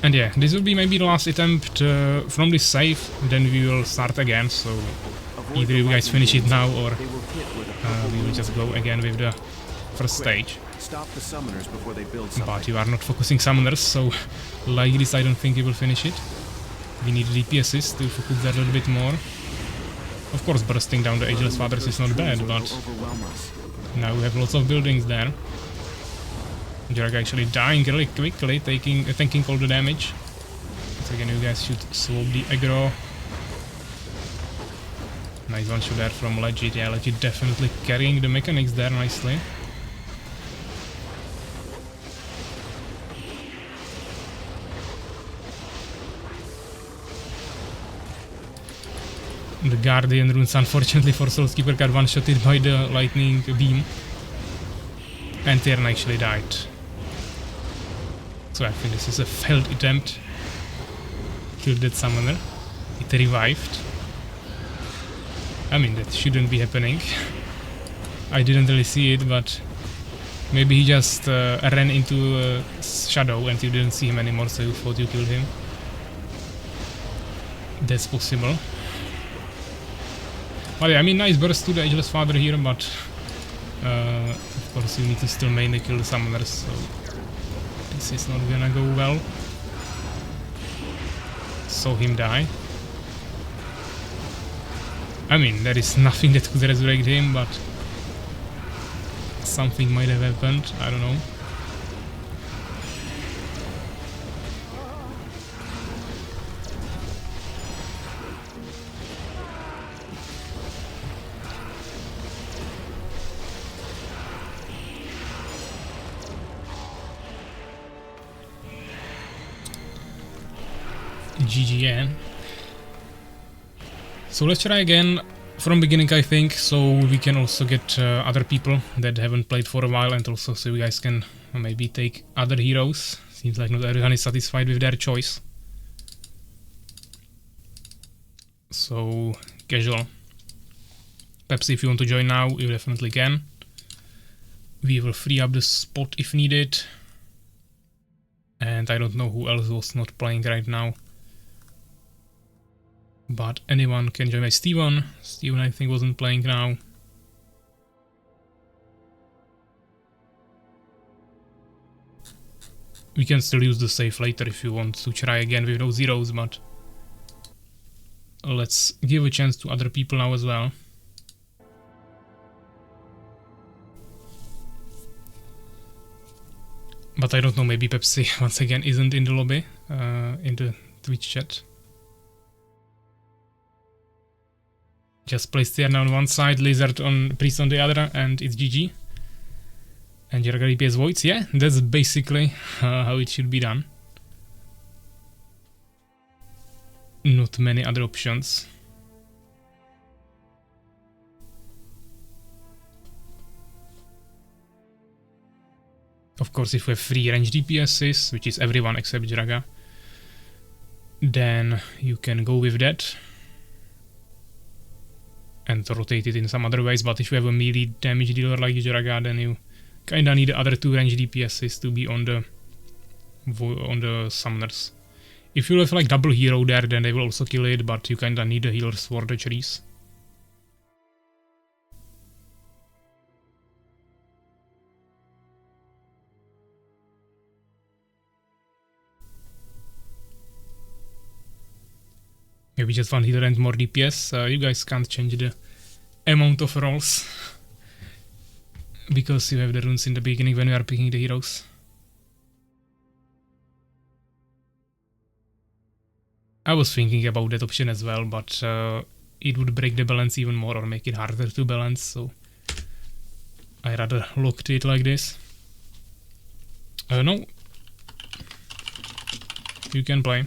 And yeah, this will be maybe the last attempt from this save, then we will start again, so either you guys finish it now or we will just go again with the first stage. But you are not focusing summoners, so like this I don't think you will finish it. We need DPSs to focus that a little bit more. Of course, bursting down the Ageless Fathers is not bad, but now we have lots of buildings there. Jarag actually dying really quickly, tanking all the damage. So again, you guys should swap the aggro. Nice one shot there from Legit. Yeah, Legit definitely carrying the mechanics there nicely. The Guardian runes, unfortunately for Soulskeeper, got one-shotted by the lightning beam. And Tyrn actually died. So I think this is a failed attempt. Killed that summoner. It revived. I mean, that shouldn't be happening. I didn't really see it, but maybe he just ran into a shadow and you didn't see him anymore, so you thought you killed him. That's possible. But yeah, I mean, nice burst to the Ageless Father here, but of course you need to still mainly kill the summoners, so this is not gonna go well. Saw him die. I mean, there is nothing that could resurrect him, but something might have happened, I don't know. GGN. So let's try again from beginning, I think, so we can also get other people that haven't played for a while, and also so you guys can maybe take other heroes. Seems like not everyone is satisfied with their choice. So, casual. Pepsi, if you want to join now, you definitely can. We will free up the spot if needed. And I don't know who else was not playing right now. But anyone can join. Steven. Steven, I think, wasn't playing now. We can still use the save later if you want to try again with those zeros, but let's give a chance to other people now as well. But I don't know, maybe Pepsi once again isn't in the lobby, in the Twitch chat. Just place Tyrn on one side, Lizard on Priest on the other, and it's GG. And Jarga DPS voids, yeah, that's basically how it should be done. Not many other options. Of course, if we have free range DPSs, which is everyone except Jarga, then you can go with that and rotate it in some other ways, but if you have a melee damage dealer like Jarga, then you kinda need the other two range DPSs to be on the summoners. If you have like double hero there, then they will also kill it, but you kinda need the healers for the trees. Maybe just one healer and more DPS. You guys can't change the amount of rolls because you have the runes in the beginning when you are picking the heroes. I was thinking about that option as well, but it would break the balance even more or make it harder to balance, so I rather locked it like this. No. You can play.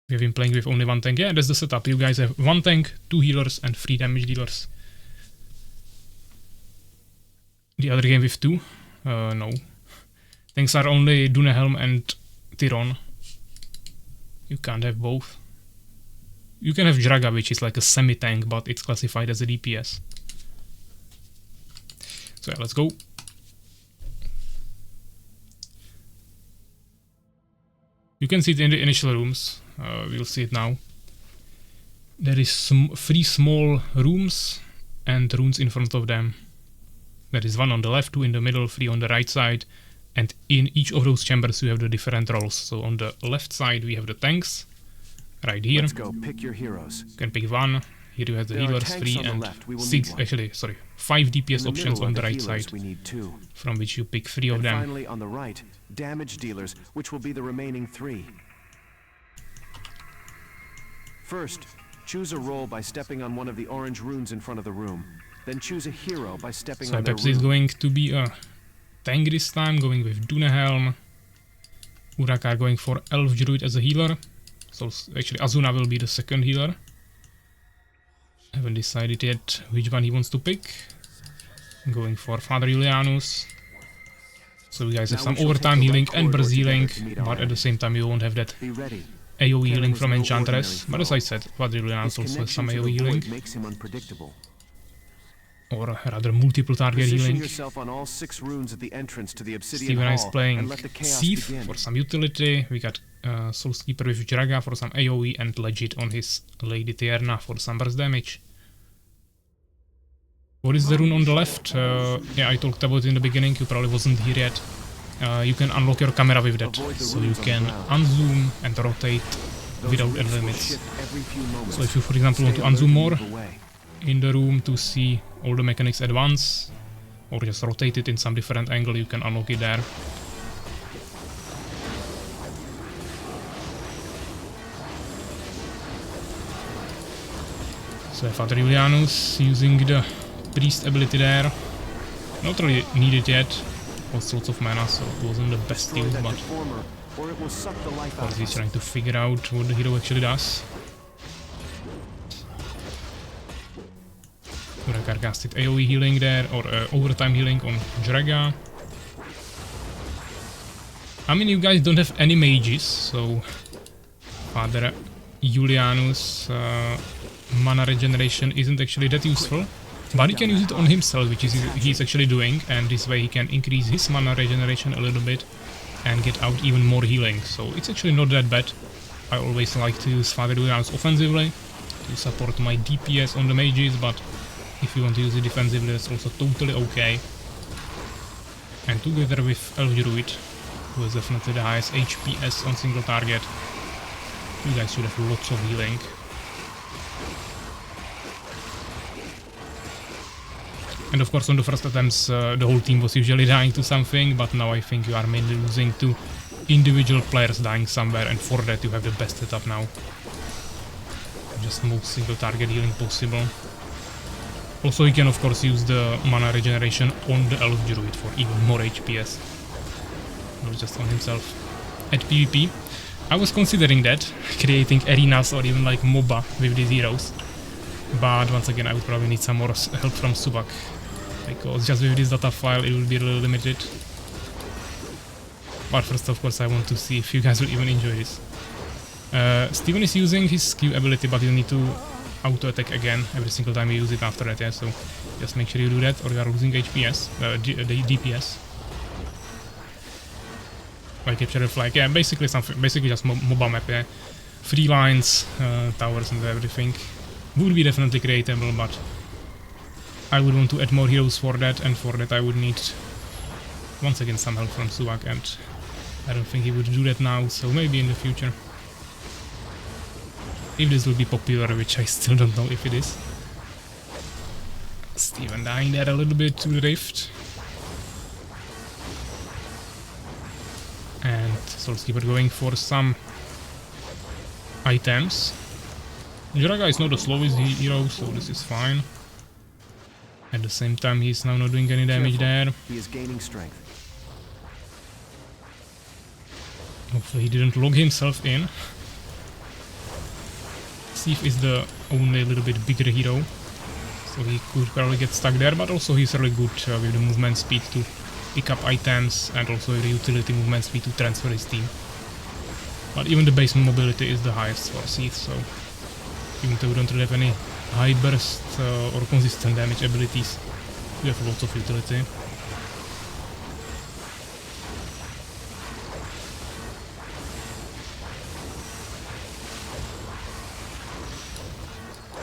We have been playing with only one tank. Yeah, that's the setup. You guys have one tank, two healers, and 3 damage dealers. The other game with 2? No. Tanks are only Dunehelm and Tyron. You can't have both. You can have Draga, which is like a semi-tank, but it's classified as a DPS. So yeah, let's go. You can see it in the initial rooms. We'll see it now. There is 3 small rooms and runes in front of them. There is one on the left, 2 in the middle, 3 on the right side, and in each of those chambers you have the different roles. So on the left side we have the tanks, right here. Let's go. Pick your heroes. You can pick one. Here you have the There are healers, tanks 3 on the and left. We will 6, need one. actually, sorry, 5 DPS In the options middle on are the right healers. side, We need 2. from which you pick 3 of And them. finally, on the right, damage dealers, which will be the remaining 3. First, choose a role by stepping on one of the orange runes in front of the room. Then choose a hero by stepping So on their perhaps it's rune. going to be a tank this time, going with Dunehelm. Urakar going for Elf Druid as a healer. So actually Azuna will be the second healer. Haven't decided yet which one he wants to pick. Going for Father Julianus. So you guys have Now some we shall overtime take the healing right and burst corridor healing, together to meet our but at the end. same time you won't have that Be ready. AoE healing Karen is from no Enchantress. ordinary But as foe. I said, Father Julianus His also has some connection to AoE the healing, void makes him unpredictable. or rather multiple target Position healing. yourself on all 6 runes at the entrance to the obsidian Steven is hall playing and let the chaos Thief begin. for some utility. We got Soulskeeper with Draga for some AoE and Legit on his Lady Tierna for some burst damage. What is the rune on the left? Yeah, I talked about it in the beginning, you probably wasn't here yet. You can unlock your camera with that, Avoid the so you runes on the can ground. unzoom and rotate Those without runes any will limits. shift every few moments. So if you, for example, want to Stay alert unzoom and more move away. in the room to see all the mechanics at once, or just rotate it in some different angle, you can unlock it there. So Father Julianus using the priest ability there. Not really needed yet. Was lots of mana, so it wasn't the best Destroy use, that but deformer, or it will suck the life of out course of he's us. trying to figure out what the hero actually does. Urakar casted AoE healing there, or overtime healing on Draga. I mean, you guys don't have any mages, so Father Julianus mana regeneration isn't actually that useful. But he can use it on himself, which is he's actually doing, and this way he can increase his mana regeneration a little bit and get out even more healing. So it's actually not that bad. I always like to use Father Julianus offensively to support my DPS on the mages, but if you want to use it defensively, that's also totally okay. And together with Elf Druid, who is definitely the highest HPS on single target, you guys should have lots of healing. And of course on the first attempts the whole team was usually dying to something, but now I think you are mainly losing to individual players dying somewhere, and for that you have the best setup now. Just most single target healing possible. Also you can of course use the mana regeneration on the Elf Druid for even more HPS. Not just on himself. At PvP, I was considering that, creating arenas or even like MOBA with these heroes. But once again I would probably need some more help from Subak, because just with this data file it will be a little limited. But first of course I want to see if you guys will even enjoy this. Steven is using his Q ability, but you need to auto attack again every single time you use it after that, yeah, so just make sure you do that or you are losing HPS, DPS. Like capture the flag, yeah, basically something, basically just MOBA map, yeah. 3 lines, towers and everything. Would be definitely creatable, but I would want to add more heroes for that, and for that I would need once again some help from Subak, and I don't think he would do that now, so maybe in the future. If this will be popular, which I still don't know if it is. Steven dying there a little bit to the rift. And Soulskeeper going for some items. Jiraga is not the slowest hero, so this is fine. At the same time, he's now not doing any damage there. He is gaining strength. Hopefully he didn't log himself in. Thief is the only little bit bigger hero, so he could probably get stuck there, but also he's really good with the movement speed to pick up items, and also the utility movement speed to transfer his team. But even the base mobility is the highest for Thief, so even though we don't really have any high burst or consistent damage abilities, we have lots of utility.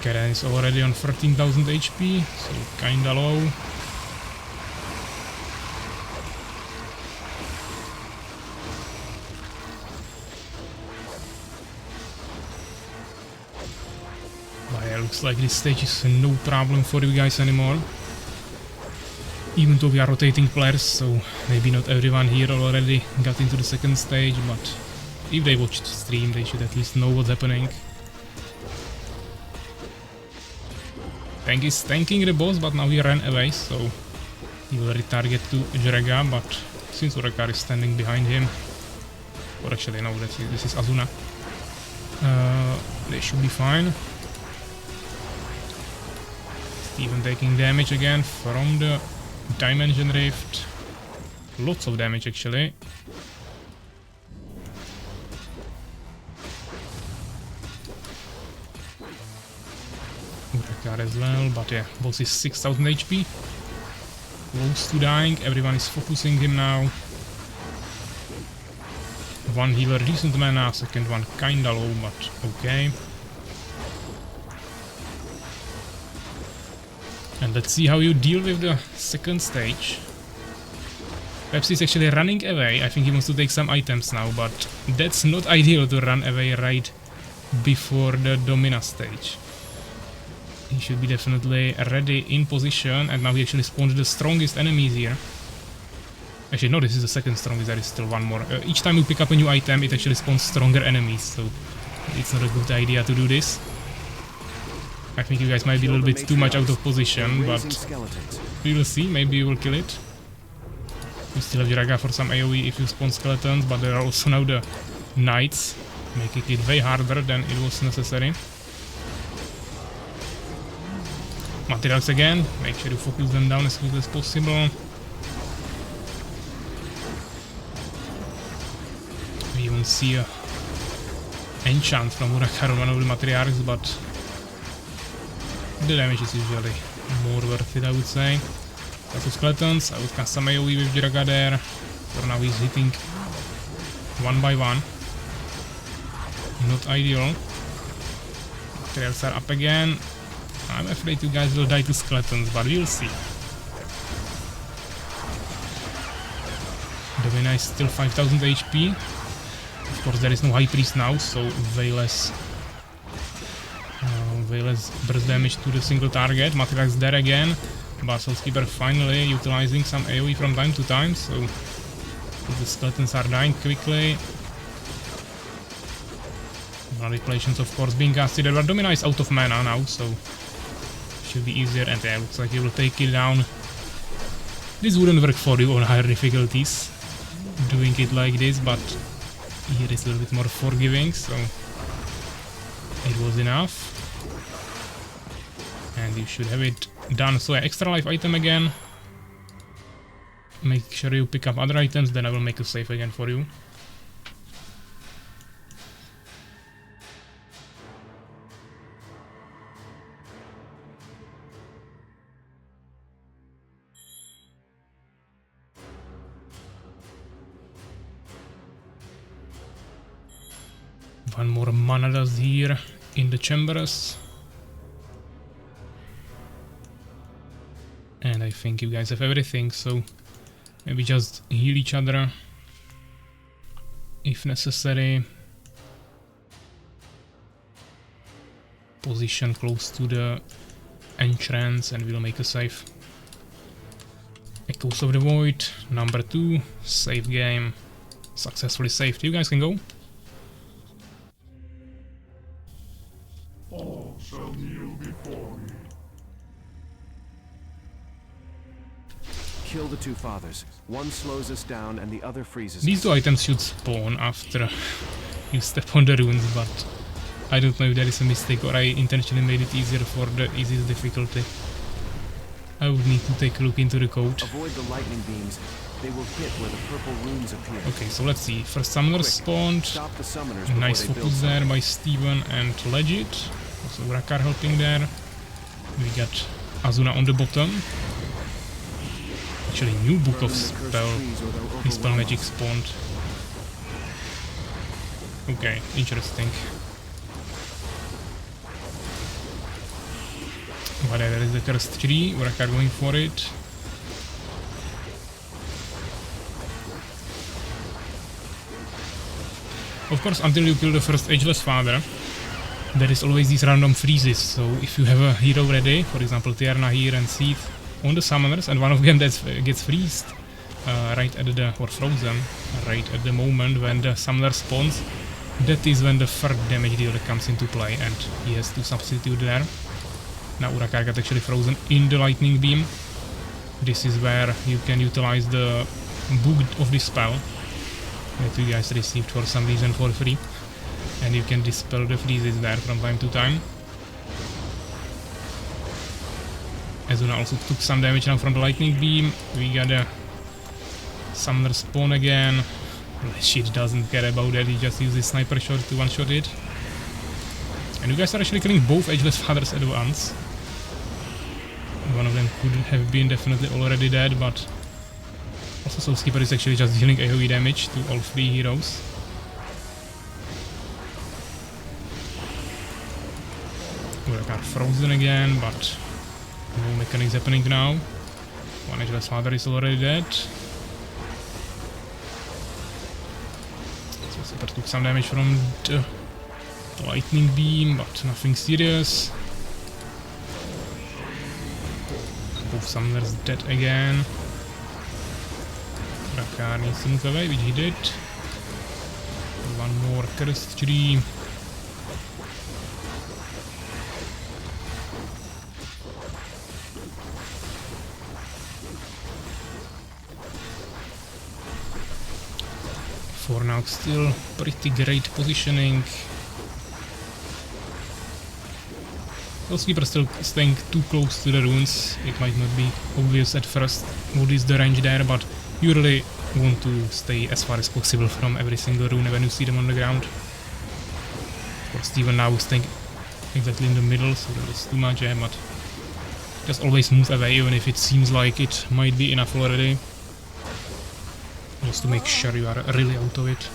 Karen is already on 13,000 HP, so kinda low. Looks like this stage is no problem for you guys anymore. Even though we are rotating players, so maybe not everyone here already got into the second stage, but if they watched the stream, they should at least know what's happening. Tank is tanking the boss, but now he ran away, so he will retarget to Jeraga, but since Urakar is standing behind him, or actually no, this is Azuna, they should be fine. Steven taking damage again from the Dimension Rift. Lots of damage actually. Urakar as well, but yeah, boss is 6000 HP. Close to dying, everyone is focusing him now. One healer decent mana, second one kinda low, but okay. And let's see how you deal with the second stage. Perhaps he's actually running away. I think he wants to take some items now, but that's not ideal to run away right before the Domina stage. He should be definitely ready in position, and now he actually spawned the strongest enemies here. Actually, no, this is the second strongest, there is still one more. Each time you pick up a new item, it actually spawns stronger enemies, so it's not a good idea to do this. I think you guys might be a little bit too much out of position, but we will see, maybe you will kill it. You still have Jiraga for some AoE if you spawn skeletons, but there are also now the knights, making it way harder than it was necessary. Materials again, make sure you focus them down as quickly as possible. We even see a enchant from Urakar on one of the materials, but the damage is usually more worth it, I would say. Lots of skeletons, I would cast some AoE with Jiraga there. For now he's hitting one by one. Not ideal. Materials are up again. I'm afraid you guys will die to skeletons, but we'll see. Domina is still 5000 HP. Of course there is no High Priest now, so way less burst damage to the single target. Matriarch is there again. Basel's Keeper finally utilizing some AoE from time to time, so the skeletons are dying quickly. Manipulations of course being casted, but Domina is out of mana now, so should be easier, and yeah, looks like he will take it down. This wouldn't work for you on higher difficulties, doing it like this, but here is a little bit more forgiving, so it was enough. And you should have it done. So yeah, extra life item again. Make sure you pick up other items, then I will make a save again for you. One more mana dust here in the chambers. And I think you guys have everything, so maybe just heal each other if necessary. Position close to the entrance and we'll make a save. Echoes of the Void, number 2, save game, successfully saved. You guys can go. All shall kneel before me. Kill the two fathers. One slows us down and the other freezes These us. two items should spawn after you step on the runes, but I don't know if that is a mistake or I intentionally made it easier for the easiest difficulty. I would need to take a look into the code. Avoid the lightning beams. They will hit where the purple runes appear. Okay, so let's see. First summoner spawned. Stop the summoners before Nice they build focus there by Steven and Legit. Also Urakar helping there. We got Azuna on the bottom. Actually, new book of spell magic spawned. Okay, interesting. But there is the cursed tree. Urakar going for it. Of course, until you kill the first ageless father, there is always these random freezes. So if you have a hero ready, for example Tierna here and Seath on the summoners, and one of them gets freezed right at the, or frozen, right at the moment when the summoner spawns, that is when the third damage dealer comes into play and he has to substitute there. Now Urakar got actually frozen in the lightning beam. This is where you can utilize the book of this spell that you guys received for some reason for free, and you can dispel the freezes there from time to time. Azuna also took some damage now from the lightning beam. We got a summoner spawn again. She doesn't care about that, he just uses sniper shot to one-shot it. And you guys are actually killing both Ageless Fathers at once. One of them could have been definitely already dead, but also Soulskeeper is actually just dealing AoE damage to all three heroes. Urakar frozen again, but no mechanics happening now. One Ageless Father is already dead. Soulskeeper took some damage from the lightning beam, but nothing serious. Both summoners dead again. Urakar needs to move away, which he did. One more cursed tree. For now, still pretty great positioning. Soulskeeper still staying too close to the runes. It might not be obvious at first what is the range there, but you really want to stay as far as possible from every single rune when you see them on the ground. Of course, Steven now is staying exactly in the middle, so that is too much, but just always move away even if it seems like it might be enough already. Just to make sure you are really out of it.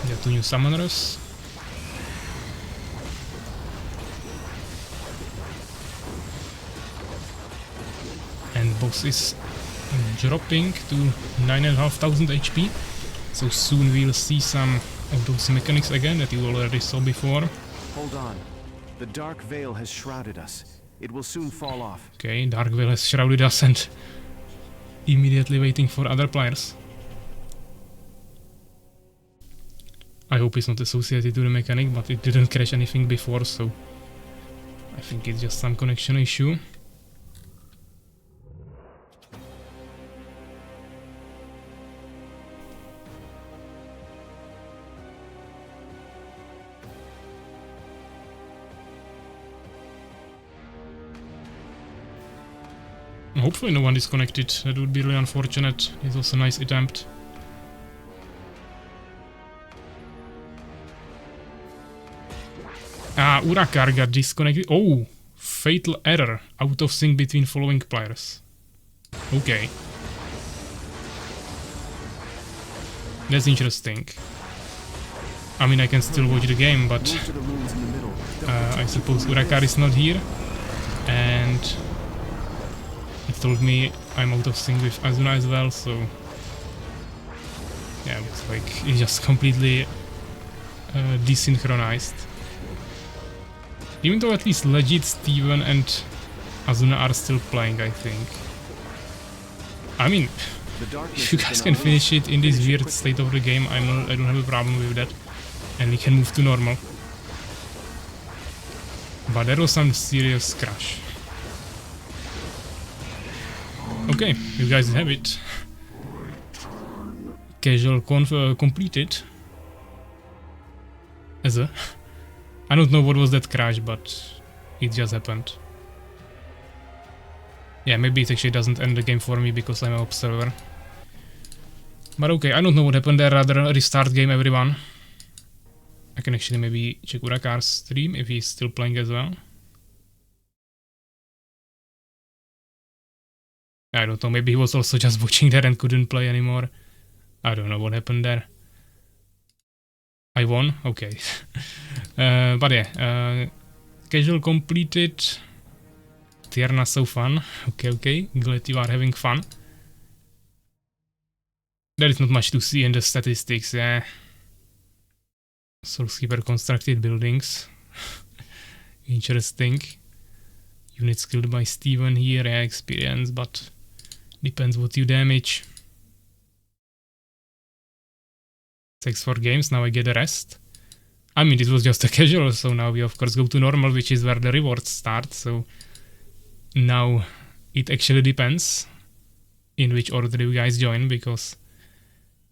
There are two new summoners. And boss is dropping to 9,500 HP. So soon we'll see some of those mechanics again that you already saw before. Hold on. The dark veil has shrouded us. It will soon fall off. Okay, dark veil has shrouded us and immediately waiting for other players. I hope it's not associated to the mechanic, but it didn't crash anything before, so I think it's just some connection issue. Hopefully no one disconnected, that would be really unfortunate. It was a nice attempt. Ah, Urakar got disconnected. Oh! Fatal error. Out of sync between following players. Okay. That's interesting. I mean, I can still watch the game, but I suppose Urakar is not here. And it told me I'm out of sync with Azuna as well, so yeah, it's like it's just completely desynchronized. Even though at least legit Steven and Azuna are still playing, I think. I mean, if you guys can finish it in this weird state of the game, I don't have a problem with that, and we can move to normal. But there was some serious crash. Okay, you guys have it. Casual completed. I don't know what was that crash, but it just happened. Yeah, maybe it actually doesn't end the game for me because I'm an observer. But okay, I don't know what happened there, rather restart game everyone. I can actually maybe check Urakar's stream if he's still playing as well. I don't know, maybe he was also just watching that and couldn't play anymore. I don't know what happened there. I won? Okay. But yeah, casual completed. you're not so fun. Okay, glad you are having fun. There is not much to see in the statistics, yeah. Soulskeeper constructed buildings. Interesting. Units killed by Steven here, yeah, experience, but depends what you damage. Thanks for games, now I get a rest. I mean, this was just a casual, so now we of course go to normal, which is where the rewards start, so now it actually depends in which order you guys join, because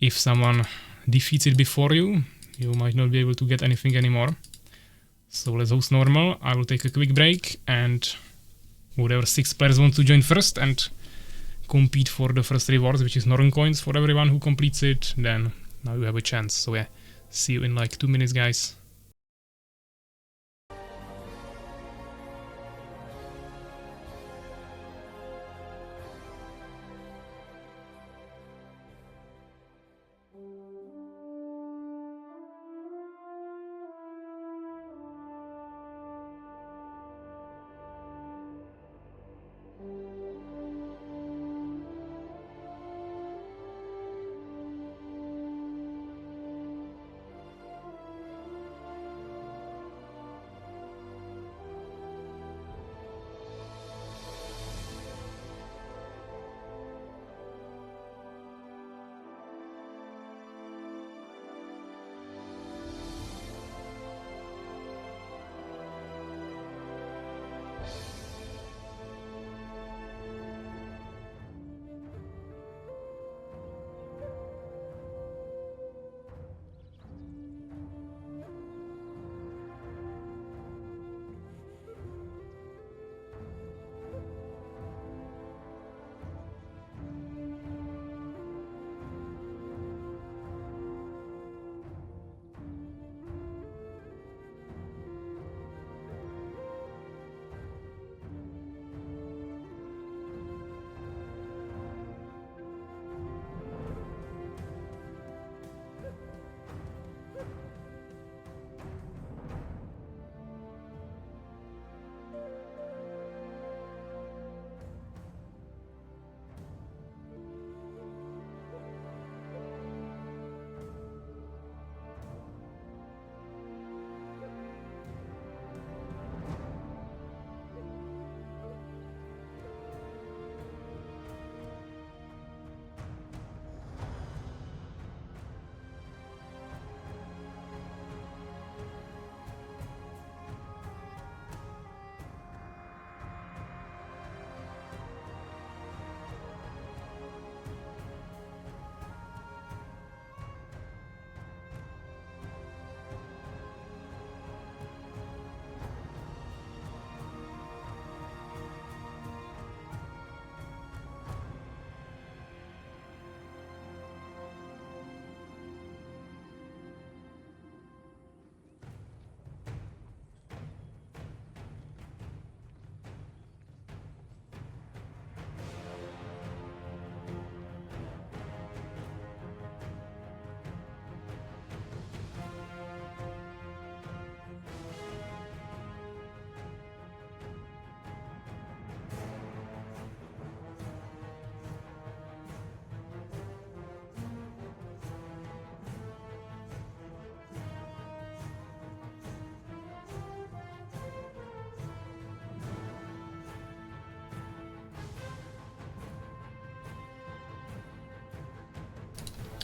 if someone defeats it before you, you might not be able to get anything anymore. So let's host normal, I will take a quick break, and whatever 6 players want to join first and compete for the first rewards, which is Norn coins for everyone who completes it, then now you have a chance. So yeah, see you in like 2 minutes, guys.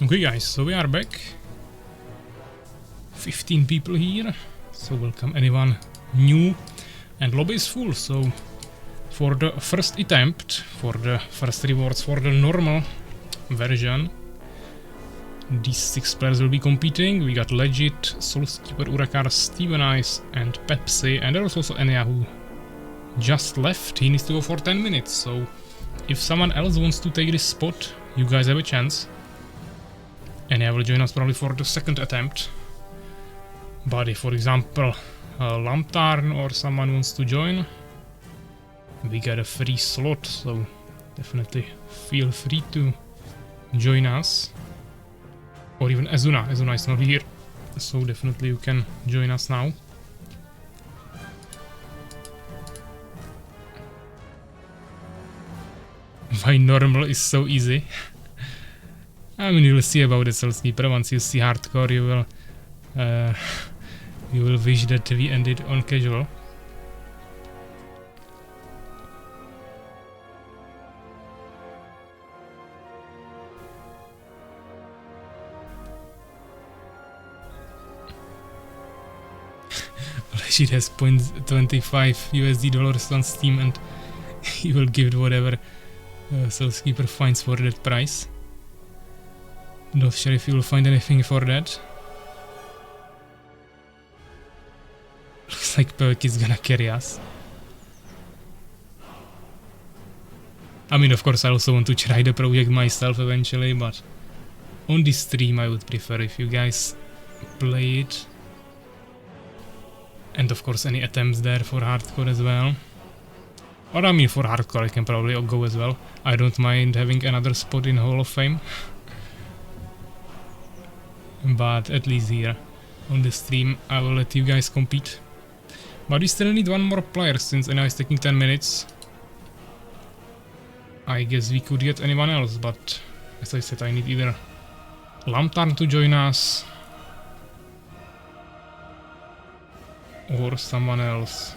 Okay guys, so we are back. 15 people here, so welcome anyone new, and lobby is full, so for the first attempt, for the first rewards for the normal version, these 6 players will be competing. We got Legit, Soulskeeper, Urakar, Steven Ice and Pepsi, and there was also Enya who just left. He needs to go for 10 minutes, so if someone else wants to take this spot, you guys have a chance. Enya will join us probably for the second attempt. But if, for example, Lamptarn or someone wants to join, we got a free slot, so definitely feel free to join us. Or even Azuna. Azuna is not here, so definitely you can join us now. Why normal is so easy. I mean, you'll see about the Soul Skeeper. Once you see hardcore, you will wish that we ended on casual. Legit has 0.25 USD dollars on Steam, and he will give whatever Soul Skeeper finds for that price. Not sure if you will find anything for that. Looks like Perk is gonna carry us. I mean, of course, I also want to try the project myself eventually, but on this stream I would prefer if you guys play it. And of course any attempts there for hardcore as well. Or I mean, for hardcore I can probably go as well. I don't mind having another spot in Hall of Fame. But at least here on the stream I will let you guys compete. But we still need one more player since I know it's taking 10 minutes. I guess we could get anyone else, but as I said, I need either Lantern to join us or someone else.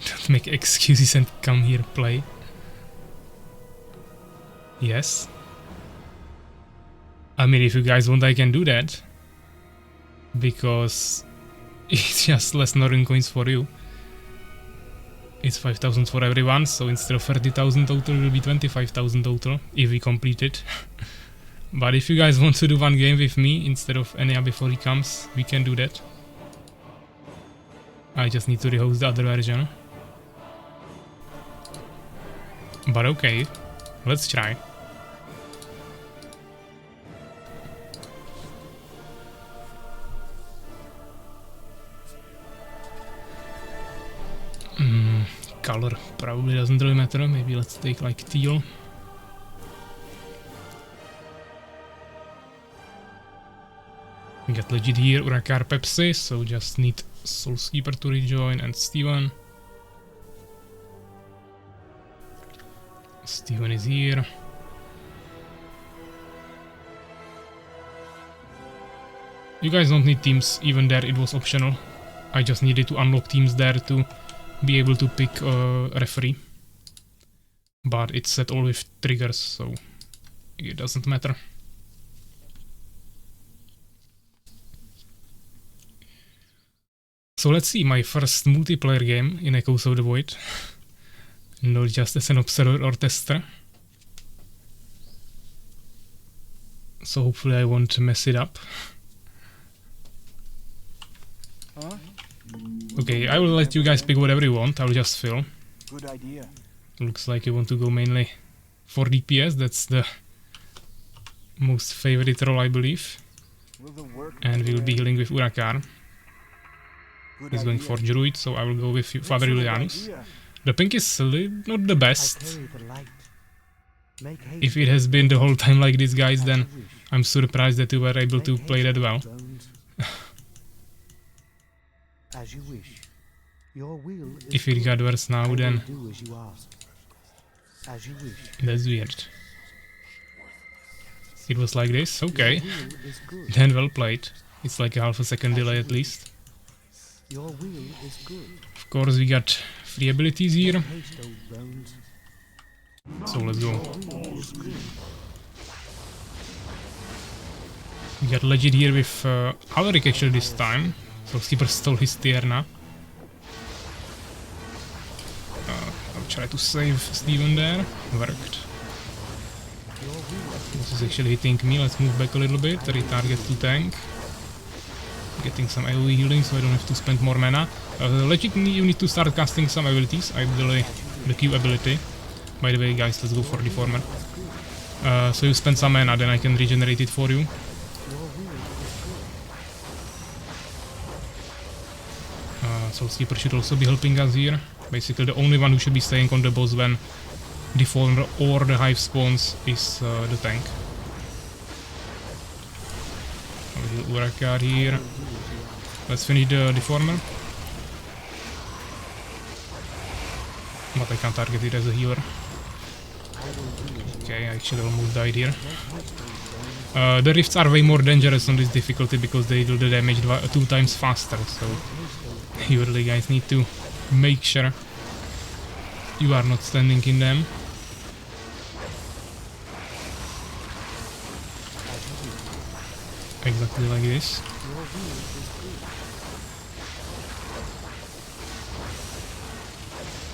Don't make excuses and come here play. Yes. I mean, if you guys want, I can do that. Because it's just less Northern coins for you. It's 5,000 for everyone, so instead of 30,000 total, it will be 25,000 total if we complete it. But if you guys want to do one game with me instead of Enya before he comes, we can do that. I just need to rehost the other version. But okay, let's try. Color probably doesn't really matter, maybe let's take like teal. We got legit here Urakar Pepsi, so just need Soul Skeeper to rejoin and Steven. Steven is here. You guys don't need teams, even there it was optional. I just needed to unlock teams there to be able to pick a referee. But it's set all with triggers, so it doesn't matter. So let's see, my first multiplayer game in Echoes of the Void. Not just as an observer or tester. So hopefully I won't mess it up. Okay, I will let you guys pick whatever you want, I'll just fill. Good idea. Looks like you want to go mainly for DPS, that's the most favorite role I believe. And we'll be healing with Urakar. He's going for Druid, so I will go with Father Julianus. The pink is not the best. If it has been the whole time like this, guys, then I'm surprised that you were able to play that well. As you wish. Your will is If it got worse now, then do as you ask. As you wish. that's weird. It was like this? Okay. Will is good. Then well played. It's like a half a second delay at least. Your will is good. Of course we got free abilities here. Haste, old bones. So let's go. We got legit here with Alaric actually this time. So Skeeper stole his Tierna. I'll try to save Steven there. Worked. This is actually hitting me. Let's move back a little bit. Retarget to tank. Getting some AoE healing so I don't have to spend more mana. Legit you need to start casting some abilities. Ideally the Q ability. By the way guys, let's go for Deformer. So you spend some mana, then I can regenerate it for you. Soul Skeeper should also be helping us here. Basically the only one who should be staying on the boss when Deformer or the Hive spawns is the tank. Heal Urakar here. Let's finish the Deformer. But I can't target it as a healer. Okay, I actually almost died here. The rifts are way more dangerous on this difficulty because they do the damage 2 times faster, so you really guys need to make sure you are not standing in them. Exactly like this.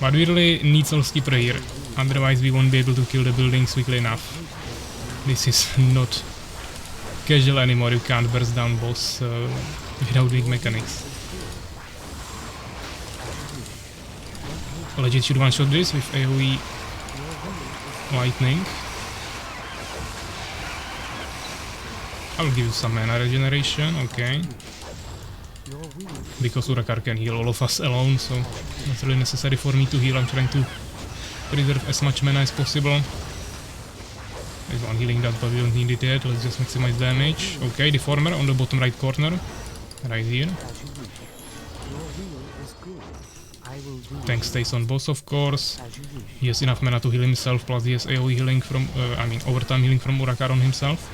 But we really need Soul Skipper here, otherwise we won't be able to kill the buildings quickly enough. This is not casual anymore, you can't burst down boss without big mechanics. Legit should one-shot this with AoE lightning. I will give you some mana regeneration, okay. Because Urakar can heal all of us alone, so it's really necessary for me to heal. I'm trying to preserve as much mana as possible. There's one healing dot, but we don't need it yet. Let's just maximize damage. Okay, Deformer on the bottom right corner. Right here. Tank stays on boss, of course. He has enough mana to heal himself, plus he has AoE healing from, overtime healing from Urakar on himself.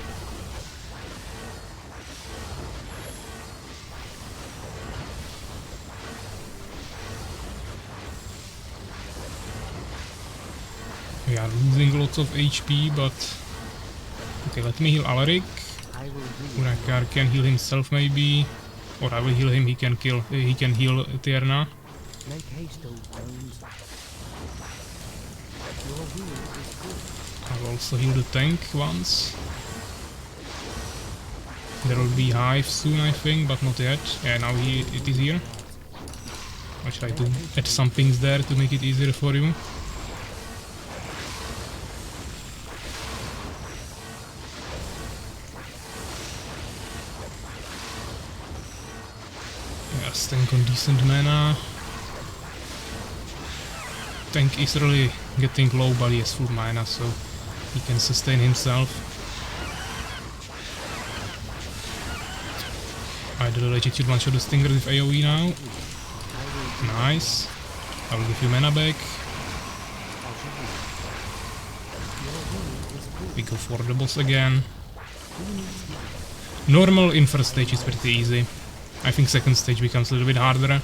We are losing lots of HP, but... Okay, let me heal Alaric. Urakar can heal himself maybe. Or I will heal him, he can heal Tierna. I will also heal the tank once. There will be Hive soon, I think, but not yet. Yeah, now it is here. I'll try to add some things there to make it easier for you. Yes, tank on decent mana. Tank is really getting low, but he has full mana, so he can sustain himself. I do legit should one-shot the Stinger with AoE now. Nice. I will give you mana back. We go for the boss again. Normal in first stage is pretty easy. I think second stage becomes a little bit harder.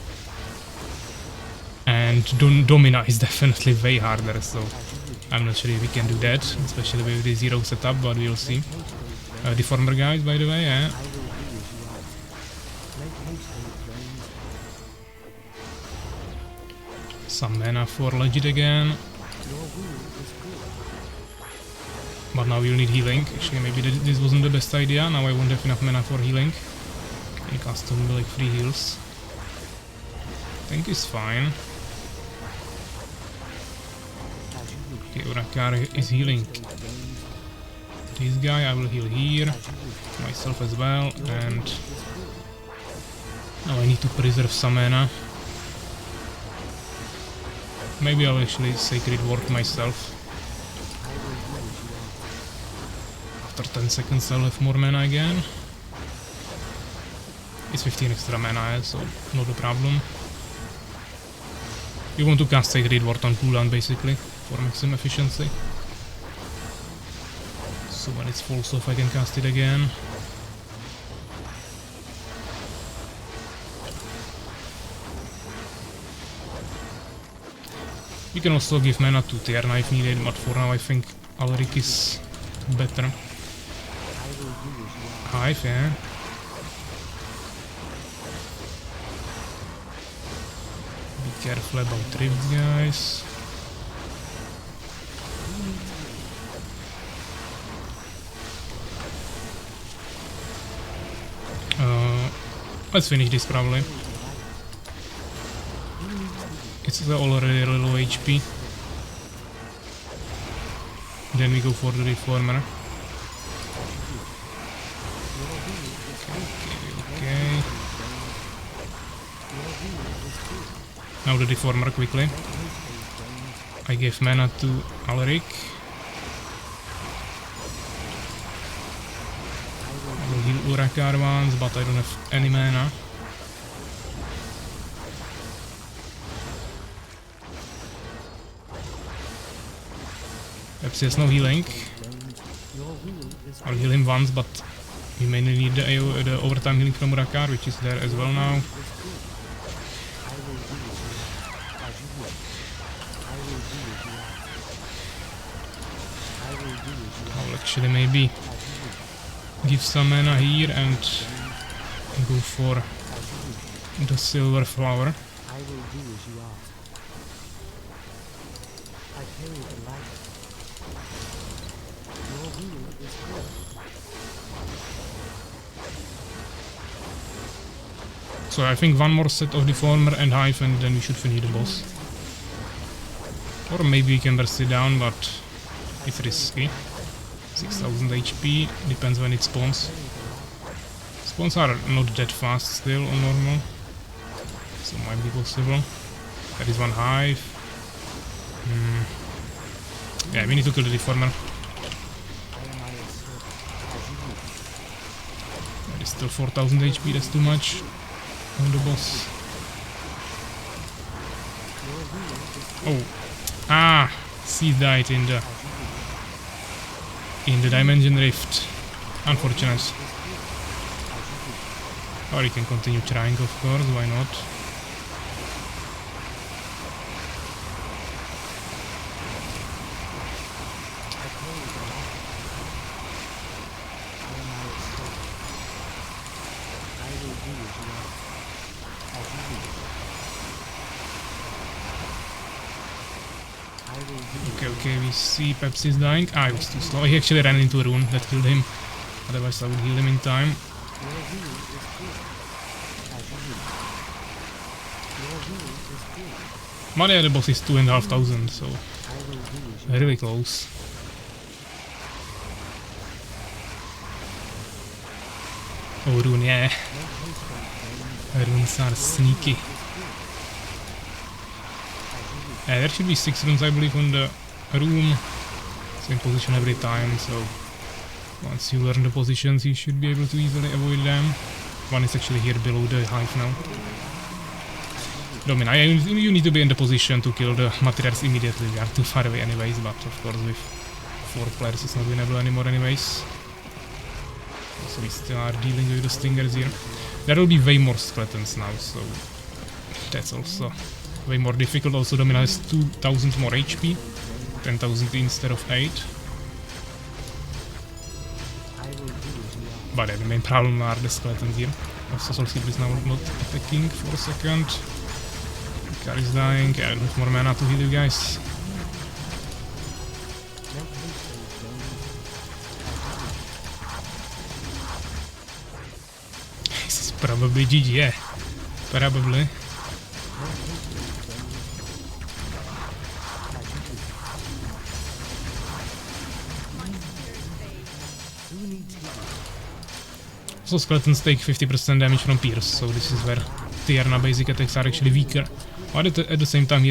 And Domina is definitely way harder, so I'm not sure if we can do that, especially with the zero setup, but we'll see. Deformer guys, by the way, yeah. Some mana for legit again. But now we'll need healing. Actually, maybe this wasn't the best idea. Now I won't have enough mana for healing. Can custom like 3 heals. Tank is fine. Okay, Urakar is healing this guy. I will heal here. Myself as well. And now I need to preserve some mana. Maybe I'll actually Sacred Ward myself. After 10 seconds I'll have more mana again. It's 15 extra mana, so not a problem. You want to cast Sacred Ward on cooldown basically, for maximum efficiency. So when it's falls off I can cast it again. You can also give mana to Tierna if needed, but for now I think Alaric is better. Hive, yeah. Be careful about rifts, guys. Let's finish this probably. It's already really low HP. Then we go for the Reformer. Okay. Now the Deformer quickly. I gave mana to Alaric. I will heal Urakar once, but I don't have any mana. Pepsi has no healing. I'll heal him once, but we mainly need the overtime healing from Urakar, which is there as well now. I'll actually maybe give some mana here and go for the silver flower. I will do as you ask. I carry the light. Your will is good. So I think one more set of Deformer and Hive and then we should finish the boss. Or maybe we can burst it down, but it's risky. 6000 HP, depends when it spawns. Spawns are not that fast still on normal, so might be possible. There is one Hive. Yeah, we need to kill the Deformer. There is still 4000 HP, that's too much on the boss. Oh, ah, she died in the Dimension Rift. Unfortunate. Or you can continue trying, of course, why not? Okay, we see Pepsi is dying. Ah, he was too slow. He actually ran into a rune that killed him. Otherwise I would heal him in time. But yeah, the boss is 2500, so really close. Oh, rune, yeah. Runes are sneaky. Yeah, there should be 6 runes, I believe, on the room. Same position every time, so once you learn the positions, you should be able to easily avoid them. One is actually here below the hive now. I mean, you need to be in the position to kill the materials immediately. They are too far away anyways, but of course with 4 players it's not winnable anymore anyways. So we still are dealing with the stingers here. There will be way more skeletons now, so that's also way more difficult. Also, Domina has 2000 more HP, 10,000 instead of 8. But yeah, the main problem are the skeletons here. Also, Soul Sleeper is now not attacking for a second. Car is dying. I don't have more mana to heal you guys. This is probably GG, yeah. Probably. So skeletons take 50% damage from Pierce, so this is where Tierna basic attacks are actually weaker. But at the same time she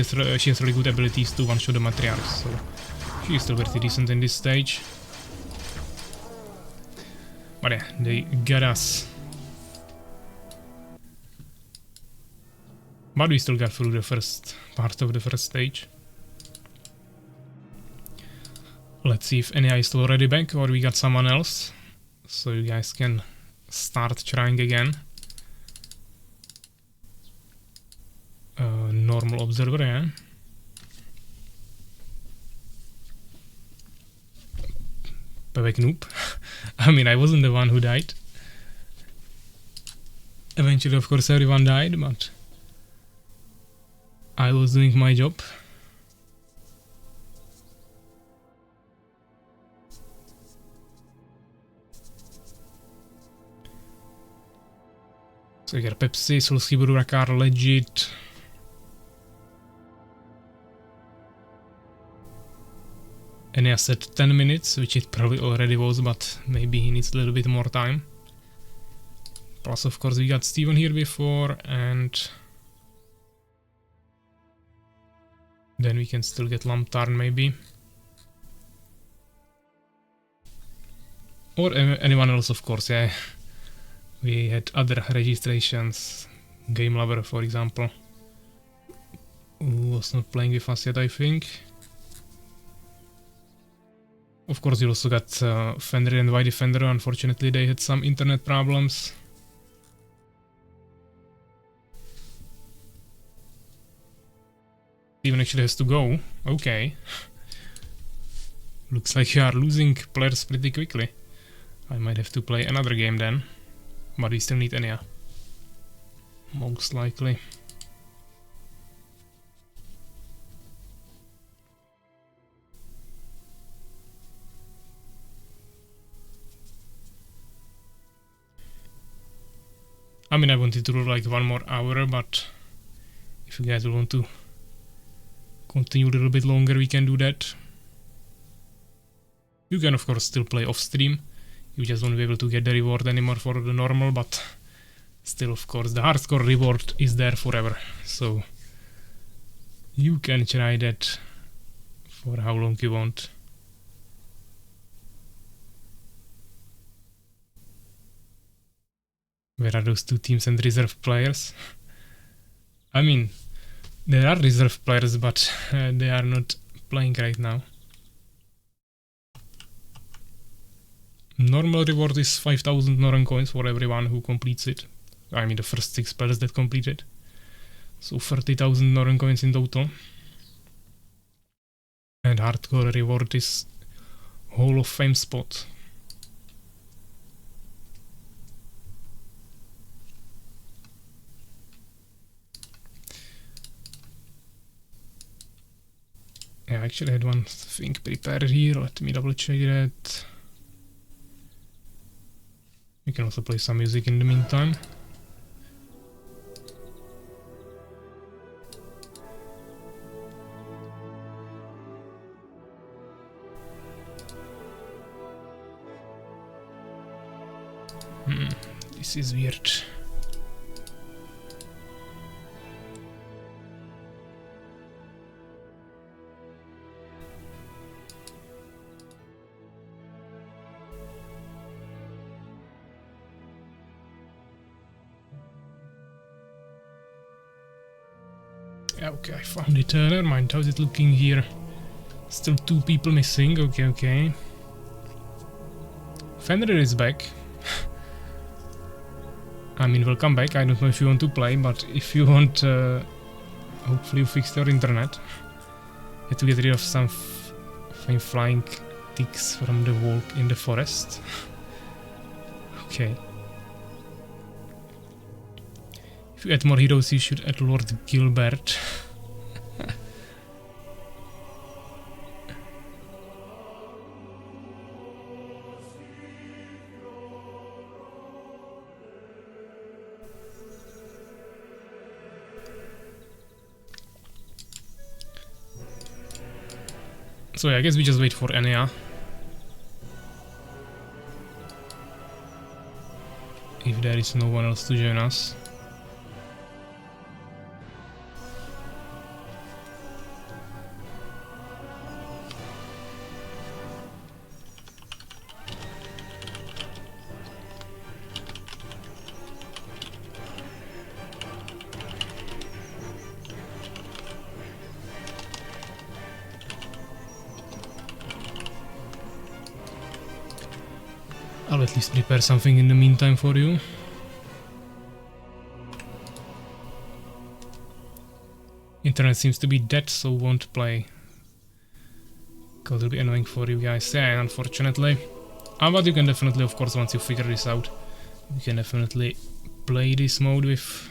has really good abilities to one-shot the Matriarchs, so she is still pretty decent in this stage. But yeah, they got us. But we still got through the first part of the first stage. Let's see if Enya is still already back or we got someone else, so you guys can start trying again. Normal observer, yeah. Perfect noob. I mean, I wasn't the one who died. Eventually, of course, everyone died, but I was doing my job. So we got Pepsi, Soul Sleeper, Urakar, legit. Enya said 10 minutes, which it probably already was, but maybe he needs a little bit more time. Plus, of course, we got Steven here before, and then we can still get Lamtarn, maybe. Or anyone else, of course, yeah. We had other registrations. Game Lover, for example, who was not playing with us yet, I think. Of course, you also got Fenrir and Y Defender. Unfortunately, they had some internet problems. Steven actually has to go. Okay. Looks like you are losing players pretty quickly. I might have to play another game then. But we still need Enya. Most likely. I mean, I wanted to do like 1 more hour, but if you guys will want to continue a little bit longer, we can do that. You can of course still play off stream. You just won't be able to get the reward anymore for the normal, but still of course the hardcore reward is there forever. So you can try that for how long you want. Where are those 2 teams and reserve players? I mean, there are reserve players, but they are not playing right now. Normal reward is 5,000 Norrøn coins for everyone who completes it. I mean the first 6 players that complete it. So 30,000 Norrøn coins in total. And hardcore reward is Hall of Fame spot. Yeah, I actually had one thing prepared here. Let me double check that. We can also play some music in the meantime. This is weird. Yeah, okay, I found it. Never mind, how's it looking here? Still 2 people missing, okay. Fenrir is back. I mean, we'll come back. I don't know if you want to play, but if you want, hopefully you fixed your internet. You have to get rid of some flying ticks from the walk in the forest. Okay. If you add more heroes, you should add Lord Gilbert. So yeah, I guess we just wait for Enya. If there is no one else to join us. I'll at least prepare something in the meantime for you. Internet seems to be dead, so won't play. Because it'll be annoying for you guys, yeah, unfortunately. But you can definitely, of course, once you figure this out, you can definitely play this mode with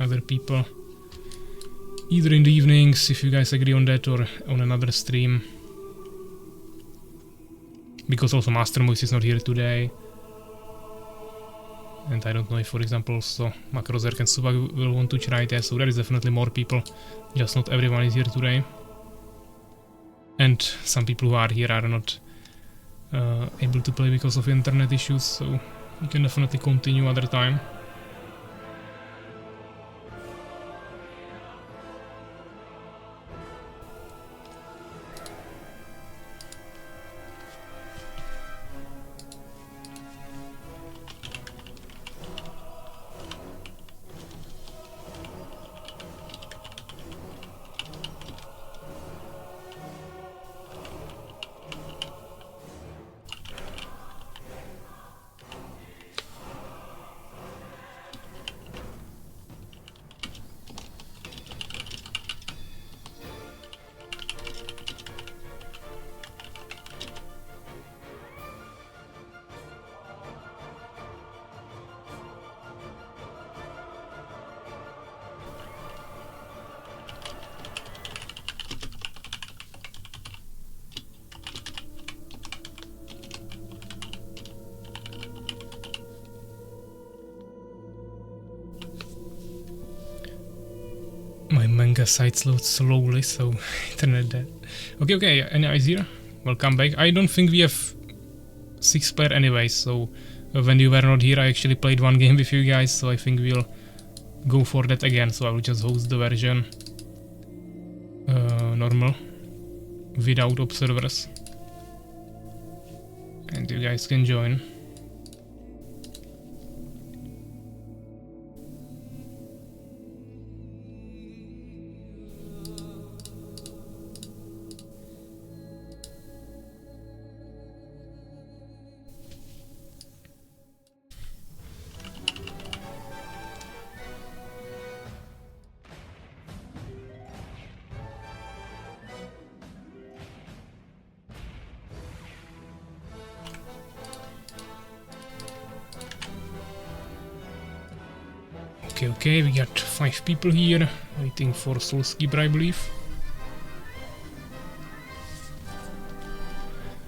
other people. Either in the evenings, if you guys agree on that, or on another stream. Because also Master Moose is not here today. And I don't know if, for example, also Makrozerk and Subak will want to try it, so there is definitely more people. Just not everyone is here today. And some people who are here are not able to play because of internet issues, so you can definitely continue other time. Site loads slowly, so internet dead. Okay, any eyes here? Welcome back. I don't think we have 6 player anyway, so when you were not here I actually played one game with you guys, so I think we'll go for that again. So I will just host the version normal without observers, and you guys can join. Okay, we got 5 people here, waiting for Soulskeeper, I believe.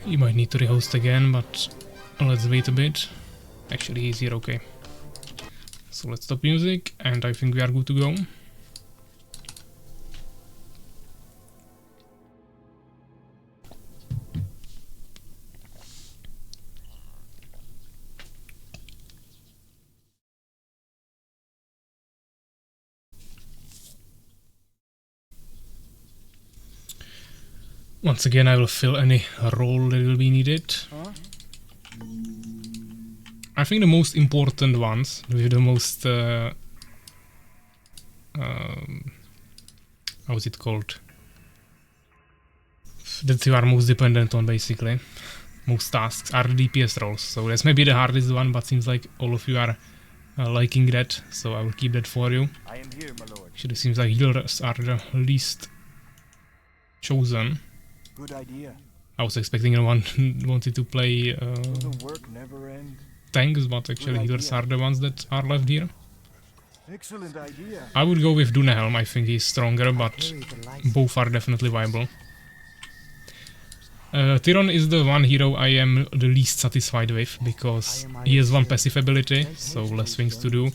He might need to rehost again, but let's wait a bit. Actually, he's here, okay. So let's stop music, and I think we are good to go. Once again, I will fill any role that will be needed. I think the most important ones, with the most... how is it called? That you are most dependent on, basically. Most tasks are the DPS roles. So that's maybe the hardest one, but seems like all of you are liking that. So I will keep that for you. I am here, my lord. Actually, it seems like healers are the least chosen. Good idea. I was expecting no one wanted to play The work never end. tanks, but actually healers are the ones that are left here. Excellent idea. I would go with Dunehelm, I think he's stronger, but Carry the light. both are definitely viable. Tyron is the one hero I am the least satisfied with, because he has one passive ability, so less things to do.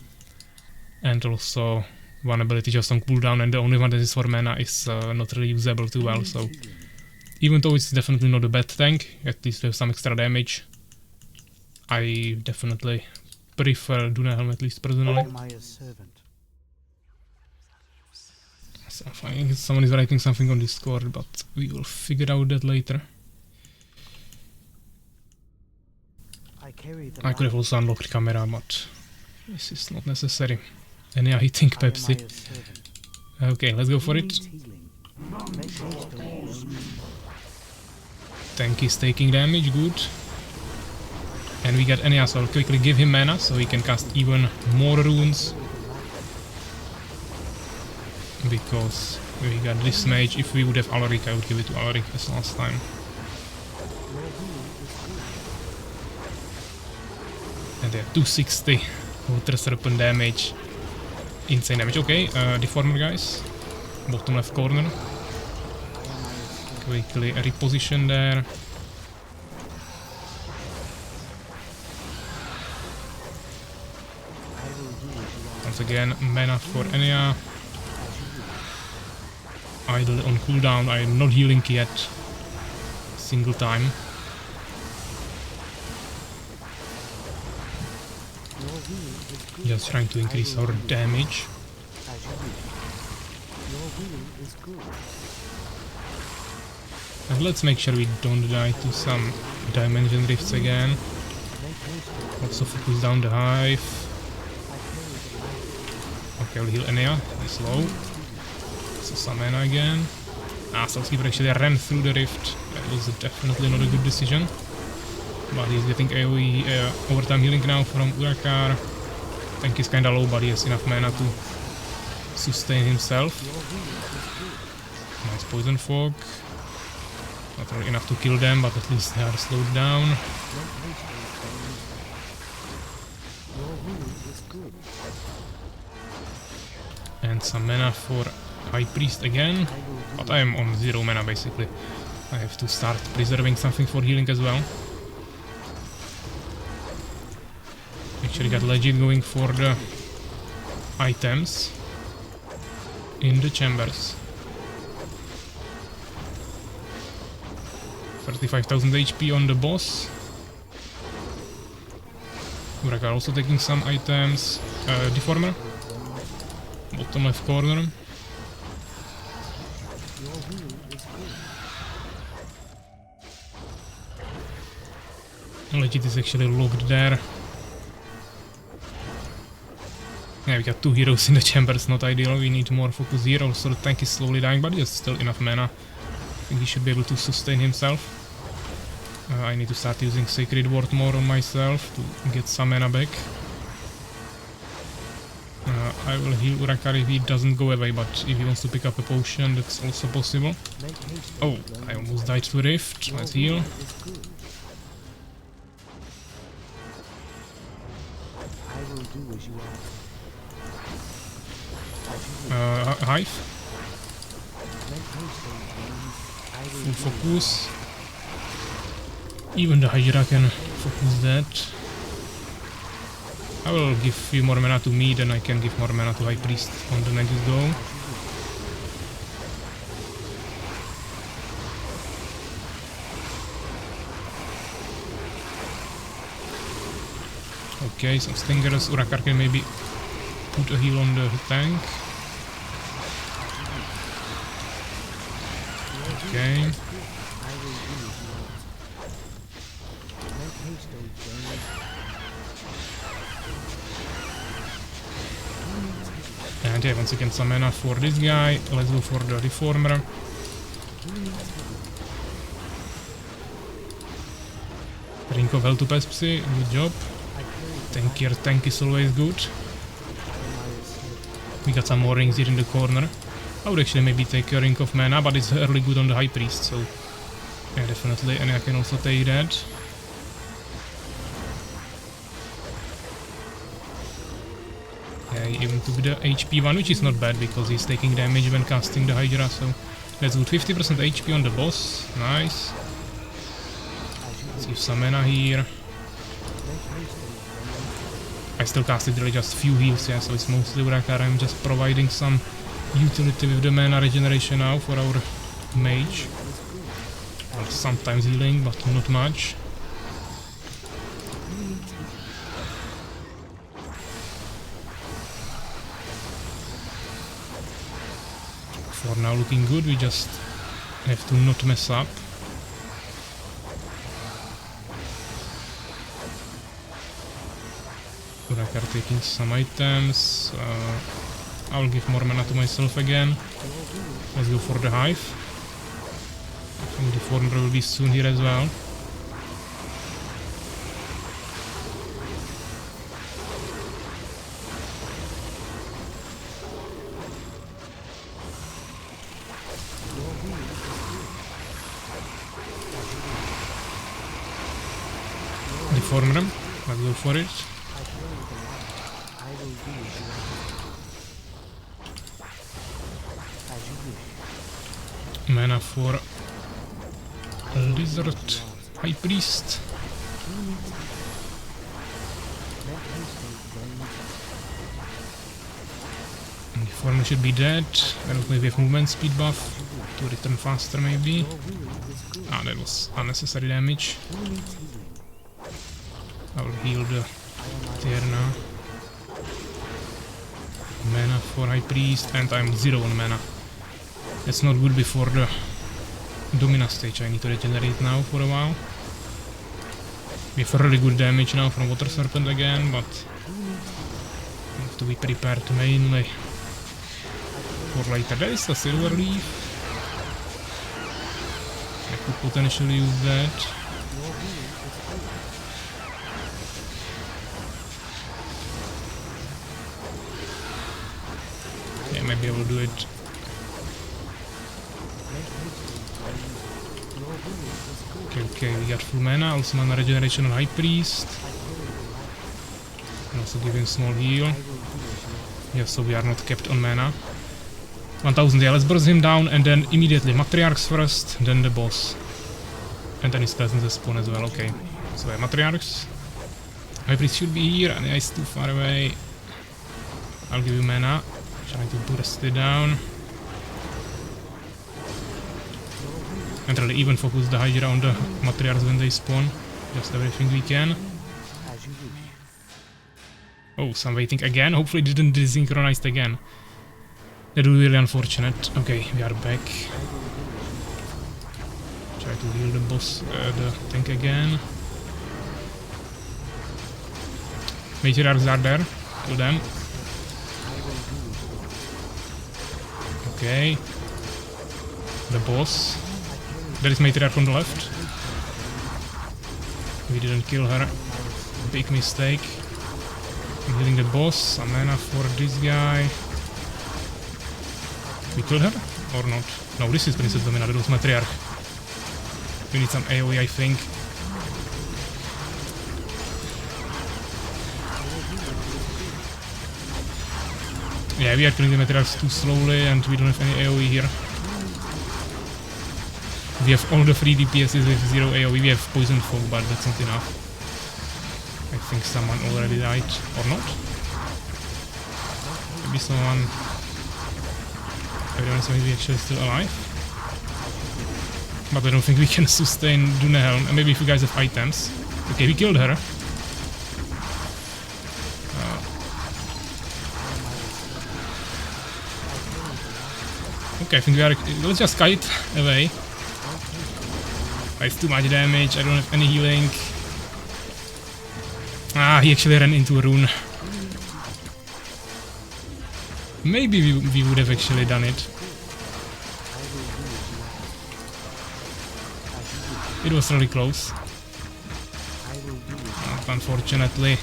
And also one ability just on cooldown, and the only one that is for mana is not really usable too well, so... Even though it's definitely not a bad tank, at least we have some extra damage, I definitely prefer Dunehelm, at least personally. Am I a servant? So I'm finding someone is writing something on Discord, but we will figure out that later. I carry the I could have also unlocked camera, but this is not necessary. And yeah, I think Pepsi. Okay, let's go for it. Tank is taking damage, good. And we get Enya, so I'll quickly give him mana so he can cast even more runes. Because we got this mage. If we would have Alaric, I would give it to Alaric as last time. And they have 260 water serpent damage. Insane damage. Okay, deformer guys. Bottom left corner. Quickly reposition there. Once again, mana for Enya. Idle on cooldown. I am not healing yet. Single time. Just trying to increase our damage. And let's make sure we don't die to some dimension rifts again. Also focus down the hive. Okay, we'll heal Enya. He's low. So some mana again. Soulskeeper actually ran through the rift. That was definitely not a good decision. But he's getting AoE overtime healing now from Urakar. Tank is kinda low, but he has enough mana to sustain himself. Nice poison fog. Not really enough to kill them, but at least they are slowed down. And some mana for High Priest again. But I am on 0 mana basically. I have to start preserving something for healing as well. Actually got legit going for the items. in the chambers. 35,000 HP on the boss. Uraka also taking some items. Deformer. Bottom left corner. Legit is actually locked there. Yeah, we got 2 heroes in the chambers, not ideal. We need more focus here. Also the tank is slowly dying, but he has still enough mana. I think he should be able to sustain himself. I need to start using Sacred Ward more on myself to get some mana back. I will heal Urakar if he doesn't go away, but if he wants to pick up a potion, that's also possible. Oh, I almost died to Rift. Let's heal. Hive. Full focus. Even the Hydra can focus that. I will give few more mana to me, then I can give more mana to High Priest on the next go. Okay, some stingers. Urakar can maybe put a heal on the tank. Okay. And yeah, once again some mana for this guy. Let's go for the Reformer. Ring of Hell to Pespsy, good job. Tankier tank is always good. We got some more rings here in the corner. I would actually maybe take a Ring of Mana, but it's early good on the High Priest, so yeah, definitely, and I can also take that. Yeah, he even took the HP one, which is not bad because he's taking damage when casting the Hydra, so that's good. 50% HP on the boss, nice. Let's use some mana here. I still casted really just few heals, yeah, so it's mostly Urakar. I'm just providing some utility with the mana regeneration now for our mage. Well, sometimes healing, but not much. For now looking good, we just have to not mess up. Urakar taking some items. I'll give more mana to myself again. Let's go for the Hive. I think the Former will be soon here as well. The Former, let's go for it. Mana for Lizard High Priest. The Former should be dead. I don't maybe have movement speed buff to return faster maybe. Ah, that was unnecessary damage. I will heal the tear now. Mana for High Priest, and I'm 0 on mana. That's not good before the Domina stage. I need to regenerate now for a while. We have really good damage now from Water Serpent again, but we have to be prepared mainly for later. There is a Silver Leaf. I could potentially use that. Yeah, maybe I will do it. Okay, we got full mana, also mana regeneration on High Priest. And also giving small heal. Yeah, so we are not kept on mana. 1000, yeah, let's burst him down and then immediately Matriarchs first, then the boss. And then his presence spawn as well, okay. So yeah, Matriarchs. High Priest should be here, and yeah, he's too far away. I'll give you mana. Trying to burst it down. And really even focus the Hydra on the Matriarchs when they spawn. Just everything we can. As you wish. Oh, some waiting again. Hopefully it didn't desynchronize again. That would be really unfortunate. Okay, we are back. Try to heal the boss, the tank again. Matriarchs are there. Kill them. Okay. The boss. There is Matriarch on the left. We didn't kill her. Big mistake. I'm healing the boss. Some mana for this guy. We killed her? Or not? No, this is Princess Domina. That was Matriarch. We need some AoE, I think. Yeah, we are killing the Matriarchs too slowly and we don't have any AoE here. We have all the 3 DPSs with 0 AoE. We have Poison Fog, but that's not enough. I think someone already died. Or not? Maybe someone... Everyone is maybe actually still alive. But I don't think we can sustain Dunehelm. Maybe if you guys have items. Okay, we killed her. Okay, I think we are... Let's just kite away. It's too much damage, I don't have any healing. Ah, he actually ran into a rune. Maybe we would have actually done it. It was really close. Unfortunately,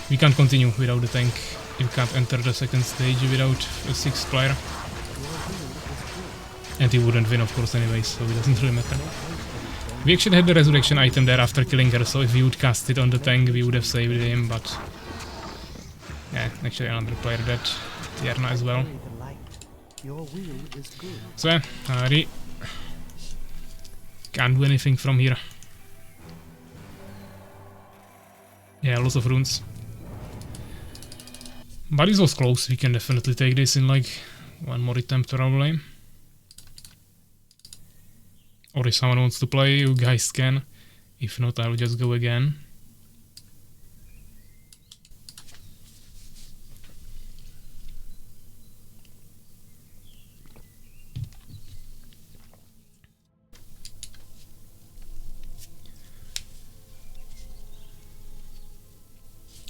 we can't continue without the tank. You can't enter the second stage without a 6th player. And he wouldn't win, of course, anyway, so it doesn't really matter. We actually had the resurrection item there after killing her, so if we would cast it on the tank, we would have saved him, but... Yeah, actually another player dead. Tierna as well. So yeah, Ari. Can't do anything from here. Yeah, lots of runes. But this was close, we can definitely take this in like one more attempt probably. Or if someone wants to play, you guys can. If not, I'll just go again.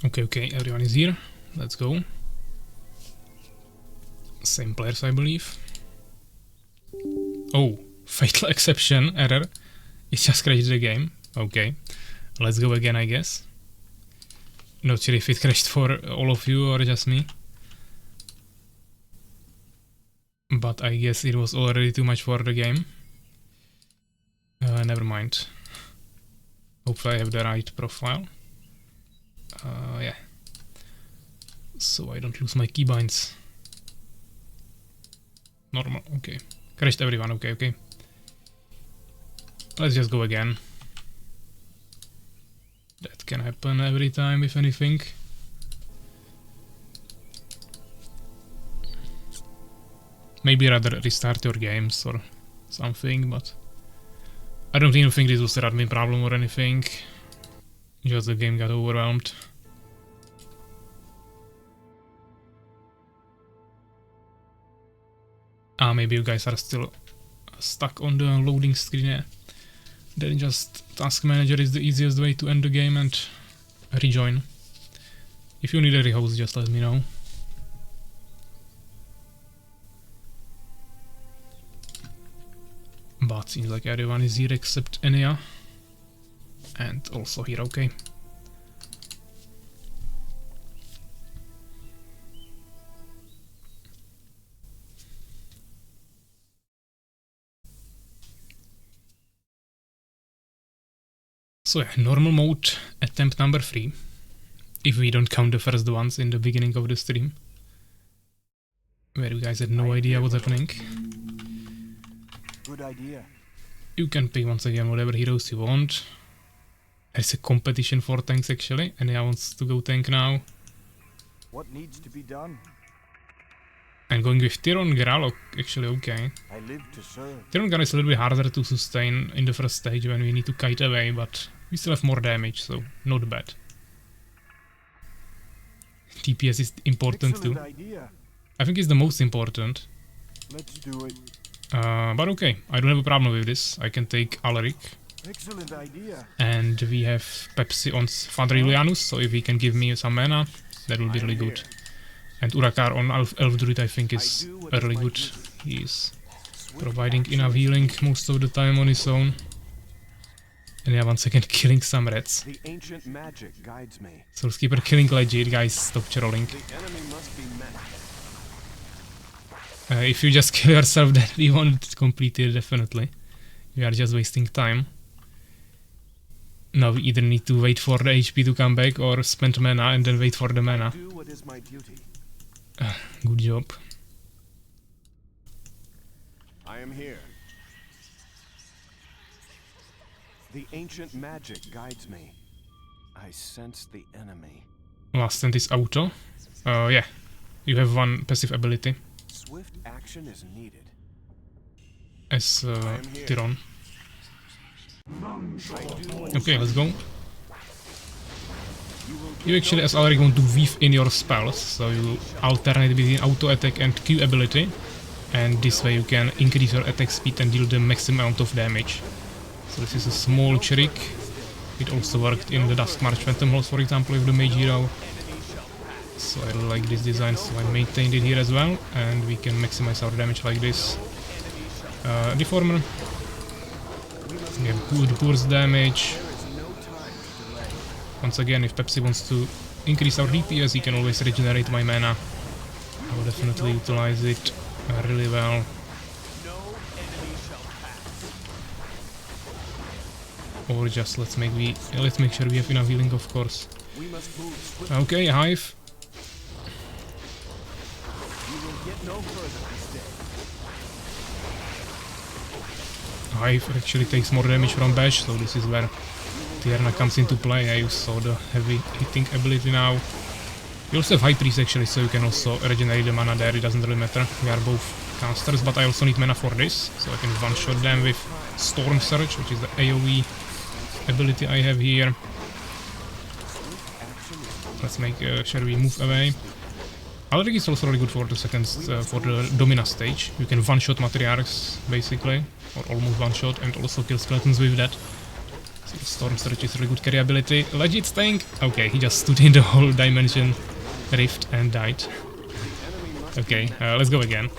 Okay, everyone is here. Let's go. Same players, I believe. Oh, fatal exception error. It just crashed the game. Okay, let's go again, I guess. Not sure if it crashed for all of you or just me. But I guess it was already too much for the game. Never mind. Hopefully I have the right profile. Yeah. So I don't lose my keybinds. Normal, okay. Crashed everyone, okay. Let's just go again. That can happen every time, if anything. Maybe rather restart your games or something, but... I don't even think this was an admin problem or anything. Just the game got overwhelmed. Ah, maybe you guys are still stuck on the loading screen. Yeah. Then just Task Manager is the easiest way to end the game and rejoin. If you need a rehost, just let me know. But seems like everyone is here except Enya. And also here, okay. So yeah, normal mode, attempt number 3. If we don't count the first ones in the beginning of the stream. Where you guys had no idea what's happening. Good idea. You can pick once again whatever heroes you want. There's a competition for tanks actually, and I wants to go tank now. What needs to be done? And going with Tyron Gralok, actually okay. I live to serve. Tyron Gun is a little bit harder to sustain in the first stage when we need to kite away, but we still have more damage, so not bad. TPS is important too. Idea. I think it's the most important. Let's do it. But okay, I don't have a problem with this. I can take Alaric. Excellent idea. And we have Pepsi on Father Julianus, so if he can give me some mana, that will be really good. And Urakar on Elf Druid I think is really good. He is providing enough healing most of the time on his own. And yeah, once again killing some rats. The ancient magic guides me. Soulskeeper killing legit, guys, stop trolling. The enemy must be met. If you just kill yourself, then we won't complete it, definitely. We are just wasting time. Now we either need to wait for the HP to come back or spend mana and then wait for the mana. Do what is my duty. Good job. I am here. The ancient magic guides me. I sense the enemy. Last stand is auto. Yeah, you have one passive ability Swift action is needed. as Tyron. Okay, let's go. You actually as Alaric want to weave in your spells, so you alternate between auto attack and Q ability, and this way you can increase your attack speed and deal the maximum amount of damage. So this is a small trick. It also worked in the Dusk March Phantom Halls, for example, with the Mage Hero. So I really like this design, so I maintained it here as well, and we can maximize our damage like this. Deformer. We have good burst damage. Once again, if Pepsi wants to increase our DPS, he can always regenerate my mana. I will definitely utilize it really well. Or just let's make sure we have enough healing, of course. Okay, Hive. Hive actually takes more damage from Bash, so this is where Tierna comes into play. I saw the heavy hitting ability now. You also have High Priest actually, so you can also regenerate the mana there, it doesn't really matter. We are both casters, but I also need mana for this, so I can one-shot them with Storm Surge, which is the AoE ability I have here. Let's make sure we move away. Alaric is also really good for the for the Domina stage. You can one-shot Matriarchs, basically, or almost one-shot, and also kill skeletons with that. So Storm Surge is really good carry ability. Legit staying. Okay, he just stood in the whole dimension rift and died. Okay, let's go again.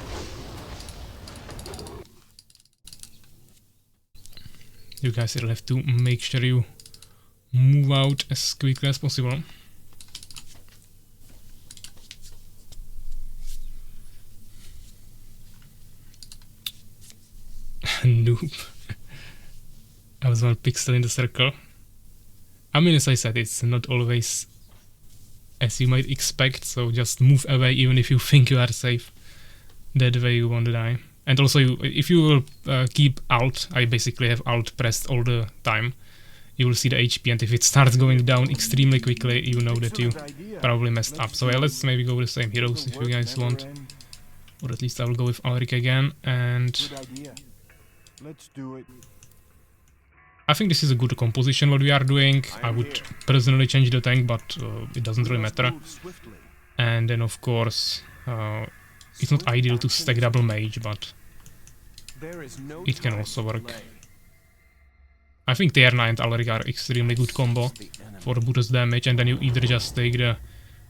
You guys will have to make sure you move out as quickly as possible. Noob. I was one pixel in the circle. I mean, as I said, it's not always as you might expect, so just move away even if you think you are safe. That way you won't die. And also, if you will keep Alt, I basically have Alt pressed all the time, you will see the HP, and if it starts going down extremely quickly, you know that you probably messed up. So yeah, let's maybe go with the same heroes if you guys want. Or at least I will go with Alaric again, and Let's do it. I think this is a good composition what we are doing. I would personally change the tank, but it doesn't really matter. And then of course, it's not ideal to stack double mage, but it can also work. I think Tierna and Alaric are extremely good combo for burst damage, and then you either just take the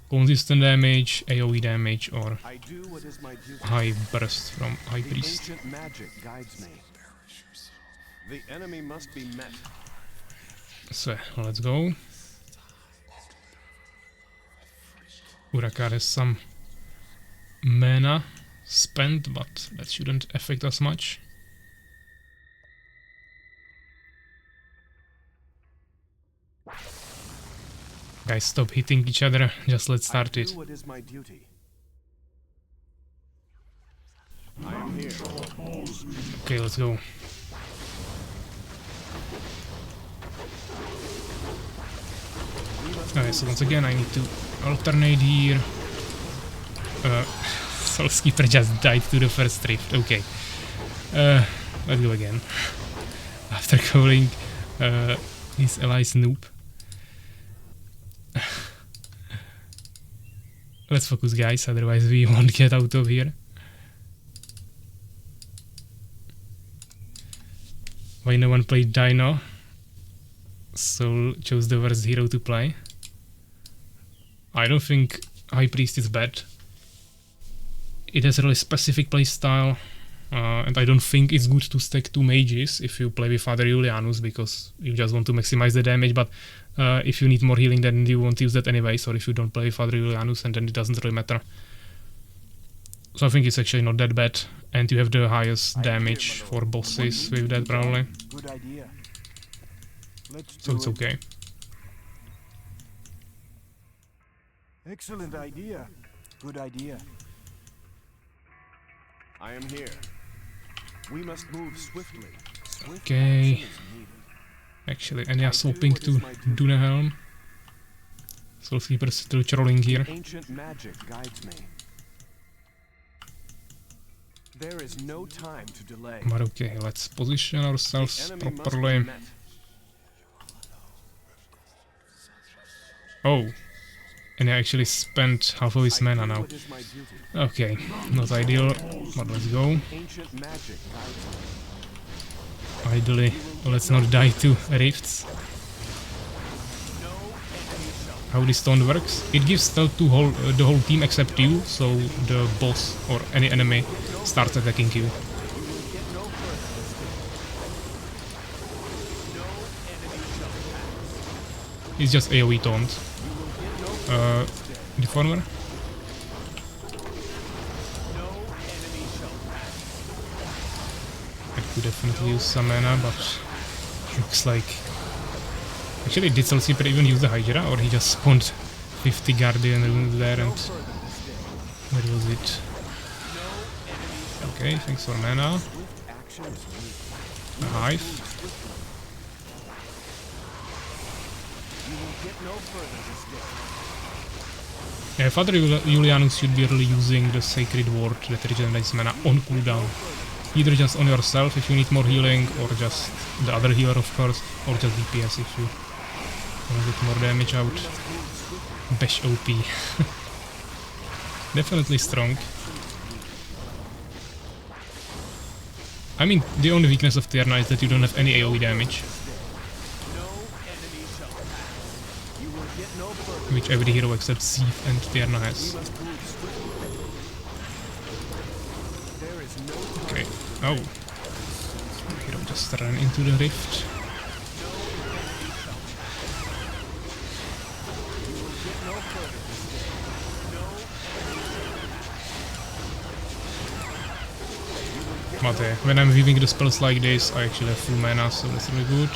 consistent damage, AoE damage, or high burst from High Priest. The enemy must be met. So, let's go. Urakar has some mana spent, but that shouldn't affect us much. Guys, stop hitting each other, just let's start it. Okay, let's go. Okay, so once again I need to alternate here. Soulskeeper just died to the first rift. Okay. Let's go again. After calling his allies noob. Let's focus, guys, otherwise we won't get out of here. Why no one played Dino? Soul chose the worst hero to play. I don't think High Priest is bad. It has a really specific playstyle, and I don't think it's good to stack 2 mages if you play with Father Julianus, because you just want to maximize the damage, but if you need more healing then you won't use that anyways, or if you don't play with Father Julianus, and then it doesn't really matter. So I think it's actually not that bad, and you have the highest damage for bosses with that probably. Good idea. So it's okay. Excellent idea. Good idea. I am here. We must move swiftly. Okay. Actually, Enya swapping to Dunehelm. Soulskeeper still trolling here. Ancient magic guides me. There is no time to delay. But okay, let's position ourselves properly. Oh, and I actually spent half of his mana now. Okay, not ideal, but let's go. Ideally, let's not die to rifts. How this stone works? It gives stealth to the whole team except you, so the boss or any enemy starts attacking you. It's just AoE taunt. Deformer? I could definitely use some mana, but looks like... Actually, did Soulskeeper even use the Hydra, or he just spawned 50 Guardian runes there and... That was it. Okay, thanks for mana. A Hive. Yeah, Father Julianus should be really using the Sacred Ward that regenerates mana on cooldown. Either just on yourself if you need more healing, or just the other healer of course, or just DPS if you want to get more damage out. Bash OP. Definitely strong. I mean, the only weakness of Tierna is that you don't have any AoE damage. Which every hero except Sith and Tierna has. Okay. Oh. Hero just ran into the rift. But when I'm weaving the spells like this, I actually have full mana, so that's really good.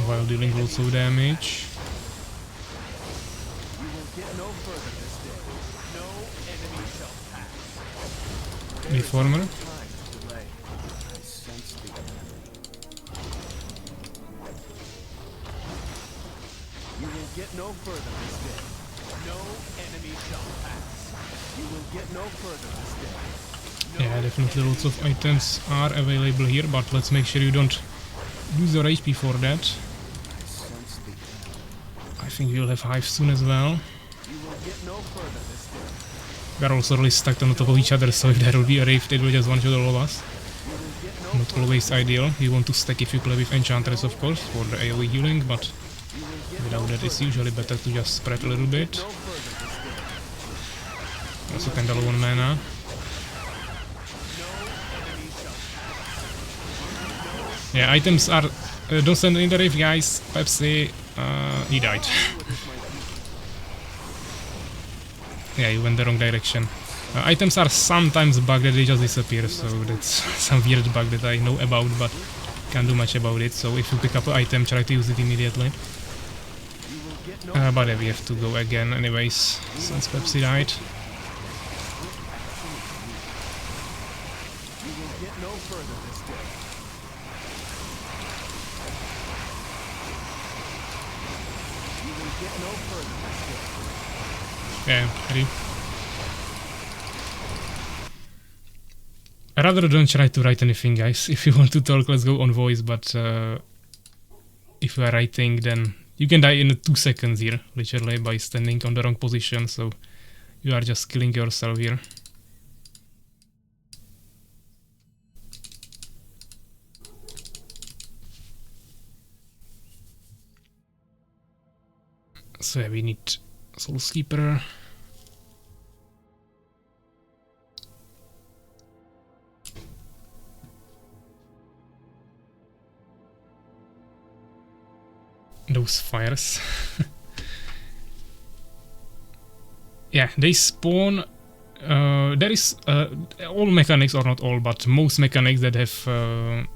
While dealing lots of damage. Deformer. Yeah, definitely lots of items are available here, but let's make sure you don't lose your HP for that. I think we'll have Hive soon as well. We're also really stuck on top of each other, so if there will be a rift, it will just one-shot all of us. Not always ideal. You want to stack if you play with Enchantress, of course, for the AoE healing, but without that it's usually better to just spread a little bit. Also kinda low on mana. Yeah, items are... don't send in the rift, guys. Pepsi... he died. Yeah, you went the wrong direction. Items are sometimes bugged that they just disappear, so that's some weird bug that I know about, but can't do much about it. So if you pick up an item, try to use it immediately. But yeah, we have to go again anyways, since Pepsi died. Yeah, ready. I rather don't try to write anything, guys. If you want to talk, let's go on voice, but if you are writing, then you can die in 2 seconds here, literally, by standing on the wrong position, so you are just killing yourself here. So yeah, we need Soul Keeper. Those fires. Yeah, they spawn. There is all mechanics, or not all, but most mechanics that have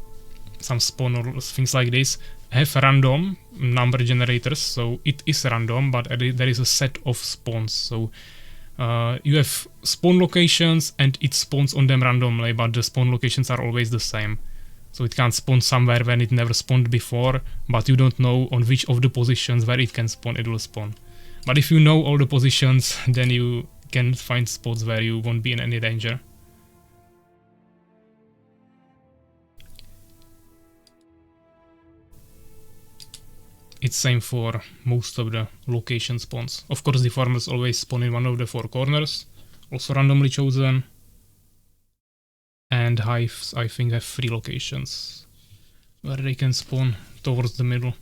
some spawn or things like this have random number generators. So it is random, but there is a set of spawns. So you have spawn locations, and it spawns on them randomly, but the spawn locations are always the same. So it can spawn somewhere when it never spawned before, but you don't know on which of the positions where it can spawn, it will spawn. But if you know all the positions, then you can find spots where you won't be in any danger. It's same for most of the location spawns. Of course, the farmers always spawn in one of the 4 corners, also randomly chosen. And hives, I think, have 3 locations where they can spawn towards the middle.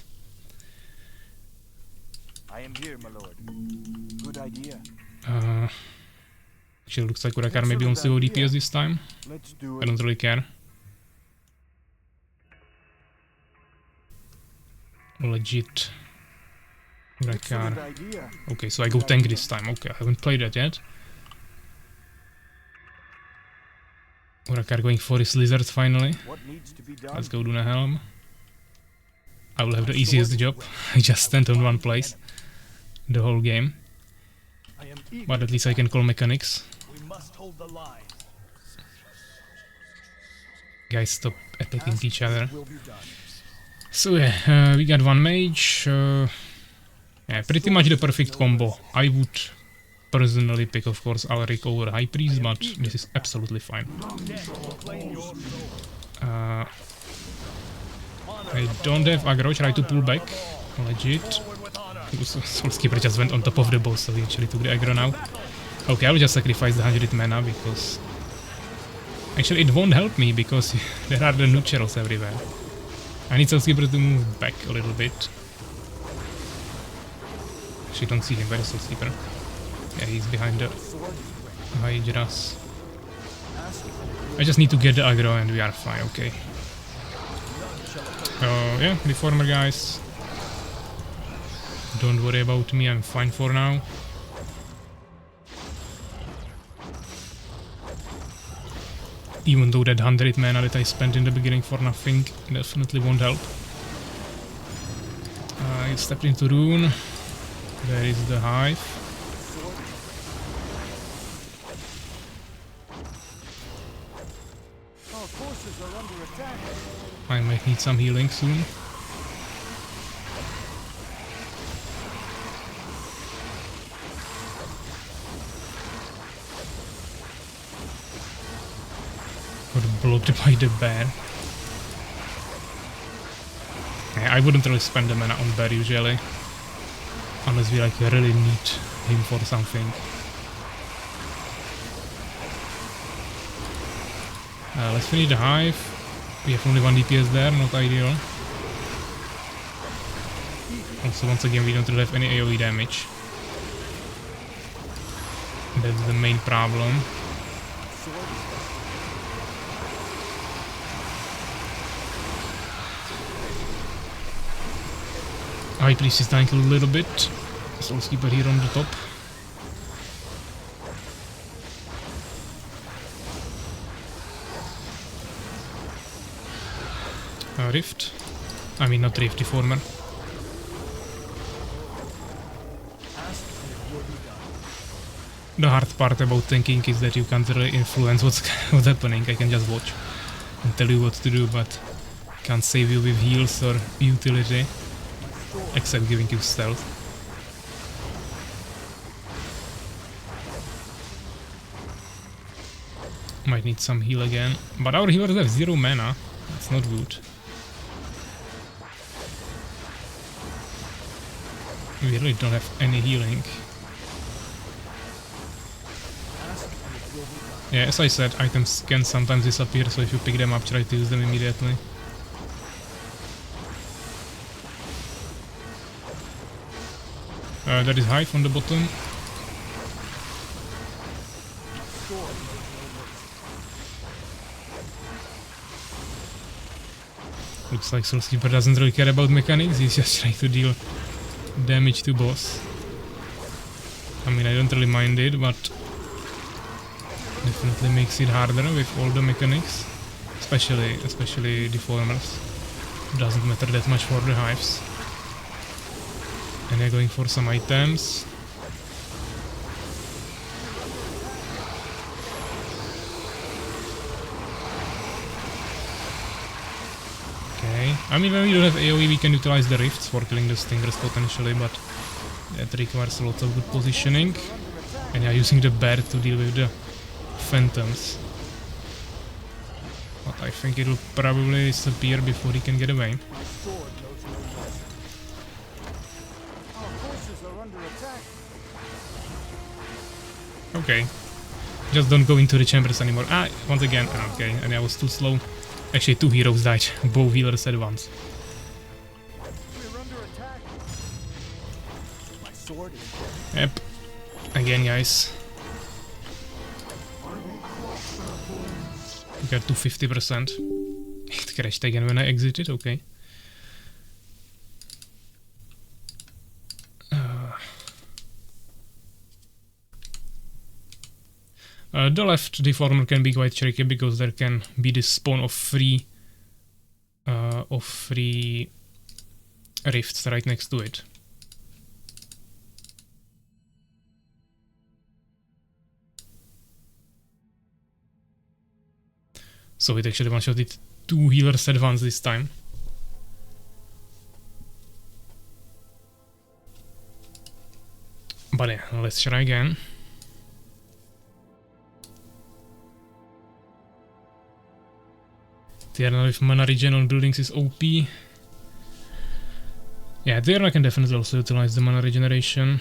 I am here, my lord. Good idea. Actually, looks like Urakar maybe wants to go DPS this time. Let's do I don't really care. Legit. Urakar. Okay, so I go tank this time. Okay, I haven't played that yet. Urakar going for his lizard finally. Let's go do the helm. I will have the easiest job. I just stand on one place the whole game. But at least I can call mechanics. Guys, stop attacking each other. So yeah, we got 1 mage. Yeah, pretty much the perfect combo. I would personally pick, of course, Alaric over High Priest, but this is absolutely fine. I don't have aggro, try to pull back. Legit. Soul Keeper just went on top of the boss, so he actually took the aggro now. Okay, I will just sacrifice the 100 mana because... Actually, it won't help me because there are the neutrals everywhere. I need Soul Keeper to move back a little bit. Actually, don't see him. Where is Soul Keeper? Yeah, he's behind the Hydras. I just need to get the aggro and we are fine, okay. Yeah, Reformer guys. Don't worry about me, I'm fine for now. Even though that 100 mana that I spent in the beginning for nothing definitely won't help. I stepped into Rune. There is the hive. I might need some healing soon. Got blocked by the bear. Yeah, I wouldn't really spend the mana on bear usually. Unless we like really need him for something. Let's finish the hive. We have only 1 DPS there, not ideal. Also, once again, we don't really have any AoE damage. That's the main problem. High Priest is dying a little bit. Soul Keeper here on the top. Rift. I mean, not Rift, Deformer. The hard part about tanking is that you can't really influence what's happening. I can just watch and tell you what to do, but can't save you with heals or utility, except giving you stealth. Might need some heal again. But our healers have 0 mana. That's not good. We really don't have any healing. Yeah, as I said, items can sometimes disappear, so if you pick them up, try to use them immediately. There is Hive on the bottom. Looks like Soul Sleeper doesn't really care about mechanics, he's just trying to deal damage to boss. I mean, I don't really mind it, but definitely makes it harder with all the mechanics. Especially Deformers. Doesn't matter that much for the Hives. And they're going for some items. Okay. I mean, when we don't have AoE, we can utilize the rifts for killing the stingers potentially, but that requires lots of good positioning. And yeah, using the bear to deal with the phantoms. But I think it'll probably disappear before he can get away. Okay. Just don't go into the chambers anymore. Ah, once again. Okay, and I was too slow. Actually, 2 heroes died. Both healers at once. Yep. Again, guys. We got to 50%. It crashed again when I exited, okay. The left deformer can be quite tricky because there can be this spawn of free rifts right next to it. So it actually one-shotted 2 healers at once this time. But yeah, let's try again. Tierna with mana regen on buildings is OP. Yeah, Tierna can definitely also utilize the mana regeneration.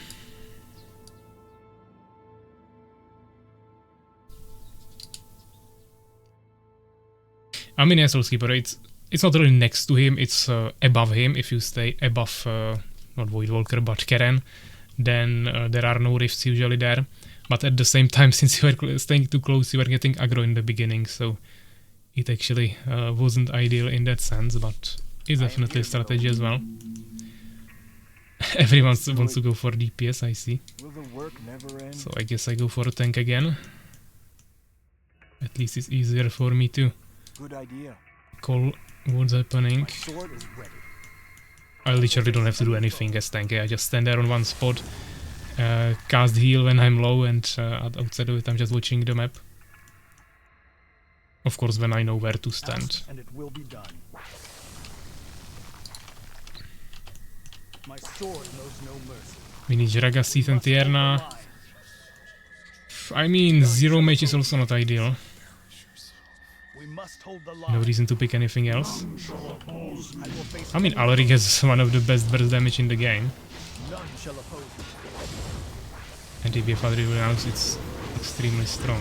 I mean, yeah, Soul Keeper, it's not really next to him, it's above him. If you stay above, not Voidwalker, but Keren, then there are no rifts usually there. But at the same time, since you were staying too close, you were getting aggro in the beginning, so it actually wasn't ideal in that sense, but it's definitely a strategy as well. Everyone wants to go for DPS, I see. So I guess I go for a tank again. At least it's easier for me to call what's happening. I literally don't have to do anything as tank. I just stand there on one spot, cast heal when I'm low, and outside of it I'm just watching the map. Of course, when I know where to stand. And it will be done. My sword knows no mercy. We need Ragaseath and Tierna. I mean, 0 mage is also not ideal. No reason to pick anything else. I mean, Alaric has one of the best burst damage in the game. And if you have everyone else, it's extremely strong.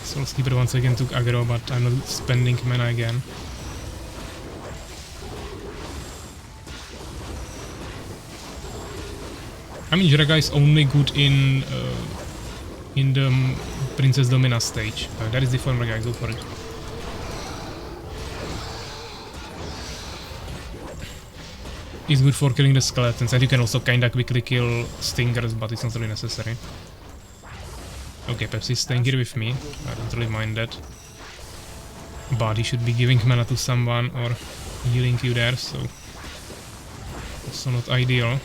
Soul Keeper once again took aggro, but I'm not spending mana again. I mean, Jiraga is only good in the Princess Domina stage. That is the former guy, go for it. It's good for killing the skeletons, and you can also kinda quickly kill stingers, but it's not really necessary. Okay, Pepsi's staying here with me. I don't really mind that. But he should be giving mana to someone or healing you there, so also not ideal.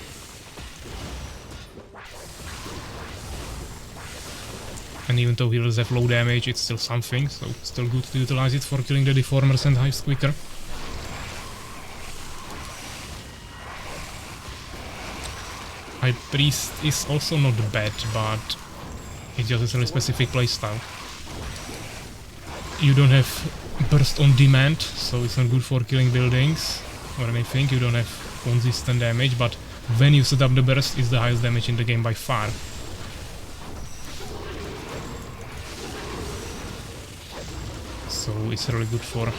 And even though healers have low damage, it's still something, so it's still good to utilize it for killing the deformers and hives quicker. High Priest is also not bad, but It just has a really specific playstyle. You don't have burst on demand, so it's not good for killing buildings or anything. You don't have consistent damage, but when you set up the burst, it's the highest damage in the game by far. So it's really good for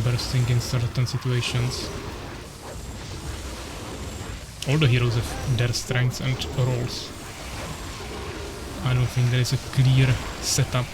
bursting in certain situations. All the heroes have their strengths and roles. I don't think there is a clear setup.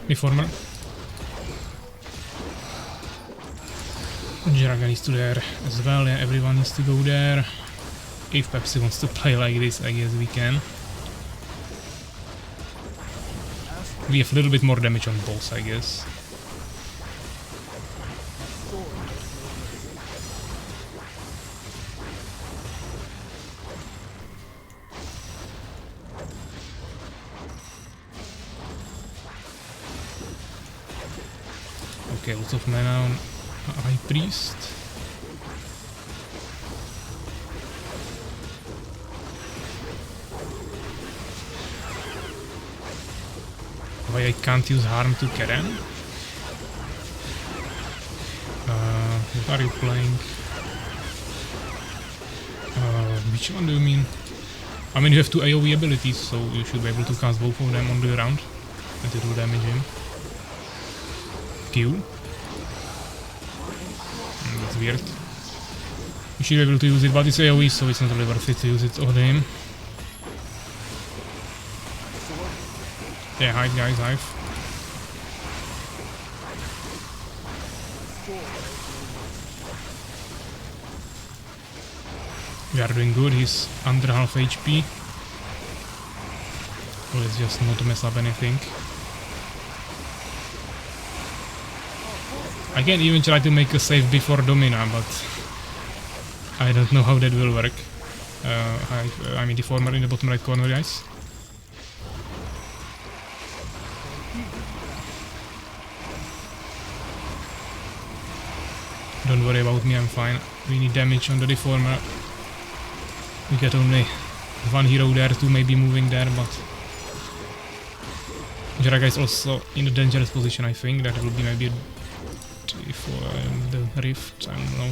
Reformer. Dragon needs to there as well, yeah, everyone needs to go there. If Pepsi wants to play like this, I guess we can. We have a little bit more damage on boss, I guess. Okay, lots of mana on High Priest. Why I can't use harm to Karen? What are you playing? Which one do you mean? I mean, you have two AoE abilities, so you should be able to cast both of them on the round and it will damage him. Q. That's weird. You should be able to use it, but it's AoE, so it's not really worth it to use it on him. Yeah, hive guys, hive. We are doing good, he's under half HP. Let's just not mess up anything. I can even try to make a save before Domina, but I don't know how that will work. I mean, Deformer in the bottom right corner, guys. Don't worry about me, I'm fine. We need damage on the Deformer. We get only one hero there, two maybe moving there, but Jiraga is also in a dangerous position, I think. That will be maybe for the Rift, I don't know.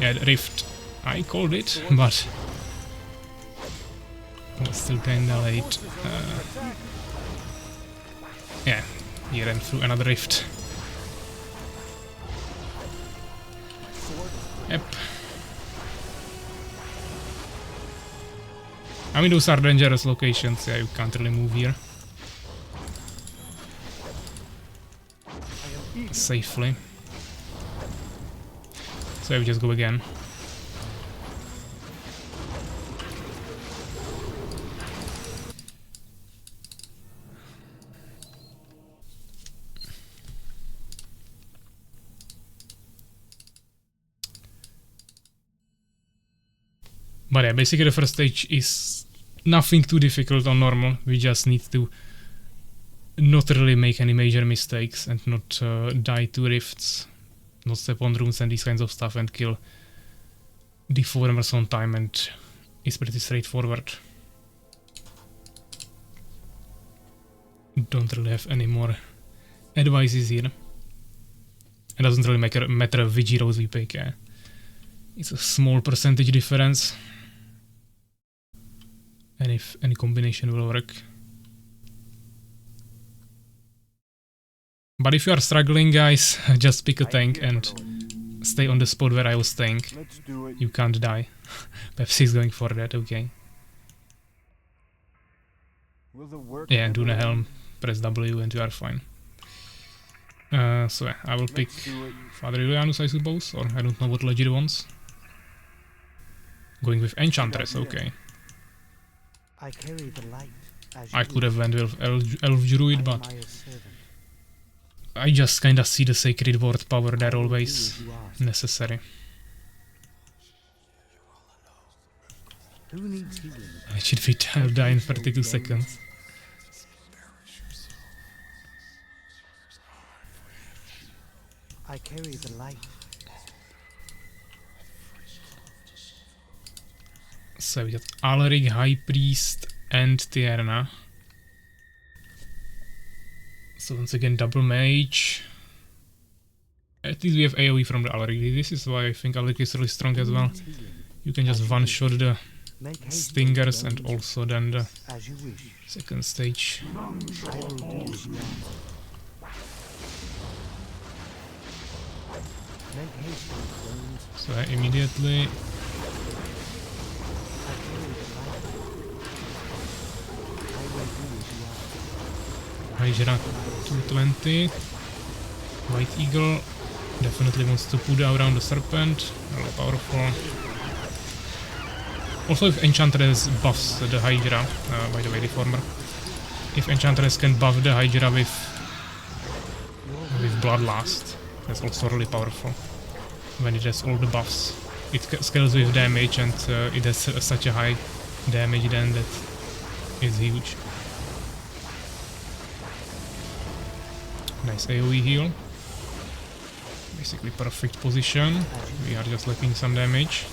Yeah, the Rift, I called it, but it's still kinda late. Yeah, he ran through another Rift. Yep. I mean, those are dangerous locations, yeah, you can't really move here safely. So we just go again. But yeah, basically the first stage is nothing too difficult or normal. We just need to not really make any major mistakes and not die to rifts, not step on runes and these kinds of stuff, and kill Deformers on time, and it's pretty straightforward. Don't really have any more advices here. It doesn't really matter which heroes we pick. It's a small percentage difference, and if any combination will work. But if you are struggling, guys, just pick a tank and stay on the spot where I was staying. You can't die. Pepsi is going for that, okay. Yeah, and do the helm, press W and you are fine. So yeah, I will pick Father Julianus, I suppose, or I don't know what Legit wants. Going with Enchantress, okay. I could have went with Elf Druid, but I just kinda see the Sacred Word power there always necessary. Who needs healing? I should be die in 32 seconds. I carry the light. So we got Alaric, High Priest, and Tierna. So once again, double mage. At least we have AoE from the Alaric. This is why I think Alaric is really strong as well. You can just one-shot the Make haste, stingers and also then the as you wish. second stage. I will do as you ask. Make haste, O thrones. So immediately I carry the light. I will do as you ask. Hydra 220. White Eagle definitely wants to put around the Serpent. Really powerful. Also if Enchantress buffs the Hydra, by the way, Deformer. If Enchantress can buff the Hydra with Bloodlust, that's also really powerful. When it has all the buffs. It scales with damage and it has such a high damage then that is huge. Nice AoE heal. Basically perfect position. We are just lacking some damage.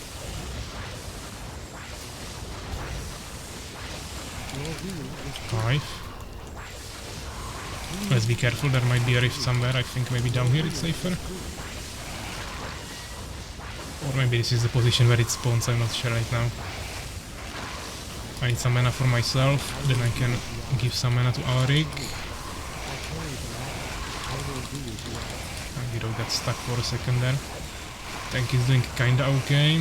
Five. Let's be careful, there might be a rift somewhere. I think maybe down here it's safer. Or maybe this is the position where it spawns, I'm not sure right now. I need some mana for myself, then I can give some mana to Alaric. Hero got stuck for a second there. Tank is doing kinda okay.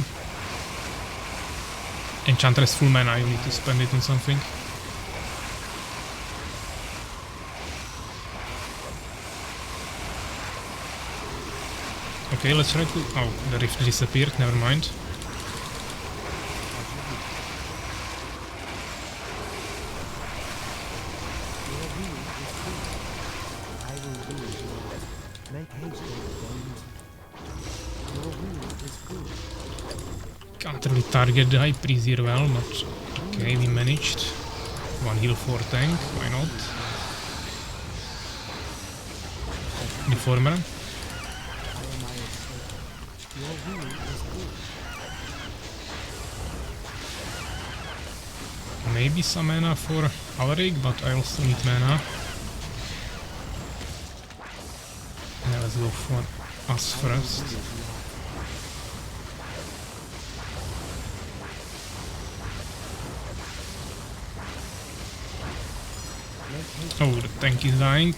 Enchantress full mana, you need to spend it on something. Okay, let's try to... Oh, the rift disappeared, never mind. Can't really target the High Priest here well, but okay, we managed. One heal for tank, why not? Deformer. Maybe some mana for Alaric, but I also need mana. Yeah, let's go for us first. Oh, the tank is dying.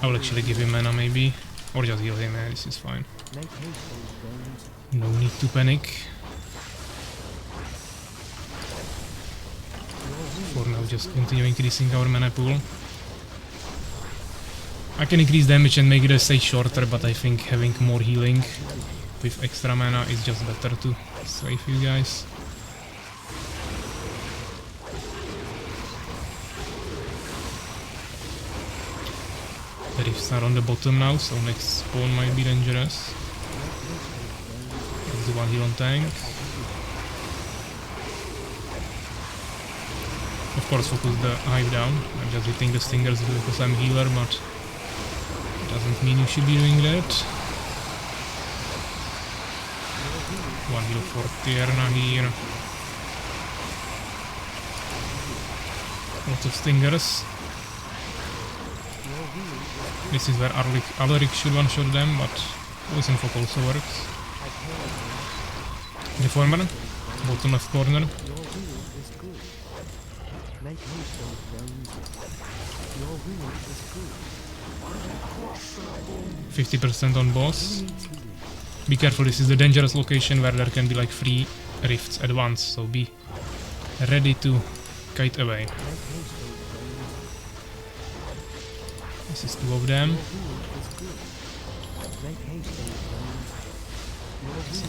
I'll actually give him mana maybe. Or just heal him, this is fine. No need to panic. For now, just continue increasing our mana pool. I can increase damage and make the stage shorter, but I think having more healing with extra mana is just better to save you guys. The rifts are on the bottom now, so next spawn might be dangerous. Let's do one heal on tank. Of course, focus the hive down. I'm just hitting the stingers because I'm healer, but it doesn't mean you should be doing that. One heal for Tierna here. Lots of stingers. This is where Alaric should one-shot them, but Poison Fog also works. Deformer, bottom left corner. 50% on boss. Be careful, this is the dangerous location where there can be like 3 rifts at once, so be ready to kite away. This is 2 of them.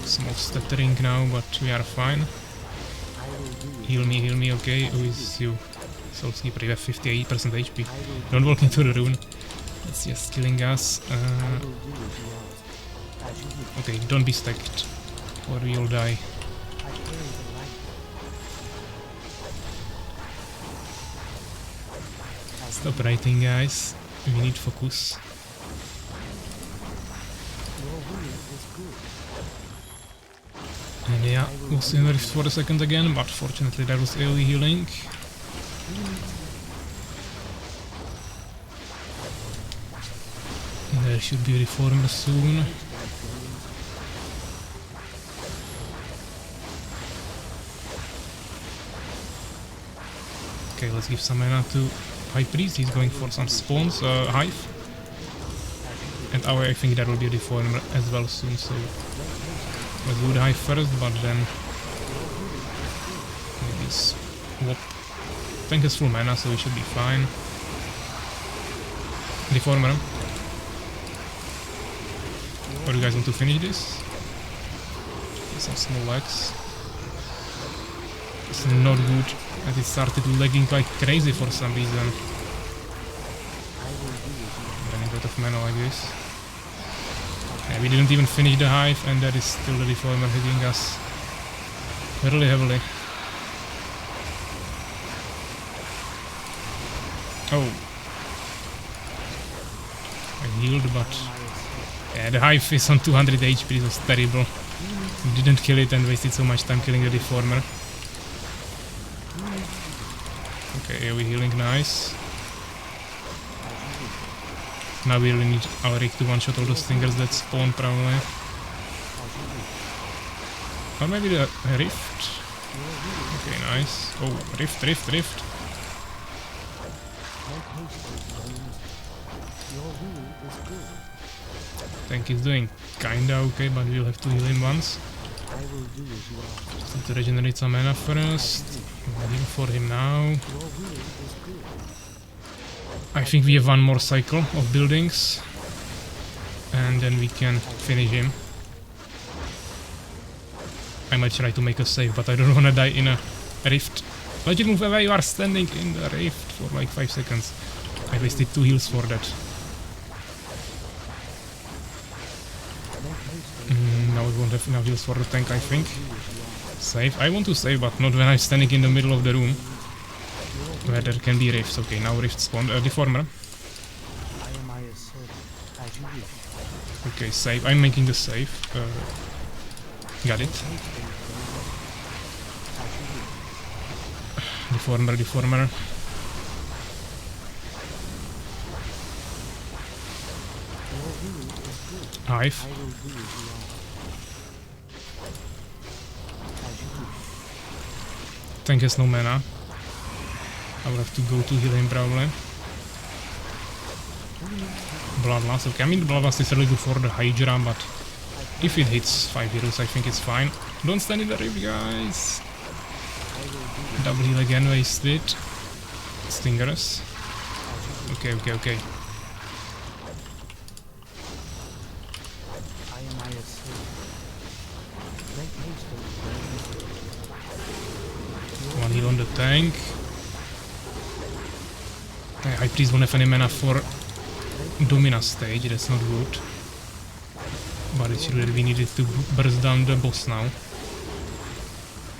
Small stuttering now, but we are fine. Heal me, okay. Who is you? Soul Sleeper, you have 58% HP. Don't walk into the rune. That's just killing us. Okay, don't be stacked, or we'll die. Stop writing, guys. We need focus. Your will is good. And yeah, was in rift for a second again, but fortunately there was AoE healing. There should be a reformer soon. Okay, let's give some mana to High Priest. He's going for some spawns, hive. And I think there will be a reformer as well soon, so let's do the hive first, but then maybe swap. Tank has full mana, so we should be fine. Reformer. Or you guys want to finish this? Some small lags. It's not good, and it started lagging like crazy for some reason. Running out of mana like this. Yeah, we didn't even finish the hive, and there is still the reformer hitting us really heavily. Oh. I healed, but yeah, the hive is on 200 HP, it was terrible. We didn't kill it and wasted so much time killing the reformer. Okay, AoE healing, nice. Now we really need Alaric to one-shot all those stingers that spawn, probably. Or maybe the rift. Okay, nice. Oh, rift. Tank is doing kinda okay, but we'll have to heal him once. Just need to regenerate some mana first. Heal for him now. I think we have one more cycle of buildings. And then we can finish him. I might try to make a save, but I don't wanna die in a rift. Legit, move away, you are standing in the rift for like 5 seconds. I wasted 2 heals for that. Now we won't have enough heals for the tank, I think. Save. I want to save, but not when I'm standing in the middle of the room. Where there can be rifts. Okay, now rift spawn. Deformer. Okay, save. I'm making the save. Got it. Deformer. Hive. Tank has no mana. I will have to go to heal him probably. Bloodlust. Okay, I mean Bloodlust is really good for the Hydra, but if it hits 5 heroes I think it's fine. Don't stand in the rift, guys! Double heal again, wasted. Stingers. Okay. One heal on the tank. High Priest won't have any mana for Domina stage, that's not good. But it's really we needed to burst down the boss now.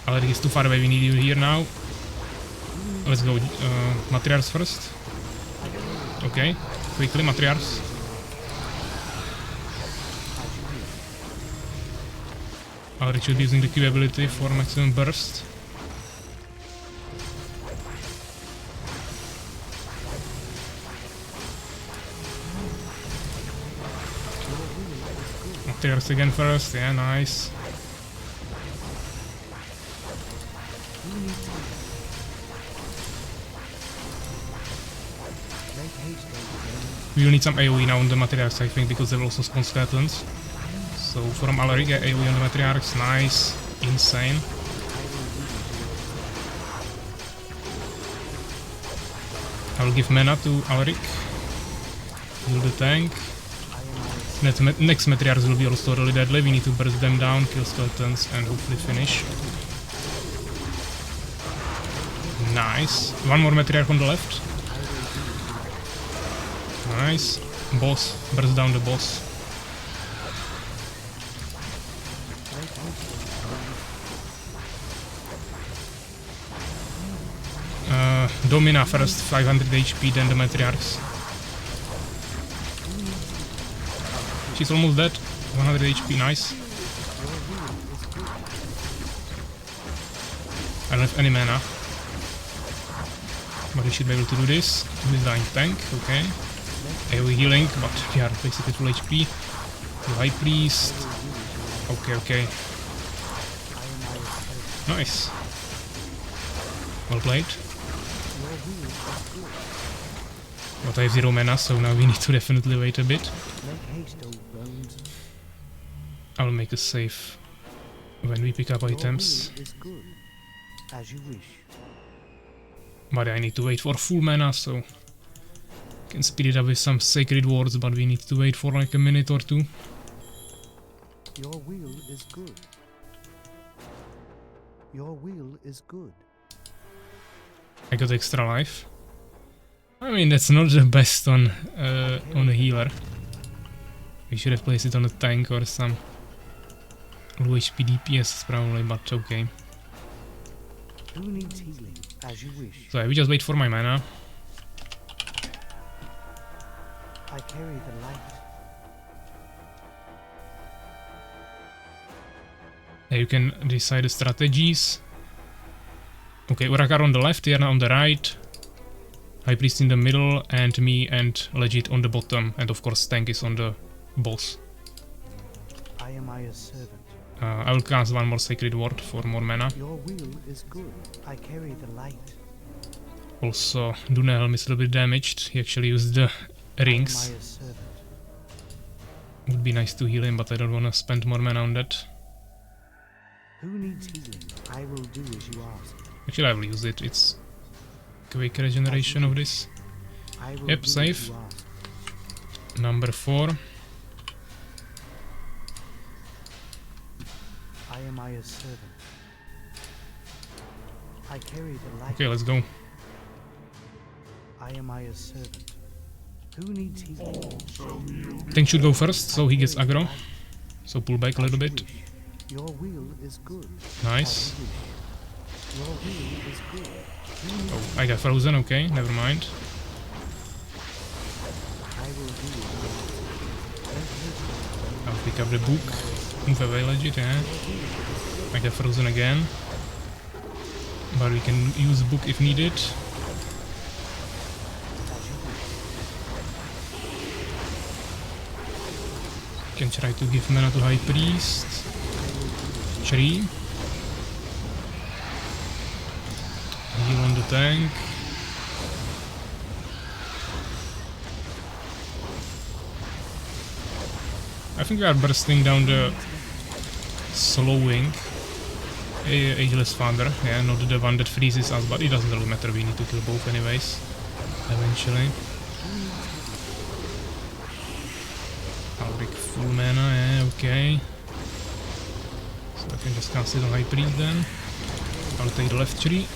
Alaric is too far away, we need you here now. Let's go, Matriarchs first. Okay, quickly Matriarchs. Alaric should be using the Q ability for maximum burst. Matriarchs again first, yeah, nice. We will need some AoE now on the Matriarchs, I think, because they will also spawn skeletons. So from Alaric, AoE on the Matriarchs, nice, insane. I will give mana to Alaric. Heal the tank. Next Matriarchs will be also really deadly, we need to burst them down, kill skeletons and hopefully finish. Nice. One more Matriarch on the left. Nice. Boss. Burst down the boss. Domina first, 500 HP, then the Matriarchs. She's almost dead. 100 HP, nice. I don't have any mana. But we should be able to do this. Who is dying? Tank, okay. AoE healing, but we are basically full HP. The High Priest. Okay, okay. Nice. Well played. But I have 0 mana, so now we need to definitely wait a bit. I'll make a save when we pick up items. But I need to wait for full mana, so can speed it up with some sacred words, but we need to wait for like a minute or two. Your will is good. Your will is good. I got extra life. I mean, that's not the best on a healer. We should have placed it on a tank or some low HP DPS probably, but okay. Who needs healing? As you wish. So I will just wait for my mana. I carry the light. You can decide the strategies. Okay, Urakar on the left, Tierna on the right, High Priest in the middle, and me and Legit on the bottom, and of course Tank is on the boss. I am Aya's servant. I will cast one more Sacred Word for more mana. Your will is good. I carry the light. Also, Dunelm is a little bit damaged. He actually used the rings. I am Aya's servant. Would be nice to heal him, but I don't want to spend more mana on that. Who needs healing? I will do as you ask. Actually, I will use it. It's quick regeneration of this. I will Yep, do save. as you ask. Number 4. I am Aya's servant. I carry the light. Okay, let's go. I am Aya's servant. Who needs healing? Tank should go first, so he gets aggro. So pull back a little bit. Your will is good. Nice. Your will is good. Oh, I got frozen, okay, never mind. I will do it. I'll pick up the book. Move away, Legit, yeah. I got frozen again. But we can use the book if needed. Can try to give mana to High Priest. 3. Heal on the tank. I think we are bursting down the slowing. Ageless Father, yeah, not the one that freezes us, but it doesn't really matter, we need to kill both anyways, eventually. Alric full mana, yeah, okay. So I can just cast it on High Priest then. I'll take the left tree.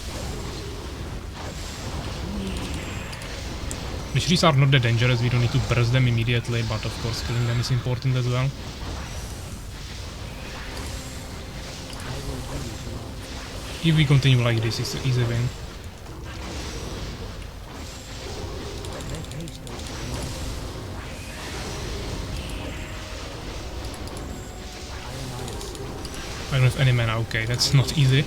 The trees are not that dangerous, we don't need to burst them immediately, but of course killing them is important as well. If we continue like this, it's an easy win. I don't have any mana, okay, that's not easy.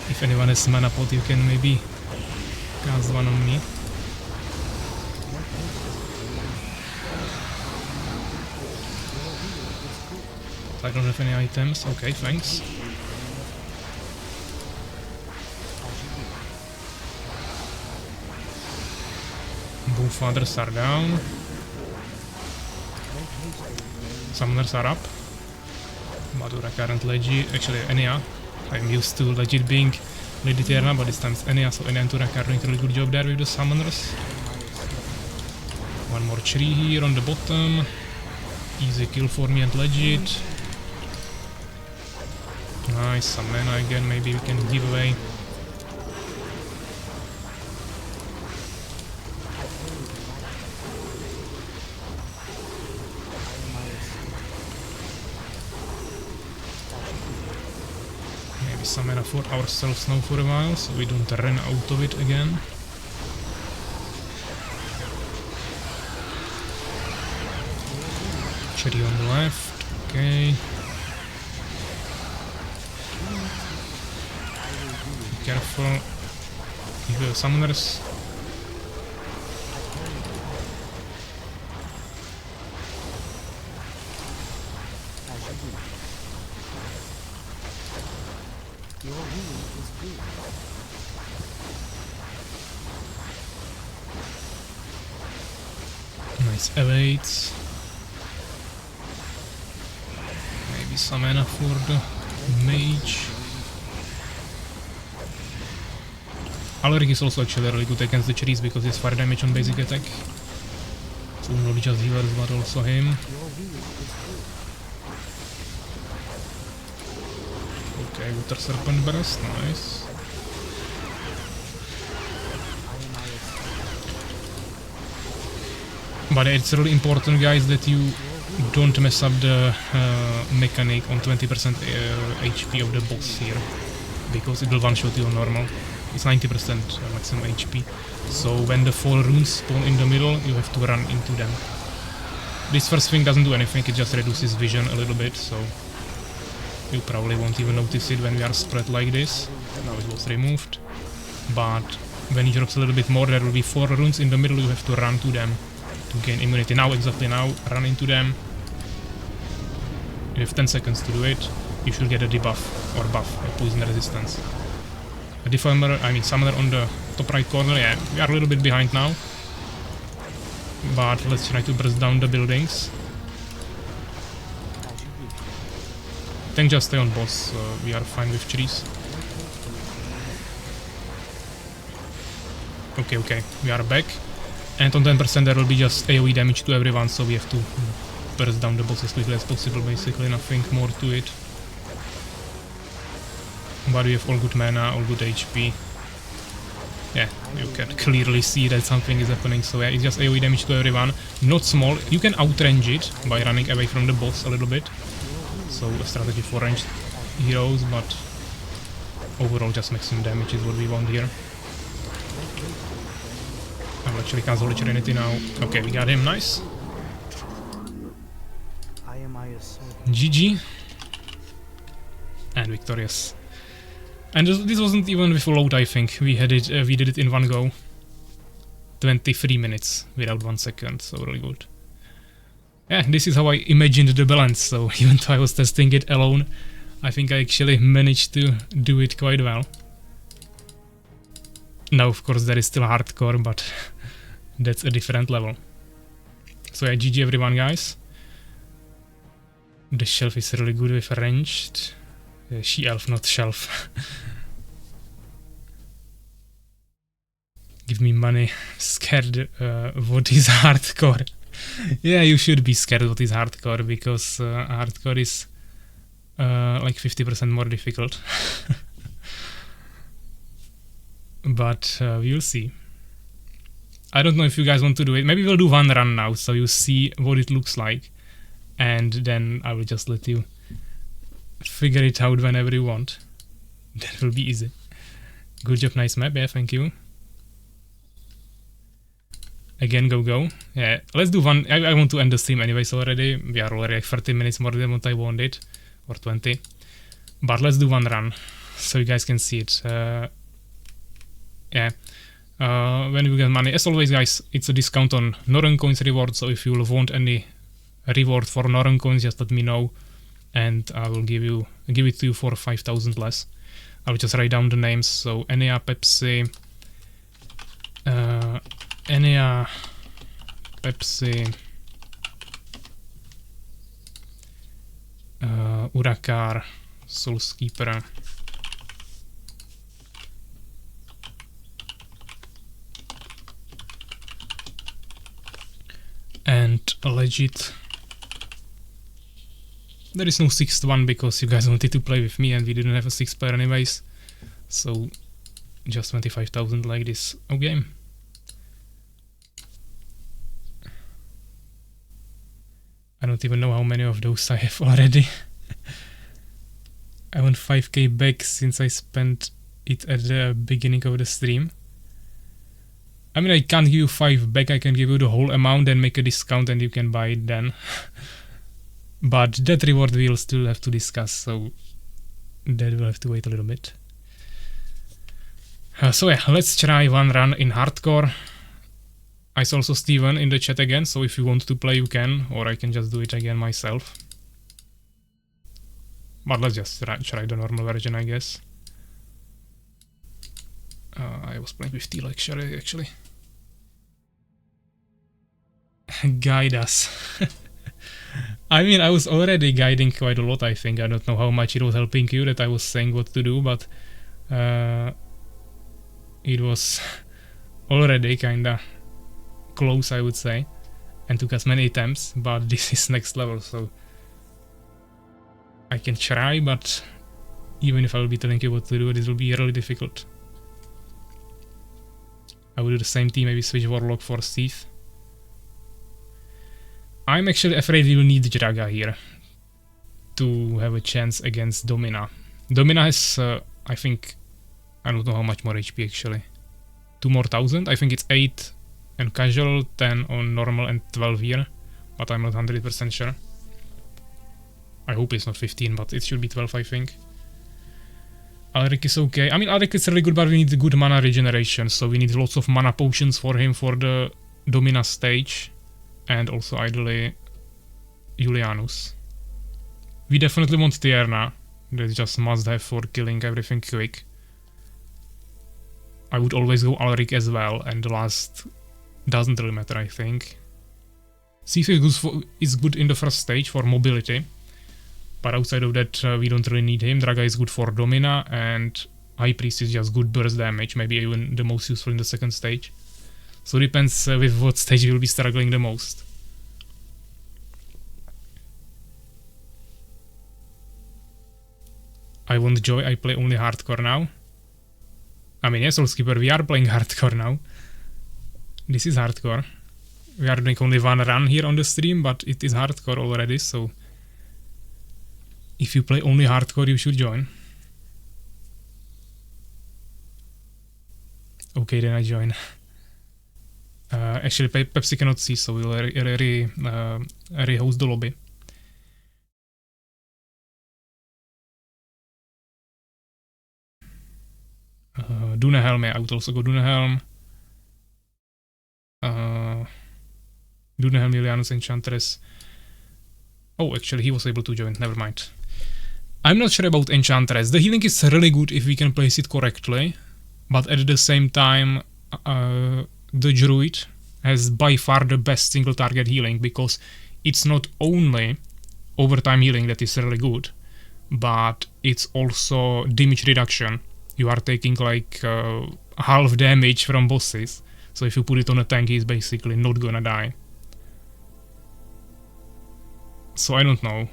If anyone has mana pot, you can maybe cast one on me. I don't have any items, okay, thanks. Both fathers are down. Summoners are up. Madura current Legit, actually Enya. I'm used to Legit being Lady Tierna, but this time it's Enya, so Enya and Turak are doing a really good job there with the summoners. One more tree here on the bottom. Easy kill for me and Legit. Nice, some mana again, maybe we can give away. some mana for ourselves now for a while, so we don't run out of it again. Cherry on the left, okay. Be careful. Evil summoners. Your will is good. Nice evades. Maybe some mana for the mage. Alaric is also actually really good against the cherries because it's fire damage on basic attack. So not just healers but also him. Okay, Water Serpent Burst, nice. But it's really important, guys, that you don't mess up the mechanic on 20% HP of the boss here, because it will one-shot you on normal. It's 90% maximum HP. So when the 4 runes spawn in the middle, you have to run into them. This first thing doesn't do anything, it just reduces vision a little bit, so you probably won't even notice it when we are spread like this. Now it was removed. But when it drops a little bit more, there will be 4 runes in the middle, you have to run to them to gain immunity. Now, exactly now, run into them. You have 10 seconds to do it. You should get a debuff or buff, a poison resistance. A deformer, I mean summoner on the top right corner. Yeah, we are a little bit behind now. But let's try to burst down the buildings. Then just stay on boss, we are fine with trees. Okay, we are back. And on 10% there will be just AoE damage to everyone, so we have to burst down the boss as quickly as possible, basically, nothing more to it. But we have all good mana, all good HP. Yeah, you can clearly see that something is happening, so yeah, it's just AoE damage to everyone. Not small, you can outrange it by running away from the boss a little bit. So a strategy for ranged heroes, but overall just maximum damage is what we want here. I will actually cancel the Trinity now. Okay, we got him, nice. GG. And victorious. And this wasn't even with load, I think. We did it in one go. 23 minutes without 1 second, so really good. Yeah, this is how I imagined the balance, so even though I was testing it alone, I think I actually managed to do it quite well. Now, of course, there is still hardcore, but that's a different level. So yeah, GG everyone, guys. The shelf is really good with ranged. She-elf, not shelf. Give me money. Scared what is hardcore. Yeah, you should be scared what is hardcore, because hardcore is like 50% more difficult. But we'll see. I don't know if you guys want to do it. Maybe we'll do one run now, so you see what it looks like. And then I will just let you figure it out whenever you want. That will be easy. Good job, nice map, yeah, thank you. Again, go. Yeah, let's do one. I want to end the stream anyways already. We are already like 30 minutes more than what I wanted. Or 20. But let's do one run, so you guys can see it. Yeah. When you get money, as always, guys, it's a discount on Norrön coins reward, so if you want any reward for Norrön coins, just let me know, and I will give it to you for 5,000 less. I will just write down the names. So Enea, Pepsi, Urakar, Soulskeeper, and Legit. There is no 6th one because you guys wanted to play with me and we didn't have a 6th player anyways. So just 25,000 like this game. I don't even know how many of those I have already. I want 5k back since I spent it at the beginning of the stream. I mean, I can't give you 5 back, I can give you the whole amount and make a discount and you can buy it then. But that reward we'll still have to discuss, so that will have to wait a little bit. So yeah, let's try one run in hardcore. I saw also Steven in the chat again, so if you want to play you can, or I can just do it again myself. But let's just try the normal version, I guess. I was playing with T-Lecture actually. Guide us. I mean, I was already guiding quite a lot, I think. I don't know how much it was helping you that I was saying what to do, but it was already kinda close, I would say, and took us many attempts, but this is next level, so I can try, but even if I will be telling you what to do, this will be really difficult. I will do the same thing, maybe switch Warlock for Steve. I'm actually afraid we will need Draga here to have a chance against Domina. Domina has, I think, I don't know how much more HP actually. 2 more thousand? I think it's 8 on casual, 10 on normal and 12 here, but I'm not 100% sure. I hope it's not 15, but it should be 12, I think. Alric is okay. I mean, Alric is really good, but we need good mana regeneration, so we need lots of mana potions for him for the Domina stage. And also ideally Julianus. We definitely want Tierna. That's just must have for killing everything quick. I would always go Alric as well, and the last doesn't really matter, I think. Sif is good in the first stage for mobility, but outside of that we don't really need him. Draga is good for Domina, and High Priest is just good burst damage, maybe even the most useful in the second stage. So depends with what stage you will be struggling the most. I want joy, I play only hardcore now. I mean, yes, Soulskipper, we are playing hardcore now. This is hardcore. We are doing only one run here on the stream, but it is hardcore already, so if you play only hardcore, you should join. Okay, then I join. Actually, Pepsi cannot see, so we'll rehost the lobby. Dunehelm, yeah, I would also go Dunehelm. Dunehelm, Julianus, Enchantress. Oh, actually, he was able to join, never mind. I'm not sure about Enchantress. The healing is really good if we can place it correctly, but at the same time, the Druid has by far the best single target healing, because it's not only overtime healing that is really good, but it's also damage reduction. You are taking like half damage from bosses, so if you put it on a tank, he's basically not gonna die. So I don't know,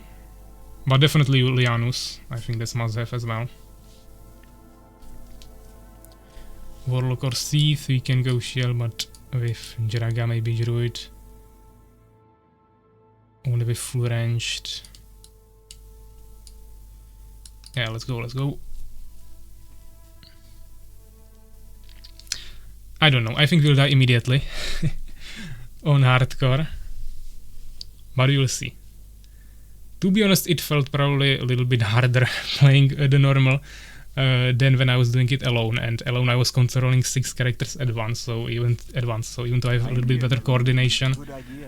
but definitely Julianus, I think that's must have as well. Warlock or Thief, we can go Shell, but with Draga maybe Druid. Only with full ranged. Yeah, let's go, let's go. I don't know, I think we'll die immediately on hardcore, but we will see. To be honest, it felt probably a little bit harder playing the normal than when I was doing it alone, and alone I was controlling 6 characters at once, so even though I have a little bit better coordination,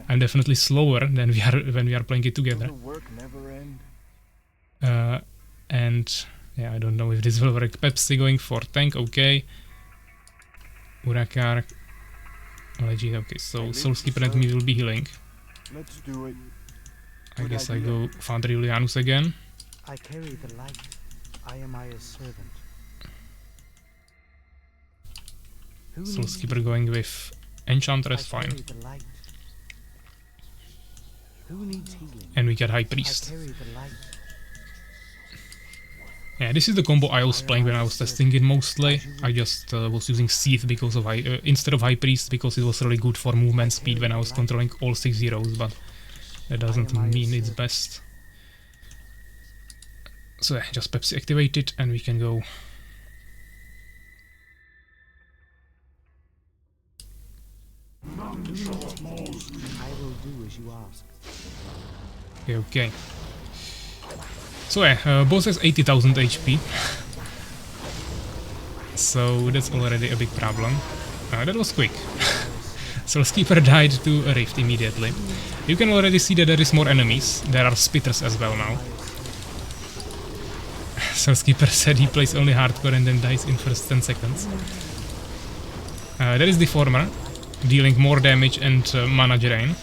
I'm definitely slower than when we are playing it together. And yeah, I don't know if this will work. Pepsi going for tank, okay. Urakar, Legit, okay, so Soulskipper and me will be healing. Let's do it. I guess I go Foundry Julianus again. I carry the light. I am Aya's servant. Soulskipper going with Enchantress, fine. And we get High Priest. Yeah, this is the combo I was playing when I was testing it mostly. I just was using Seath because of instead of High Priest, because it was really good for movement speed when I was controlling all 6 heroes, but that doesn't mean it's best. So yeah, just Pepsi activate it and we can go. I will do as you ask. Okay, okay. So yeah, boss has 80,000 HP. So that's already a big problem. That was quick. Soulskeeper died to a rift immediately. You can already see that there is more enemies. There are spitters as well now. Soulskeeper said he plays only hardcore and then dies in first 10 seconds. There is Deformer, dealing more damage and mana drain.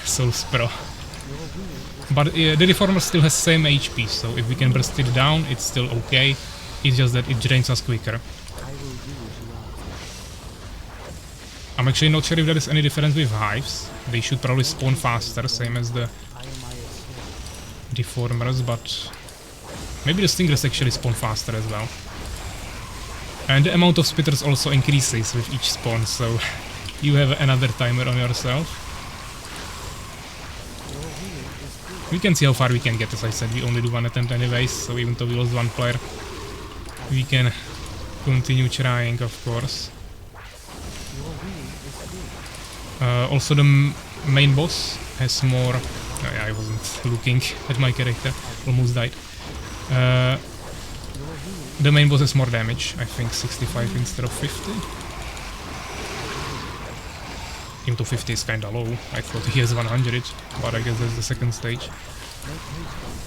Souls Pro. But the Deformer still has same HP, so if we can burst it down, it's still okay. It's just that it drains us quicker. I'm actually not sure if there is any difference with hives. They should probably spawn faster, same as the Deformers, but maybe the Stingers actually spawn faster as well. And the amount of spitters also increases with each spawn, so you have another timer on yourself. We can see how far we can get. As I said, we only do one attempt anyways, so even though we lost one player, we can continue trying, of course. Also the main boss has more... I wasn't looking at my character, almost died. The main boss has more damage, I think 65 instead of 50. Even though 50 is kinda low, I thought he has 100, but I guess that's the second stage.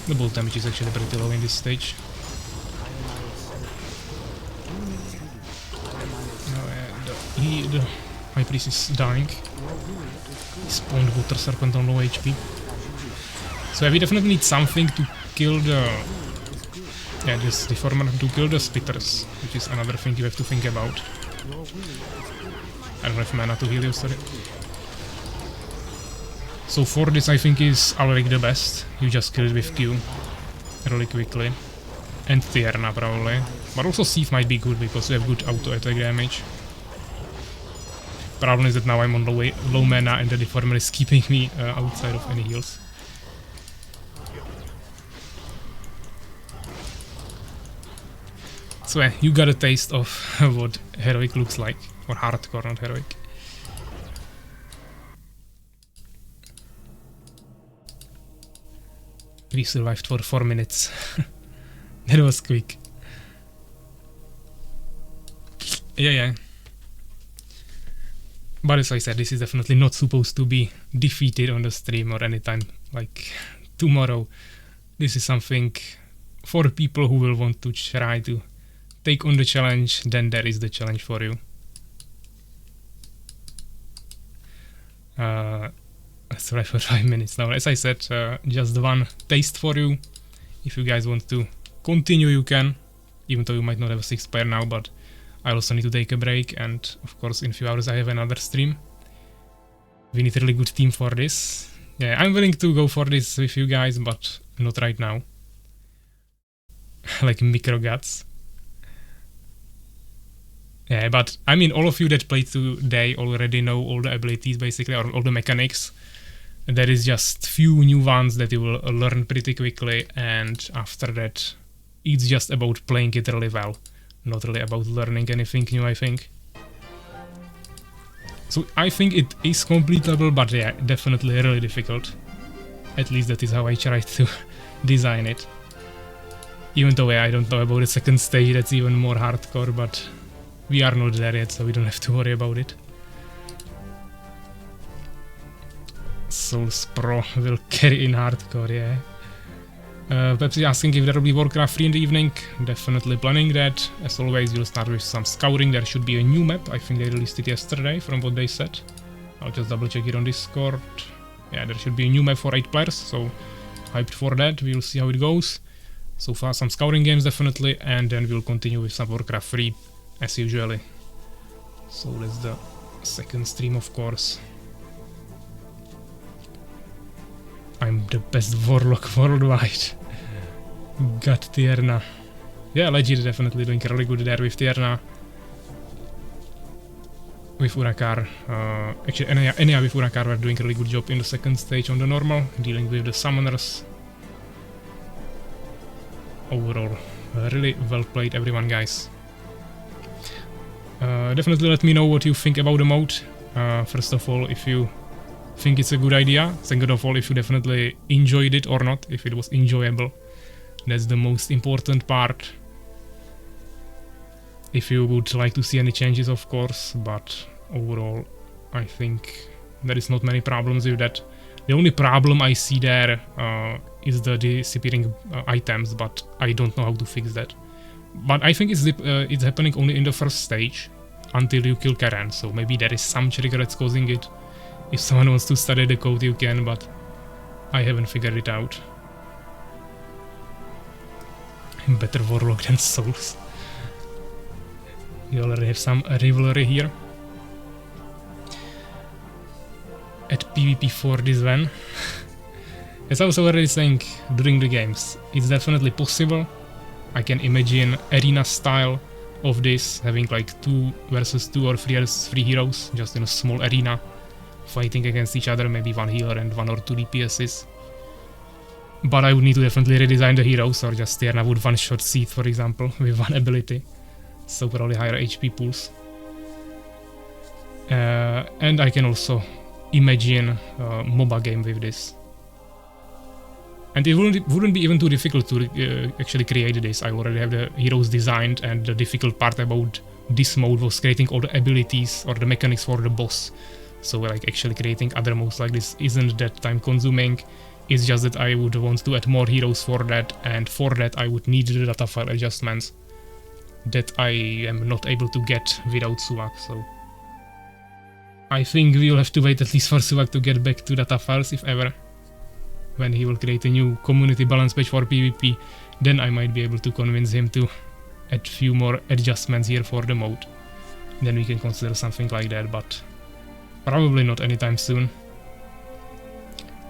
The boss damage is actually pretty low in this stage. The High Priest is dying. He spawned Water Serpent on low HP. So yeah, we definitely need something to kill the... Yeah, this Deformer to kill the spitters, which is another thing you have to think about. I don't have mana to heal you, sorry. So for this I think is Alric the best. You just kill it with Q really quickly. And Tierna probably. But also Thief might be good because you have good auto attack damage. Problem is that now I'm on low mana and the Deformer is keeping me outside of any heals. So yeah, you got a taste of what heroic looks like, or hardcore, not heroic. We survived for 4 minutes. That was quick. Yeah. But as I said, this is definitely not supposed to be defeated on the stream or anytime like tomorrow. This is something for people who will want to try to take on the challenge, then there is the challenge for you. Let's try for 5 minutes now. As I said, just one taste for you. If you guys want to continue, you can, even though you might not have a 6th player now, but I also need to take a break, and of course in a few hours I have another stream. We need a really good team for this. Yeah, I'm willing to go for this with you guys, but not right now. Like micro guts. Yeah, but I mean, all of you that played today already know all the abilities basically, or all the mechanics. There is just few new ones that you will learn pretty quickly, and after that it's just about playing it really well. Not really about learning anything new, I think. So I think it is completable, but yeah, definitely really difficult. At least that is how I tried to design it. Even though yeah, I don't know about the second stage, that's even more hardcore, but we are not there yet, so we don't have to worry about it. Souls Pro will carry in hardcore, yeah. Pepsi asking if there will be Warcraft 3 in the evening. Definitely planning that. As always, we'll start with some scouting. There should be a new map. I think they released it yesterday from what they said. I'll just double check it on Discord. Yeah, there should be a new map for 8 players, so hyped for that. We'll see how it goes. So far some scouting games definitely, and then we'll continue with some Warcraft 3 as usually. So that's the second stream, of course. I'm the best warlock worldwide. Got Tierna. Yeah, Legit definitely doing really good there with Tierna. With Urakar. Actually, Enya with Urakar were doing a really good job in the second stage on the normal, dealing with the summoners. overall, really well played everyone, guys. Definitely let me know what you think about the mode. First of all, if you think it's a good idea. Second of all, if you definitely enjoyed it or not, if it was enjoyable. That's the most important part. If you would like to see any changes, of course, but overall, I think there is not many problems with that. The only problem I see there is the disappearing items, but I don't know how to fix that. But I think it's happening only in the first stage, until you kill Karen, so maybe there is some trigger that's causing it. If someone wants to study the code, you can, but I haven't figured it out. Better Warlock than Souls. You already have some rivalry here. At PvP for this van. As I was already saying during the games, it's definitely possible. I can imagine arena style of this, having like 2 versus 2 or 3 heroes just in a small arena, fighting against each other, maybe 1 healer and 1 or 2 DPSs. But I would need to definitely redesign the heroes, or just Tierna would one-shot Seath, for example, with 1 ability. So probably higher HP pools. And I can also imagine a MOBA game with this. And it wouldn't be even too difficult to actually create this. I already have the heroes designed, and the difficult part about this mode was creating all the abilities or the mechanics for the boss. So like actually creating other modes like this isn't that time consuming. It's just that I would want to add more heroes for that, and for that I would need the data file adjustments that I am not able to get without Suvak, so I think we'll have to wait at least for Suvak to get back to data files, if ever. When he will create a new community balance page for PvP, then I might be able to convince him to add few more adjustments here for the mode. Then we can consider something like that, but probably not anytime soon.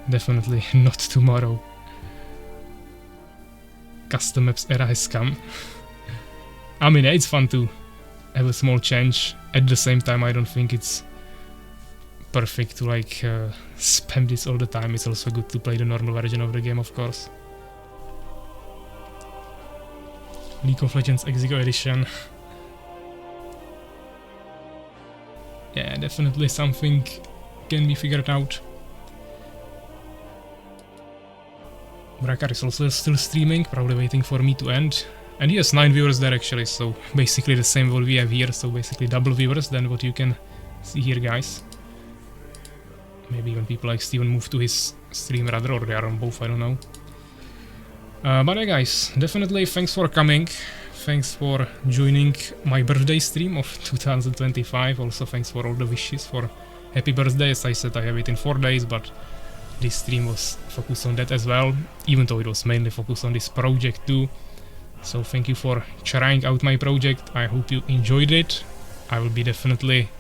Definitely not tomorrow. Custom maps era has come. I mean, it's fun to have a small change. At the same time, I don't think it's perfect to like spam this all the time. It's also good to play the normal version of the game, of course. League of Legends Exigo edition. Yeah, definitely something can be figured out. Brakar is also still streaming, probably waiting for me to end. And he has 9 viewers there actually, so basically the same what we have here, so basically double viewers than what you can see here, guys. Maybe even people like Steven move to his stream rather, or they are on both, I don't know. But yeah, guys, definitely thanks for coming. Thanks for joining my birthday stream of 2025. Also thanks for all the wishes for happy birthday. As I said, I have it in 4 days, but this stream was focused on that as well, even though it was mainly focused on this project too. So thank you for trying out my project. I hope you enjoyed it. I will be definitely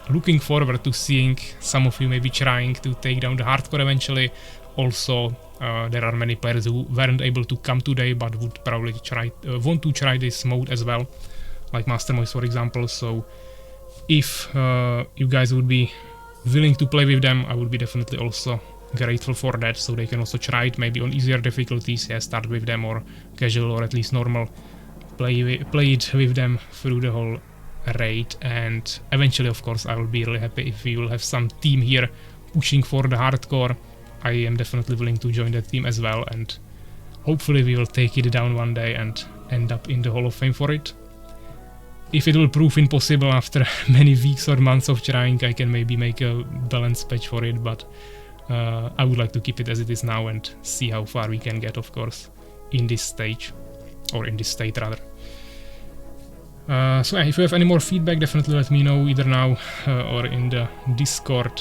looking forward to seeing some of you maybe trying to take down the hardcore eventually. Also, there are many players who weren't able to come today but would probably want to try this mode as well, like Master Moise for example. So if you guys would be willing to play with them, I would be definitely also grateful for that, so they can also try it maybe on easier difficulties. Yeah, start with them, or casual, or at least normal. Play it with them through the whole raid, and eventually, of course, I will be really happy if we will have some team here pushing for the hardcore. I am definitely willing to join that team as well, and hopefully we will take it down one day and end up in the Hall of Fame for it. If it will prove impossible after many weeks or months of trying, I can maybe make a balance patch for it, but I would like to keep it as it is now and see how far we can get, of course, in this stage, or in this state rather. So yeah, if you have any more feedback, definitely let me know either now or in the Discord.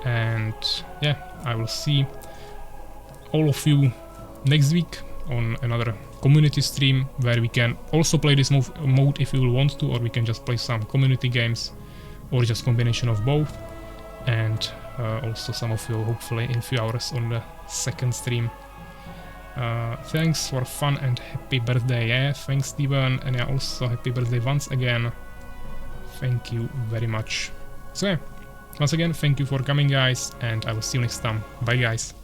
And yeah, I will see all of you next week on another community stream where we can also play this mode if you will want to, or we can just play some community games, or just combination of both. And also some of you hopefully in a few hours on the second stream. Thanks for fun and happy birthday. Yeah, thanks Steven, and yeah, also happy birthday once again. Thank you very much. So yeah, once again, thank you for coming, guys, and I will see you next time. Bye, guys.